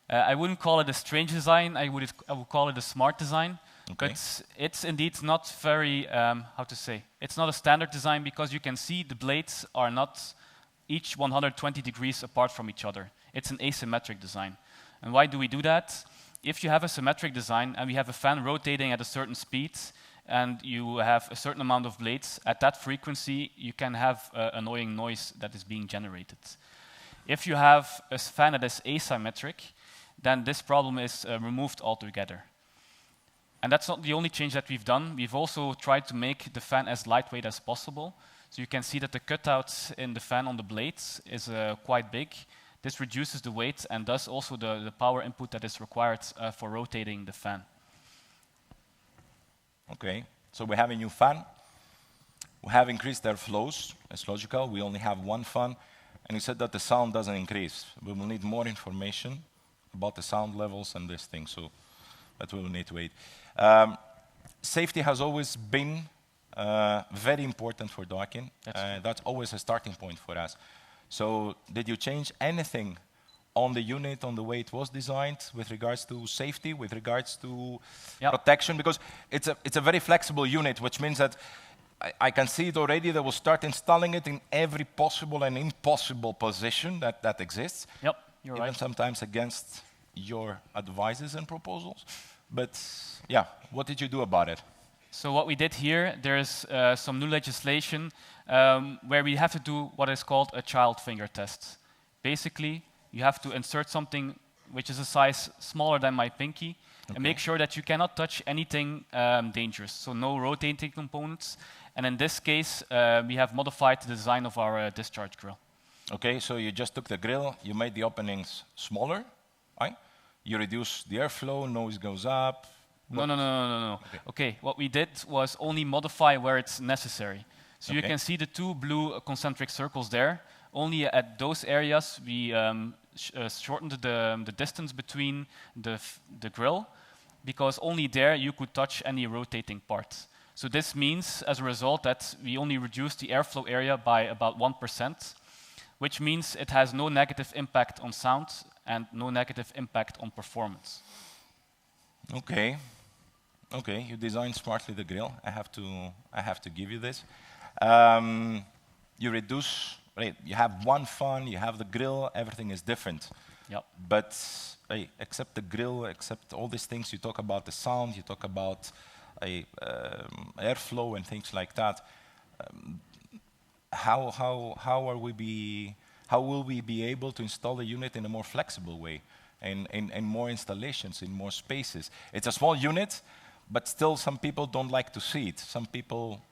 I wouldn't call it a strange design. I would call it a smart design. Okay. But it's indeed not very, how to say, it's not a standard design because you can see the blades are not each 120 degrees apart from each other. It's an asymmetric design. And why do we do that? If you have a symmetric design and we have a fan rotating at a certain speed and you have a certain amount of blades, at that frequency you can have annoying noise that is being generated. If you have a fan that is asymmetric, then this problem is removed altogether. And that's not the only change that we've done. We've also tried to make the fan as lightweight as possible. So you can see that the cutouts in the fan on the blades is quite big. This reduces the weight and thus also the power input that is required for rotating the fan. Okay, so we have a new fan. We have increased their flows. It's logical. We only have 1 fan. And you said that the sound doesn't increase. We will need more information about the sound levels and this thing. So that we will need to wait. Safety has always been very important for Daikin. That's always a starting point for us. So did you change anything on the unit, on the way it was designed, with regards to safety, with regards to protection? Because it's a very flexible unit, which means that I can see it already. They will start installing it in every possible and impossible position that exists. Yep, you're Even right. sometimes against your advices and proposals. But yeah, what did you do about it? So what we did here, there's some new legislation where we have to do what is called a child finger test. Basically, you have to insert something which is a size smaller than my pinky and make sure that you cannot touch anything dangerous. So no rotating components. And in this case, we have modified the design of our discharge grill. Okay, so you just took the grill, you made the openings smaller, right? You reduce the airflow, noise goes up. No. Okay, what we did was only modify where it's necessary. So you can see the two blue concentric circles there. Only at those areas we shortened the distance between the grill, because only there you could touch any rotating parts. So this means, as a result, that we only reduced the airflow area by about 1%, which means it has no negative impact on sound and no negative impact on performance. Okay, you designed smartly the grill. I have to give you this. You reduce, right, you have one fan, you have the grill, everything is different. Yep. But except the grill, except all these things, you talk about the sound, you talk about airflow and things like that. How will we be able to install the unit in a more flexible way, in more installations, in more spaces? It's a small unit, but still some people don't like to see it. Some people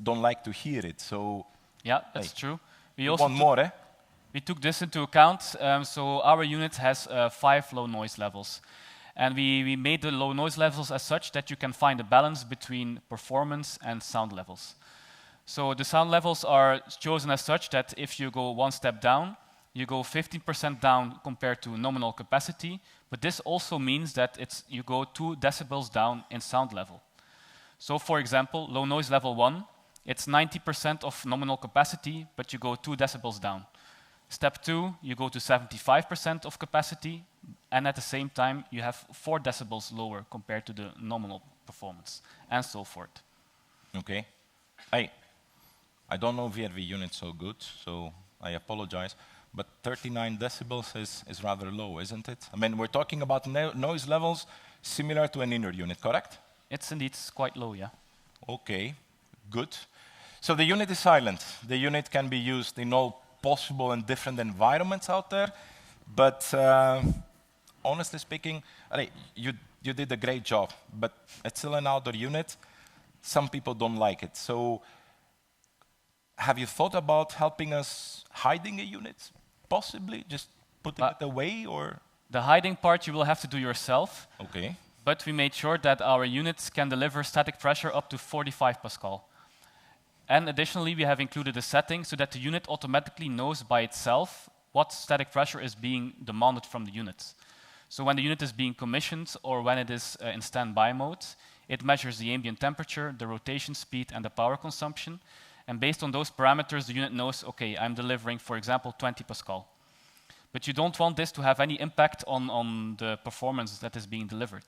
don't like to hear it. So yeah, that's true. We also want more, eh? We took this into account. So our unit has 5 low noise levels. And we made the low noise levels as such that you can find a balance between performance and sound levels. So the sound levels are chosen as such that if you go one step down, you go 15% down compared to nominal capacity, but this also means that you go 2 decibels down in sound level. So for example, low noise level 1, it's 90% of nominal capacity, but you go 2 decibels down. Step 2, you go to 75% of capacity, and at the same time, you have 4 decibels lower compared to the nominal performance, and so forth. Okay. I don't know VRV units so good, so I apologize, but 39 decibels is rather low, isn't it? I mean, we're talking about noise levels similar to an inner unit, correct? It's indeed quite low, yeah. Okay, good. So the unit is silent. The unit can be used in all possible and different environments out there, but honestly speaking, you did a great job, but it's still an outdoor unit. Some people don't like it. So have you thought about helping us hiding a unit? Possibly, just putting it away, or? The hiding part you will have to do yourself. Okay. But we made sure that our units can deliver static pressure up to 45 Pascal. And additionally, we have included a setting so that the unit automatically knows by itself what static pressure is being demanded from the unit. So when the unit is being commissioned or when it is in standby mode, it measures the ambient temperature, the rotation speed, and the power consumption. And based on those parameters, the unit knows, okay, I'm delivering, for example, 20 Pascal. But you don't want this to have any impact on the performance that is being delivered.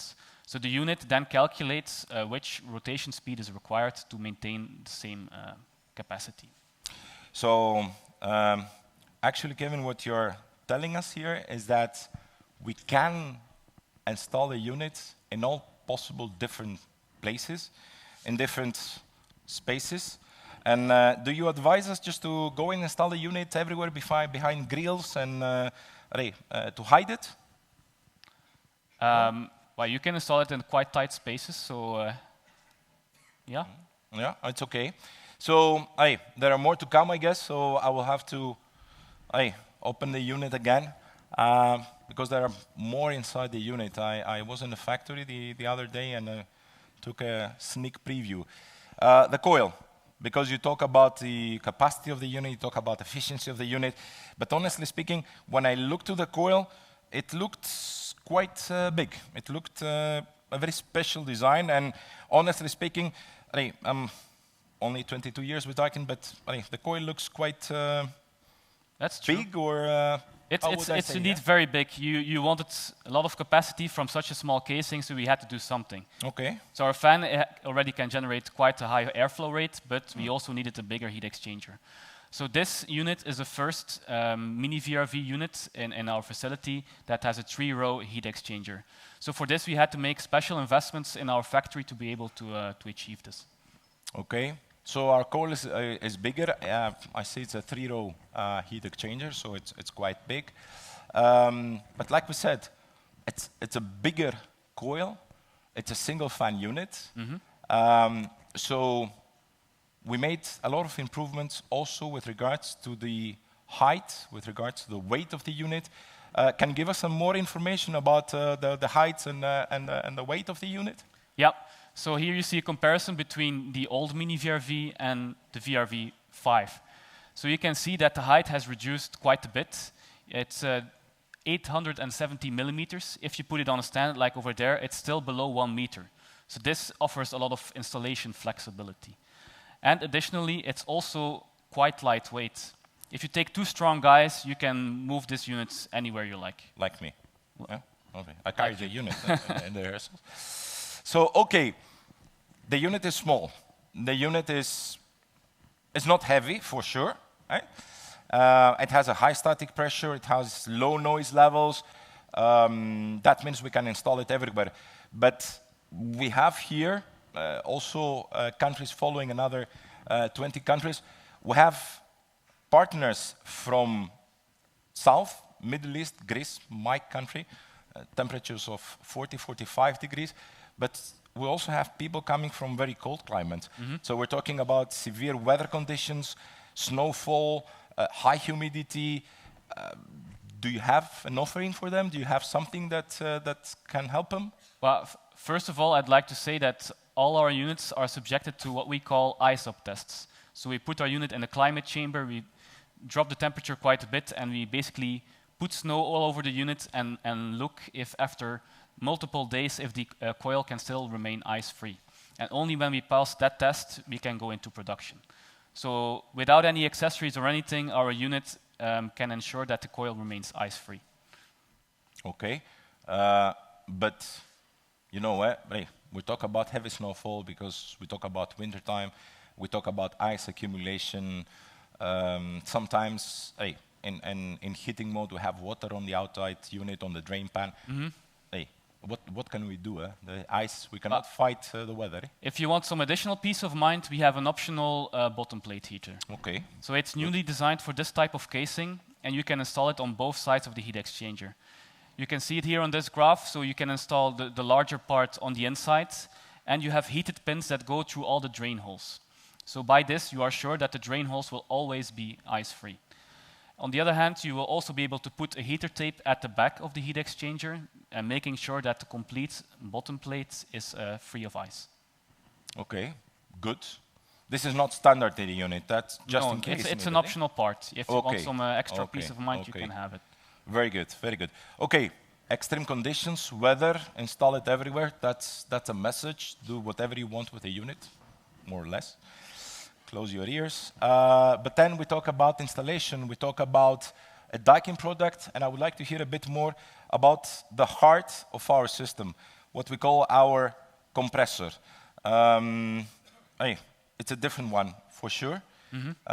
So the unit then calculates which rotation speed is required to maintain the same capacity. So actually, Kevin, what you're telling us here is that we can install a unit in all possible different places, in different spaces. And do you advise us just to go and install a unit everywhere behind grills and to hide it? Well, you can install it in quite tight spaces, so yeah. Yeah, it's okay. So there are more to come, I guess, so I will have to open the unit again because there are more inside the unit. I was in the factory the other day and took a sneak preview. The coil. Because you talk about the capacity of the unit, you talk about efficiency of the unit. But honestly speaking, when I looked to the coil, it looked quite big. It looked a very special design. And honestly speaking, I'm only 22 years with Daikin, but the coil looks quite That's true. big, or It's, How it's, would I it's say, indeed yeah? very big. You wanted a lot of capacity from such a small casing, so we had to do something. Okay. So our fan already can generate quite a high airflow rate, but we also needed a bigger heat exchanger. So this unit is the first mini VRV unit in our facility that has a 3-row heat exchanger. So for this, we had to make special investments in our factory to be able to achieve this. Okay. So our coil is bigger. I see it's a 3-row heat exchanger, so it's quite big. But like we said, it's a bigger coil. It's a single fan unit. So we made a lot of improvements also with regards to the height, with regards to the weight of the unit. Can you give us some more information about the height and the weight of the unit? Yeah. So here you see a comparison between the old mini VRV and the VRV 5. So you can see that the height has reduced quite a bit. It's 870 millimeters. If you put it on a stand like over there, it's still below 1 meter. So this offers a lot of installation flexibility. And additionally, it's also quite lightweight. If you take 2 strong guys, you can move this unit anywhere you like. Like me. Yeah? Okay. I carry the unit in the rehearsals. So, okay, the unit is small. The unit is not heavy, for sure. Right? It has a high static pressure. It has low noise levels. That means we can install it everywhere. But we have here also countries following another 20 countries. We have partners from South, Middle East, Greece, my country, temperatures of 40, 45 degrees. But we also have people coming from very cold climates. So we're talking about severe weather conditions, snowfall, high humidity. Do you have an offering for them? Do you have something that can help them? Well, first of all, I'd like to say that all our units are subjected to what we call ice-up tests. So we put our unit in a climate chamber, we drop the temperature quite a bit, and we basically put snow all over the unit and look if after multiple days if the coil can still remain ice-free. And only when we pass that test, we can go into production. So without any accessories or anything, our unit can ensure that the coil remains ice-free. Okay. But you know what? Hey, we talk about heavy snowfall because we talk about wintertime. We talk about ice accumulation. Sometimes, hey, in heating mode, we have water on the outside unit, on the drain pan. Hey, what can we do? The ice, we cannot fight the weather. If you want some additional peace of mind, we have an optional bottom plate heater. Okay. So it's newly designed for this type of casing, and you can install it on both sides of the heat exchanger. You can see it here on this graph, so you can install the larger part on the inside, and you have heated pins that go through all the drain holes. So by this, you are sure that the drain holes will always be ice-free. On the other hand, you will also be able to put a heater tape at the back of the heat exchanger, and making sure that the complete bottom plate is free of ice. Okay, good. This is not standard in the unit, that's just in case. It's an optional part. If you want Okay. some extra peace of mind, you can have it. Very good, very good. Okay, extreme conditions, weather, install it everywhere. That's a message. Do whatever you want with the unit, more or less. Close your ears. But then we talk about installation. We talk about a Daikin product, and I would like to hear a bit more about the heart of our system, what we call our compressor. Hey, it's a different one, for sure.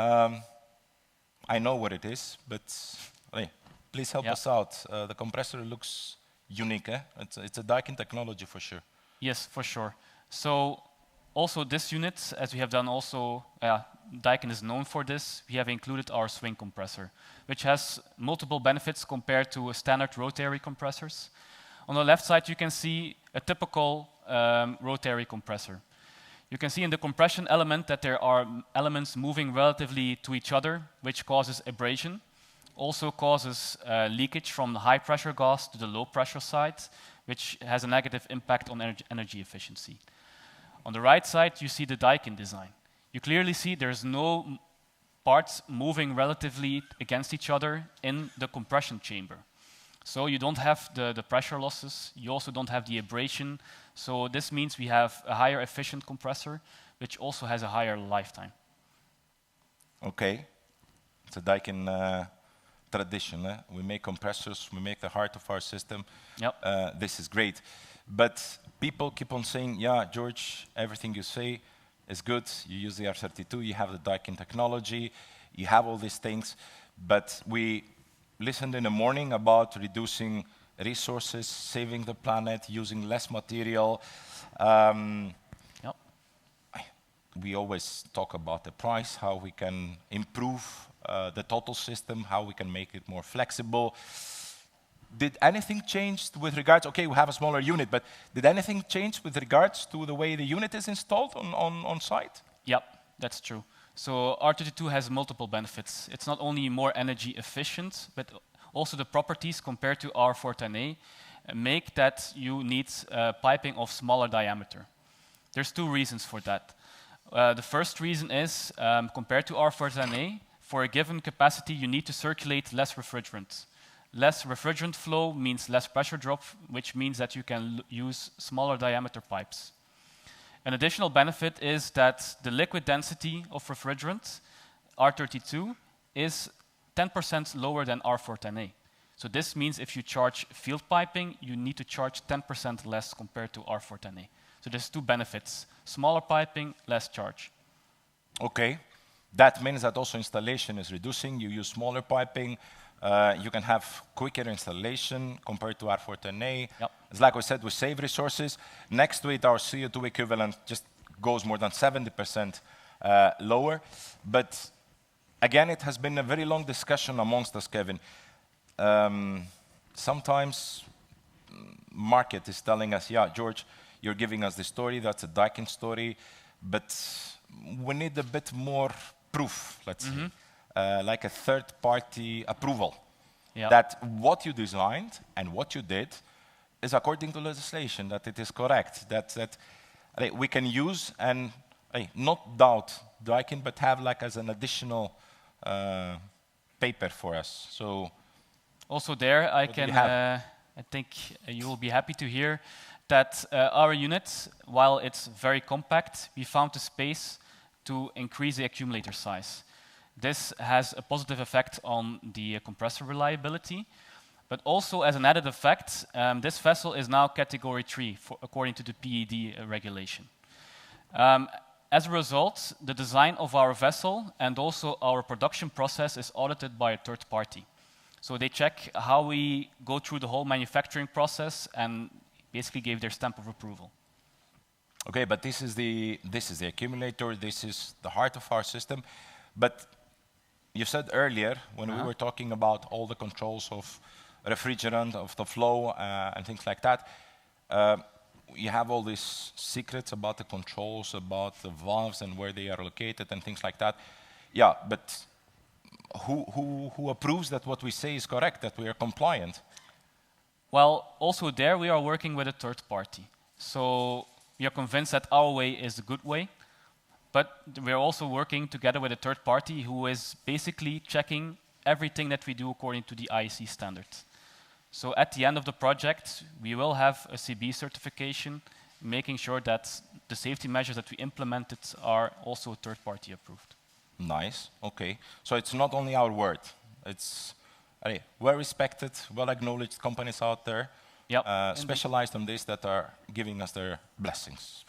I know what it is, but hey, please help us out. The compressor looks unique. It's a Daikin technology for sure. Yes, for sure. So also this unit, as we have done also, Daikin is known for this, we have included our swing compressor, which has multiple benefits compared to standard rotary compressors. On the left side, you can see a typical rotary compressor. You can see in the compression element that there are elements moving relatively to each other, which causes abrasion. Also causes leakage from the high pressure gas to the low pressure side, which has a negative impact on energy efficiency. On the right side, you see the Daikin design. You clearly see there's no parts moving relatively against each other in the compression chamber. So you don't have the pressure losses, you also don't have the abrasion. So this means we have a higher efficient compressor, which also has a higher lifetime. Okay, it's a Daikin tradition. We make compressors, we make the heart of our system. Yep. This is great. But people keep on saying, yeah, George, everything you say is good. You use the R32, you have the Daikin technology, you have all these things. But we listened in the morning about reducing resources, saving the planet, using less material. Yep. We always talk about the price, how we can improve the total system, how we can make it more flexible. Did anything change with regards, okay, we have a smaller unit, but did anything change with regards to the way the unit is installed on site? Yep, that's true. So R32 has multiple benefits. It's not only more energy efficient, but also the properties compared to R410A make that you need piping of smaller diameter. There's two reasons for that. The first reason is, compared to R410A, for a given capacity, you need to circulate less refrigerant. Less refrigerant flow means less pressure drop, which means that you can use smaller diameter pipes. An additional benefit is that the liquid density of refrigerant, R32, is 10% lower than R410A. So this means if you charge field piping, you need to charge 10% less compared to R410A. So there's two benefits: smaller piping, less charge. Okay. That means that also installation is reducing. You use smaller piping. You can have quicker installation compared to R410A. Yep. It's like we said, we save resources. Next to it, our CO2 equivalent just goes more than 70% lower. But again, it has been a very long discussion amongst us, Kevin. Sometimes market is telling us, yeah, George, you're giving us the story, that's a Daikin story, but we need a bit more proof, let's say, like a third-party approval, that what you designed and what you did is according to legislation, that it is correct, that we can use and not doubt Daikin, but have like as an additional paper for us. So also there, I think you will be happy to hear that our unit, while it's very compact, we found the space to increase the accumulator size. This has a positive effect on the compressor reliability, but also as an added effect, this vessel is now category 3 according to the PED regulation. As a result, the design of our vessel and also our production process is audited by a third party. So they check how we go through the whole manufacturing process and basically gave their stamp of approval. Okay, but this is the accumulator, this is the heart of our system. But you said earlier, when we were talking about all the controls of refrigerant, of the flow, and things like that, you have all these secrets about the controls, about the valves and where they are located and things like that. Yeah, but who approves that what we say is correct, that we are compliant? Well, also there we are working with a third party. So we are convinced that our way is a good way, but we are also working together with a third party who is basically checking everything that we do according to the IEC standards. So at the end of the project, we will have a CB certification, making sure that the safety measures that we implemented are also third party approved. Nice, okay. So it's not only our word, it's well respected, well acknowledged companies out there, specialized on this, that are giving us their blessings.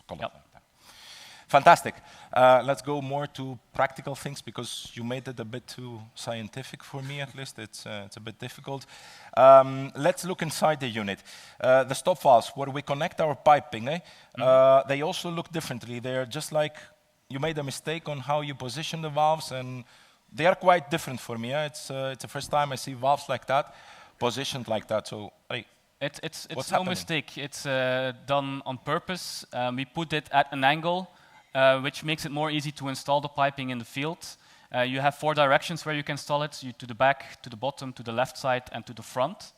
Fantastic. Let's go more to practical things, because you made it a bit too scientific for me, at least. It's a bit difficult. Let's look inside the unit. The stop valves, where we connect our piping, they also look differently. They're just like, you made a mistake on how you position the valves, and they are quite different for me. It's the first time I see valves like that, positioned like that. So, it's no mistake. It's done on purpose. We put it at an angle, which makes it more easy to install the piping in the field. You have 4 directions where you can install it: to the back, to the bottom, to the left side, and to the front.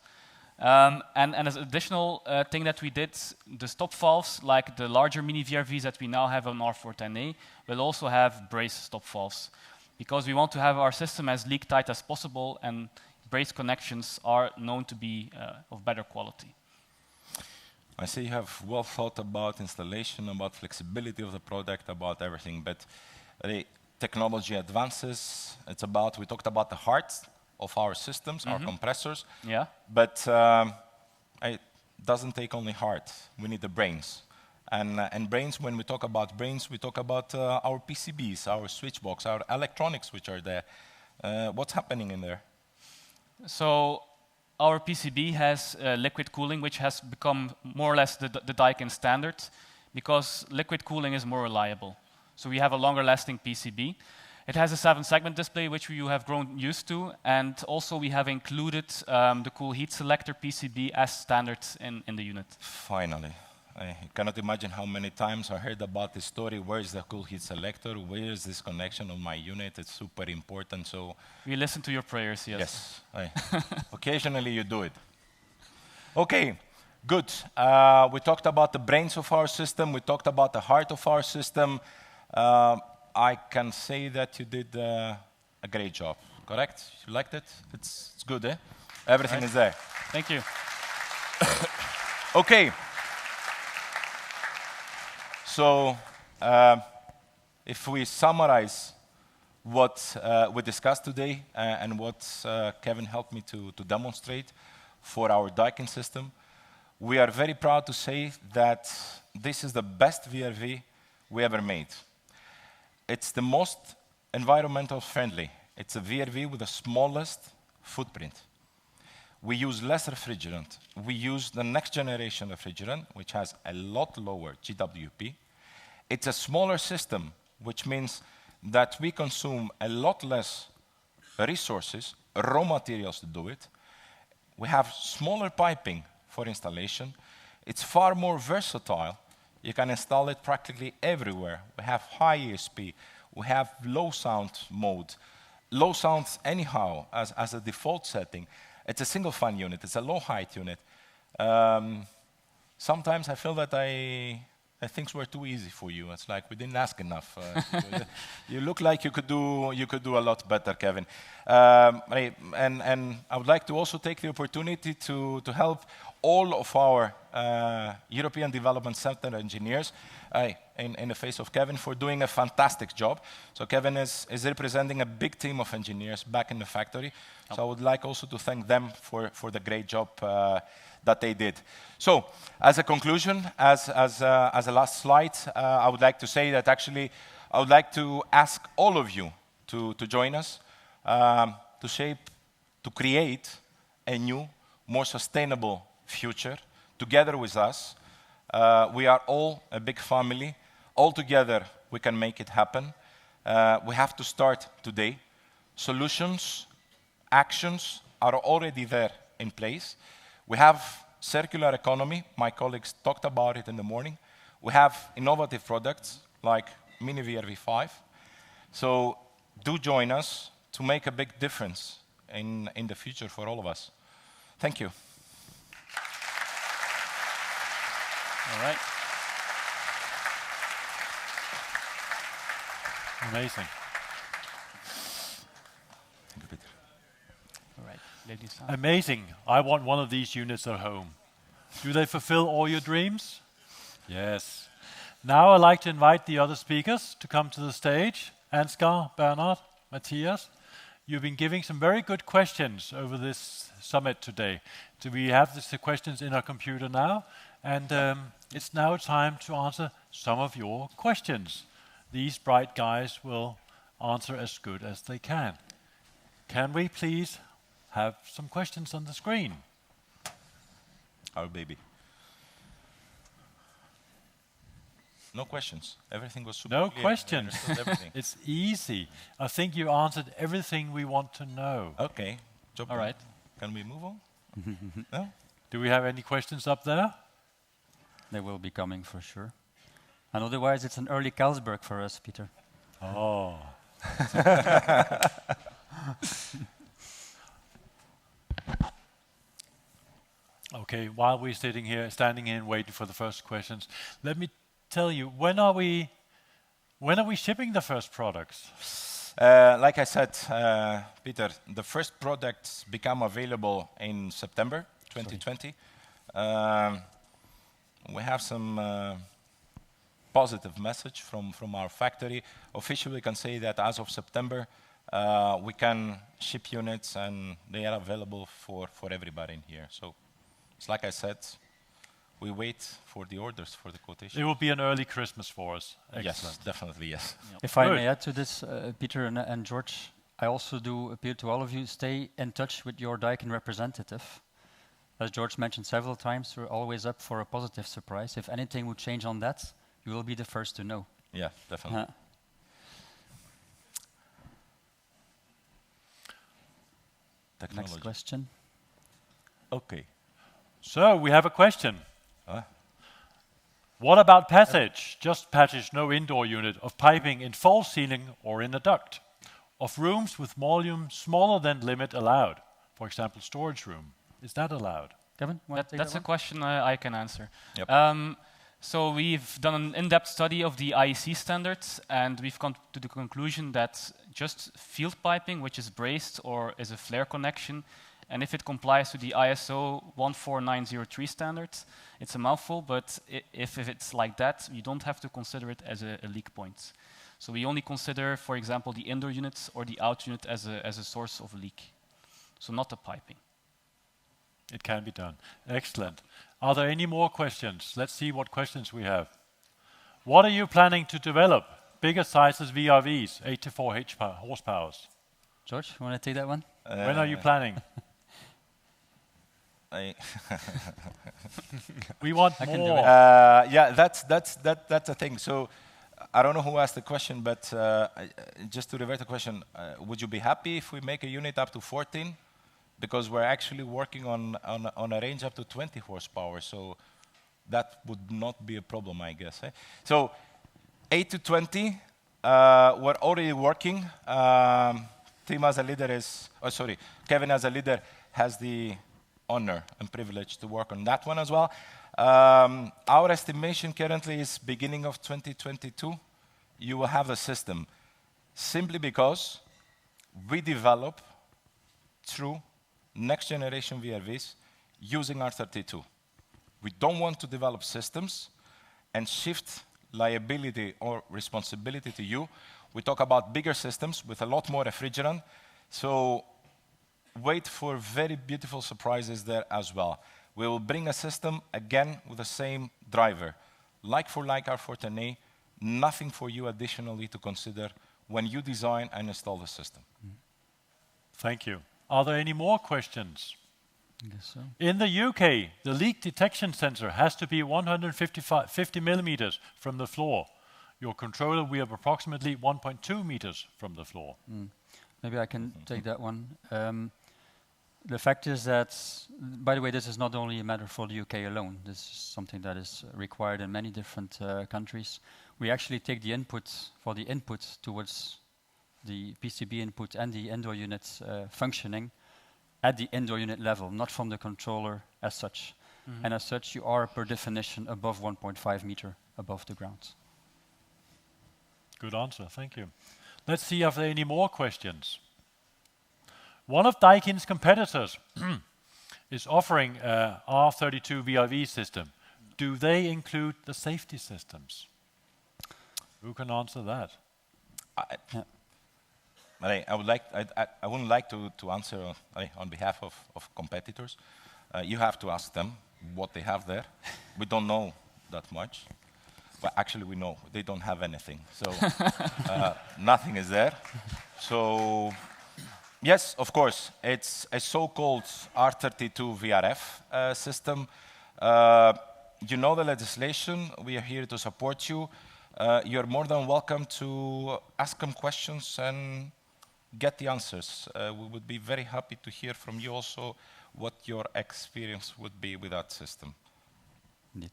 And as an additional thing that we did, the stop valves, like the larger mini VRVs that we now have on R410A, will also have brace stop valves, because we want to have our system as leak tight as possible, and brace connections are known to be of better quality. I see you have well thought about installation, about flexibility of the product, about everything, but the technology advances. It's about, we talked about the heart, of our systems, our compressors. Yeah. But it doesn't take only heart. We need the brains. And brains, when we talk about brains, we talk about our PCBs, our switch box, our electronics which are there. What's happening in there? So our PCB has liquid cooling, which has become more or less the Daikin standard, because liquid cooling is more reliable. So we have a longer lasting PCB. It has a 7-segment display, which you have grown used to, and also we have included the cool heat selector PCB as standard in the unit. Finally. I cannot imagine how many times I heard about this story. Where is the cool heat selector? Where is this connection on my unit? It's super important. So We listen to your prayers, yes. yes, occasionally you do it. Okay, good. We talked about the brains of our system. We talked about the heart of our system. I can say that you did a great job, correct? You liked it? It's good, eh? Everything is there. Thank you. Okay. So, if we summarize what we discussed today and what Kevin helped me to demonstrate for our Daikin system, we are very proud to say that this is the best VRV we ever made. It's the most environmental friendly. It's a VRV with the smallest footprint. We use less refrigerant. We use the next generation refrigerant, which has a lot lower GWP. It's a smaller system, which means that we consume a lot less resources, raw materials to do it. We have smaller piping for installation. It's far more versatile. You can install it practically everywhere. We have high ESP. We have low sound mode. Low sound anyhow as a default setting. It's a single fan unit. It's a low height unit. Sometimes I feel that things were too easy for you. It's like we didn't ask enough. You look like you could do a lot better, Kevin. And I would like to also take the opportunity to help all of our European Development Center engineers in the face of Kevin for doing a fantastic job. So Kevin is representing a big team of engineers back in the factory. So I would like also to thank them for the great job that they did. So as a conclusion, as a last slide, I would like to say that actually I would like to ask all of you to join us to create a new, more sustainable future together with us. We are all a big family. All together we can make it happen. We have to start today. Solutions, actions are already there in place. We have circular economy. My colleagues talked about it in the morning. We have innovative products like Mini VRV5. So do join us to make a big difference in the future for all of us. Thank you. All right. Amazing. Thank you, Peter. All right. Ladies. Amazing. I want one of these units at home. Do they fulfill all your dreams? Yes. Now I'd like to invite the other speakers to come to the stage. Ansgar, Bernard, Matthias. You've been giving some very good questions over this summit today. So we have the questions in our computer now, and it's now time to answer some of your questions. These bright guys will answer as good as they can. Can we please have some questions on the screen? Our baby. No questions. Everything was super No clear. questions. I understood everything. It's easy. I think you answered everything we want to know. Okay. Job All done. right. Can we move on? No? Do we have any questions up there? They will be coming for sure. And otherwise, it's an early Carlsberg for us, Peter. Oh. Okay, while we're standing here and waiting for the first questions, let me tell you, when are we shipping the first products? Like I said, Peter, the first products become available in September 2020. We have some positive message from our factory. Officially, we can say that as of September, we can ship units, and they are available for everybody in here. So it's like I said, we wait for the orders for the quotation. It will be an early Christmas for us. Yes, Excellent. definitely, yes. If I Good. may add to this, Peter and George, I also do appeal to all of you, stay in touch with your Daikin representative. As George mentioned several times, we're always up for a positive surprise. If anything would change on that, you will be the first to know. Yeah, definitely. Technology. Next question. Okay. So we have a question. Huh? What about passage? Just passage, no indoor unit, of piping in false ceiling or in a duct, of rooms with volume smaller than limit allowed. For example, storage room. Is that allowed? Kevin, want to take That's that a question I can answer. Yep. So we've done an in-depth study of the IEC standards, and we've come to the conclusion that just field piping, which is braced or is a flare connection, and if it complies to the ISO 14903 standards, it's a mouthful, but if it's like that, you don't have to consider it as a leak point. So we only consider, for example, the indoor units or the out unit as a source of a leak. So not the piping. It can be done. Excellent. Are there any more questions? Let's see what questions we have. What are you planning to develop? Bigger sizes VRVs, 84 horsepowers. George, you want to take that one? When are you planning? We want I can do more. it. Yeah, that's a thing. So I don't know who asked the question, but just to revert the question, would you be happy if we make a unit up to 14? Because we're actually working on a range up to 20 horsepower, so that would not be a problem, I guess. Eh? So 8 to 20, we're already working. Tim as a leader is, Kevin as a leader has the honor and privilege to work on that one as well. Our estimation currently is beginning of 2022, you will have a system, simply because we develop through next generation VRVs using R32. We don't want to develop systems and shift liability or responsibility to you. We talk about bigger systems with a lot more refrigerant. So wait for very beautiful surprises there as well. We will bring a system again with the same driver. Like for like R410A, nothing for you additionally to consider when you design and install the system. Thank you. Are there any more questions? I guess so. In the UK, the leak detection sensor has to be 150 millimeters from the floor. Your controller will be approximately 1.2 meters from the floor. Maybe I can take that one. The fact is that, by the way, this is not only a matter for the UK alone. This is something that is required in many different countries. We actually take the input for the input towards the PCB input and the indoor units functioning at the indoor unit level, not from the controller as such. And as such, you are, per definition, above 1.5 meter above the ground. Good answer, thank you. Let's see if there are any more questions. One of Daikin's competitors is offering a R32 VRV system. Do they include the safety systems? Who can answer that? I wouldn't like to answer on behalf of competitors. You have to ask them what they have there. We don't know that much. Well, actually, we know they don't have anything. So nothing is there. So yes, of course, it's a so-called R32 VRF system. You know the legislation. We are here to support you. You're more than welcome to ask them questions and get the answers. We would be very happy to hear from you also what your experience would be with that system. Indeed.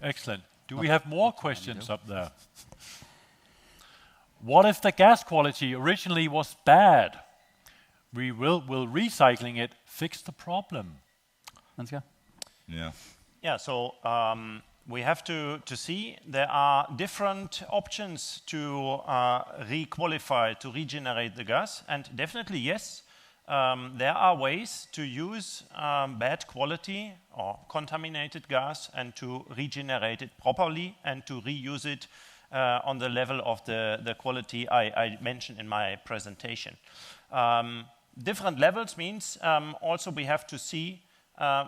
Excellent. Do we have more questions up there? What if the gas quality originally was bad? Will recycling it fix the problem? Ansgar? Yeah. Yeah, so we have to see there are different options to re-qualify, to regenerate the gas. And definitely, yes, there are ways to use bad quality or contaminated gas and to regenerate it properly and to reuse it on the level of the quality I mentioned in my presentation. Different levels means also we have to see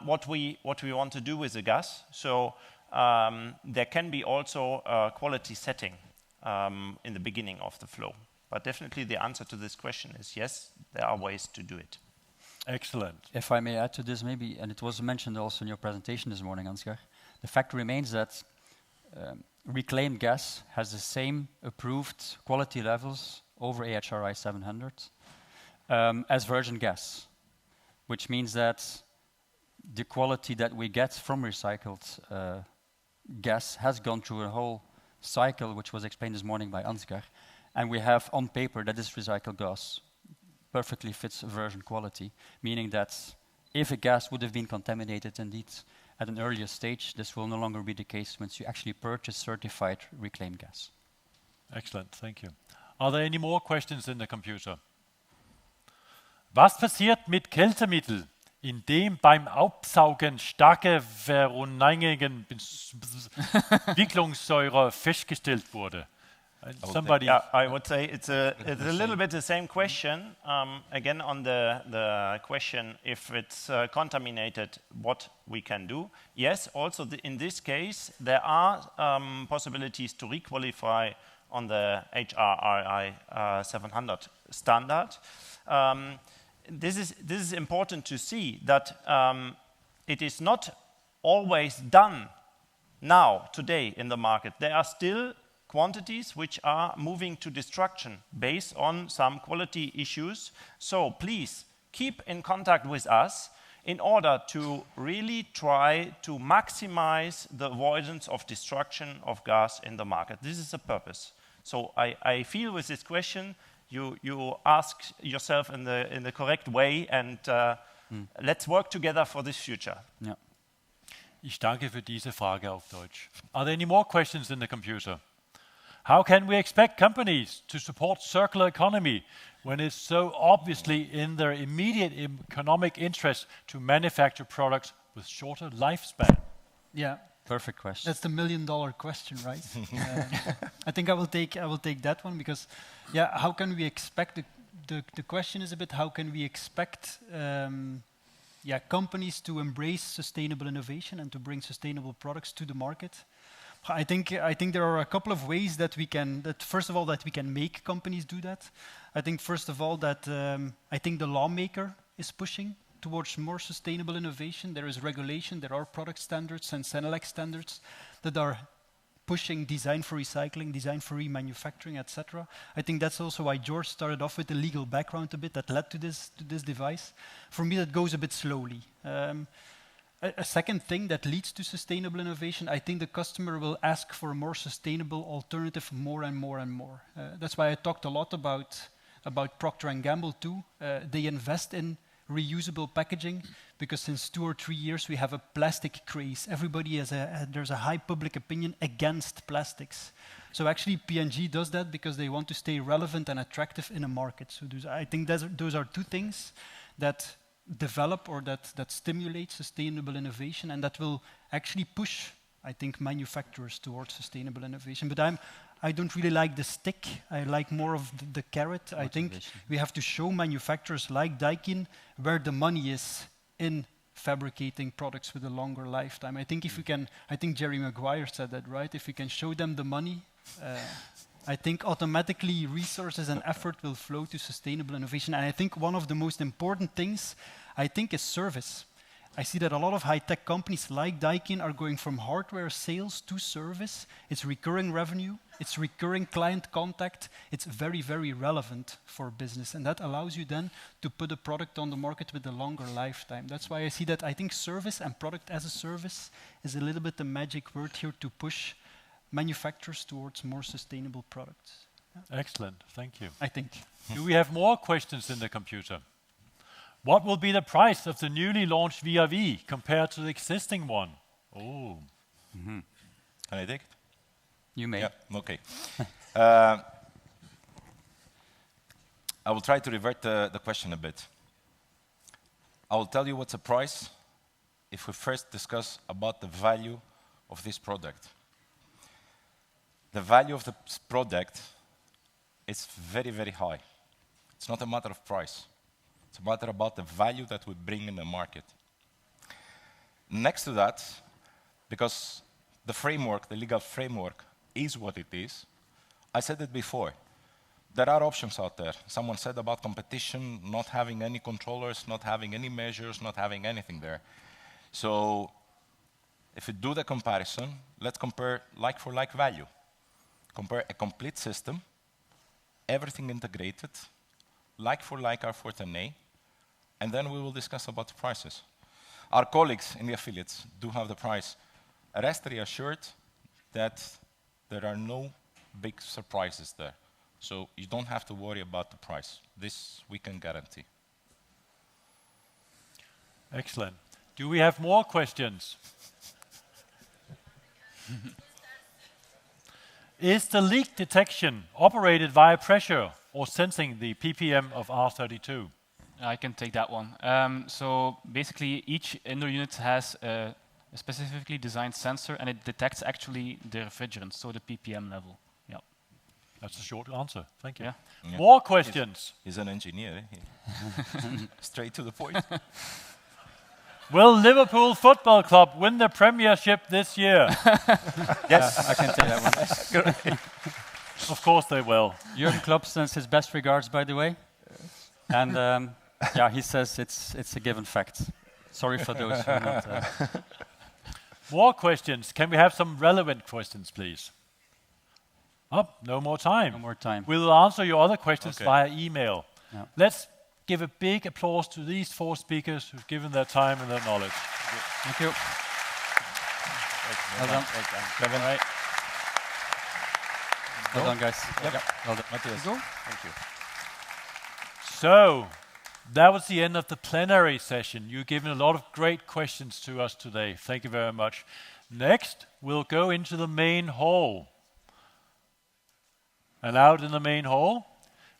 what we want to do with the gas. So there can be also a quality setting in the beginning of the flow. But definitely the answer to this question is yes, there are ways to do it. Excellent. If I may add to this maybe, and it was mentioned also in your presentation this morning, Ansgar, the fact remains that reclaimed gas has the same approved quality levels over AHRI 700 as virgin gas, which means that the quality that we get from recycled gas has gone through a whole cycle, which was explained this morning by Ansgar, and we have on paper that this recycled gas perfectly fits virgin quality, meaning that if a gas would have been contaminated indeed at an earlier stage, this will no longer be the case once you actually purchase certified reclaimed gas. Excellent, thank you. Are there any more questions in the computer? Was passiert mit Kältemittel, in dem beim Aufsaugen starke Verunreinigungssäure festgestellt wurde? Somebody. Yeah, I would say it's a little bit the same question. Again, on the question if it's contaminated, what we can do. Yes, also in this case, there are possibilities to requalify on the HRRI 700 standard. This is important to see that it is not always done now, today in the market. There are still quantities which are moving to destruction based on some quality issues. So please keep in contact with us in order to really try to maximize the avoidance of destruction of gas in the market. This is the purpose. So I feel with this question you ask yourself in the correct way, and let's work together for this future. Yeah. Ich danke für diese Frage auf Deutsch. Are there any more questions in the computer? How can we expect companies to support circular economy when it's so obviously in their immediate economic interest to manufacture products with shorter lifespan? Yeah, Perfect question. that's the $1,000,000 question, right? I think I will take that one because, yeah, how can we expect the question is a bit how can we expect companies to embrace sustainable innovation and to bring sustainable products to the market? I think there are a couple of ways that we can. First of all, that we can make companies do that. I think first of all that I think the lawmaker is pushing towards more sustainable innovation. There is regulation, there are product standards and Senelec standards that are pushing design for recycling, design for remanufacturing, etc. I think that's also why George started off with the legal background a bit that led to this device. For me, that goes a bit slowly. A second thing that leads to sustainable innovation, I think the customer will ask for a more sustainable alternative more and more and more. That's why I talked a lot about Procter & Gamble too. They invest in reusable packaging because since 2 or 3 years we have a plastic craze. Everybody there's a high public opinion against plastics. So actually P&G does that because they want to stay relevant and attractive in a market. So I think those are two things that develop or that stimulate sustainable innovation and that will actually push, I think, manufacturers towards sustainable innovation. But I don't really like the stick. I like more of the carrot. Motivation. I think we have to show manufacturers like Daikin where the money is in fabricating products with a longer lifetime. I think if we can, I think Jerry Maguire said that, right? If we can show them the money, I think automatically resources and effort will flow to sustainable innovation. And I think one of the most important things, I think, is service. I see that a lot of high-tech companies like Daikin are going from hardware sales to service. It's recurring revenue, it's recurring client contact. It's very, very relevant for business. And that allows you then to put a product on the market with a longer lifetime. That's why I see that I think service and product as a service is a little bit the magic word here to push manufacturers towards more sustainable products. Yeah. Excellent, thank you. I think. Do we have more questions in the computer? What will be the price of the newly launched VRV compared to the existing one? Oh. Mm-hmm. Can I take it? You may. Yeah, okay. I will try to revert the question a bit. I will tell you what's the price if we first discuss about the value of this product. the value of the product is very, very high. It's not a matter of price. It's a matter about the value that we bring in the market. Next to that, because the framework, the legal framework, is what it is, I said it before, there are options out there. Someone said about competition, not having any controllers, not having any measures, not having anything there. So if you do the comparison, let's compare like-for-like value. Compare a complete system, everything integrated, like-for-like R410A, and then we will discuss about the prices. Our colleagues in the affiliates do have the price. Rest reassured that there are no big surprises there. So you don't have to worry about the price. This we can guarantee. Excellent. Do we have more questions? Is the leak detection operated via pressure or sensing the ppm of R32? I can take that one. So basically, each indoor unit has a specifically designed sensor, and it detects actually the refrigerant, so the ppm level. Yeah. That's a short answer. Thank you. Yeah. Yeah. More questions? He's an engineer. Straight to the point. Will Liverpool Football Club win the Premiership this year? Yes, I can take that one. Of course they will. Jurgen Klopp sends his best regards, by the way. And yeah, he says it's a given fact. Sorry for those who are not. More questions. Can we have some relevant questions, please? Oh, no more time. No more time. We'll answer your other questions Okay. via email. Yeah. Let's give a big applause to these 4 speakers who've given their time and their knowledge. Thank you. Well done. Kevin, Well done, guys. Yep. Well done. Matthias. Go. Thank you. So, that was the end of the plenary session. You've given a lot of great questions to us today. Thank you very much. Next, we'll go into the main hall. And out in the main hall,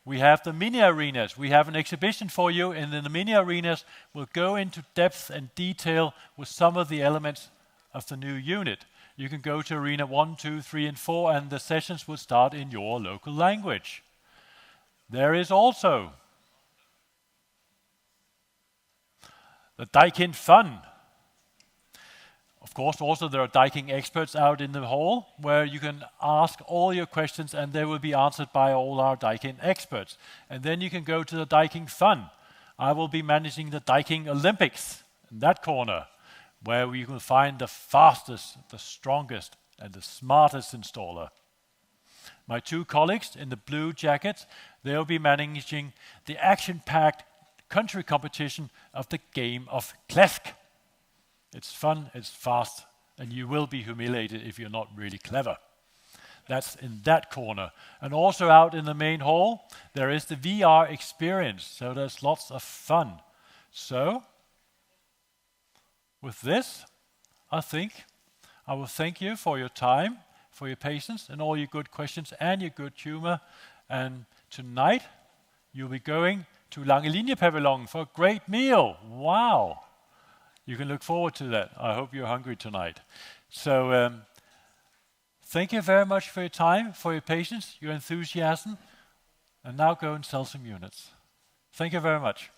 we have the mini arenas. We have an exhibition for you, and in the mini arenas, we'll go into depth and detail with some of the elements of the new unit. You can go to arena 1, 2, 3, and 4, and the sessions will start in your local language. There is also the Daikin Fun. Of course, also there are Daikin experts out in the hall where you can ask all your questions and they will be answered by all our Daikin experts. And then you can go to the Daikin Fun. I will be managing the Daikin Olympics in that corner, where you can find the fastest, the strongest, and the smartest installer. My 2 colleagues in the blue jackets, they'll be managing the action-packed country competition of the game of Klesk. It's fun, it's fast, and you will be humiliated if you're not really clever. That's in that corner. And also out in the main hall, there is the VR experience, so there's lots of fun. So, with this, I think I will thank you for your time, for your patience, and all your good questions and your good humor. And tonight, you'll be going to Langelinje Pavilion for a great meal. Wow! You can look forward to that. I hope you're hungry tonight. So, thank you very much for your time, for your patience, your enthusiasm, and now go and sell some units. Thank you very much.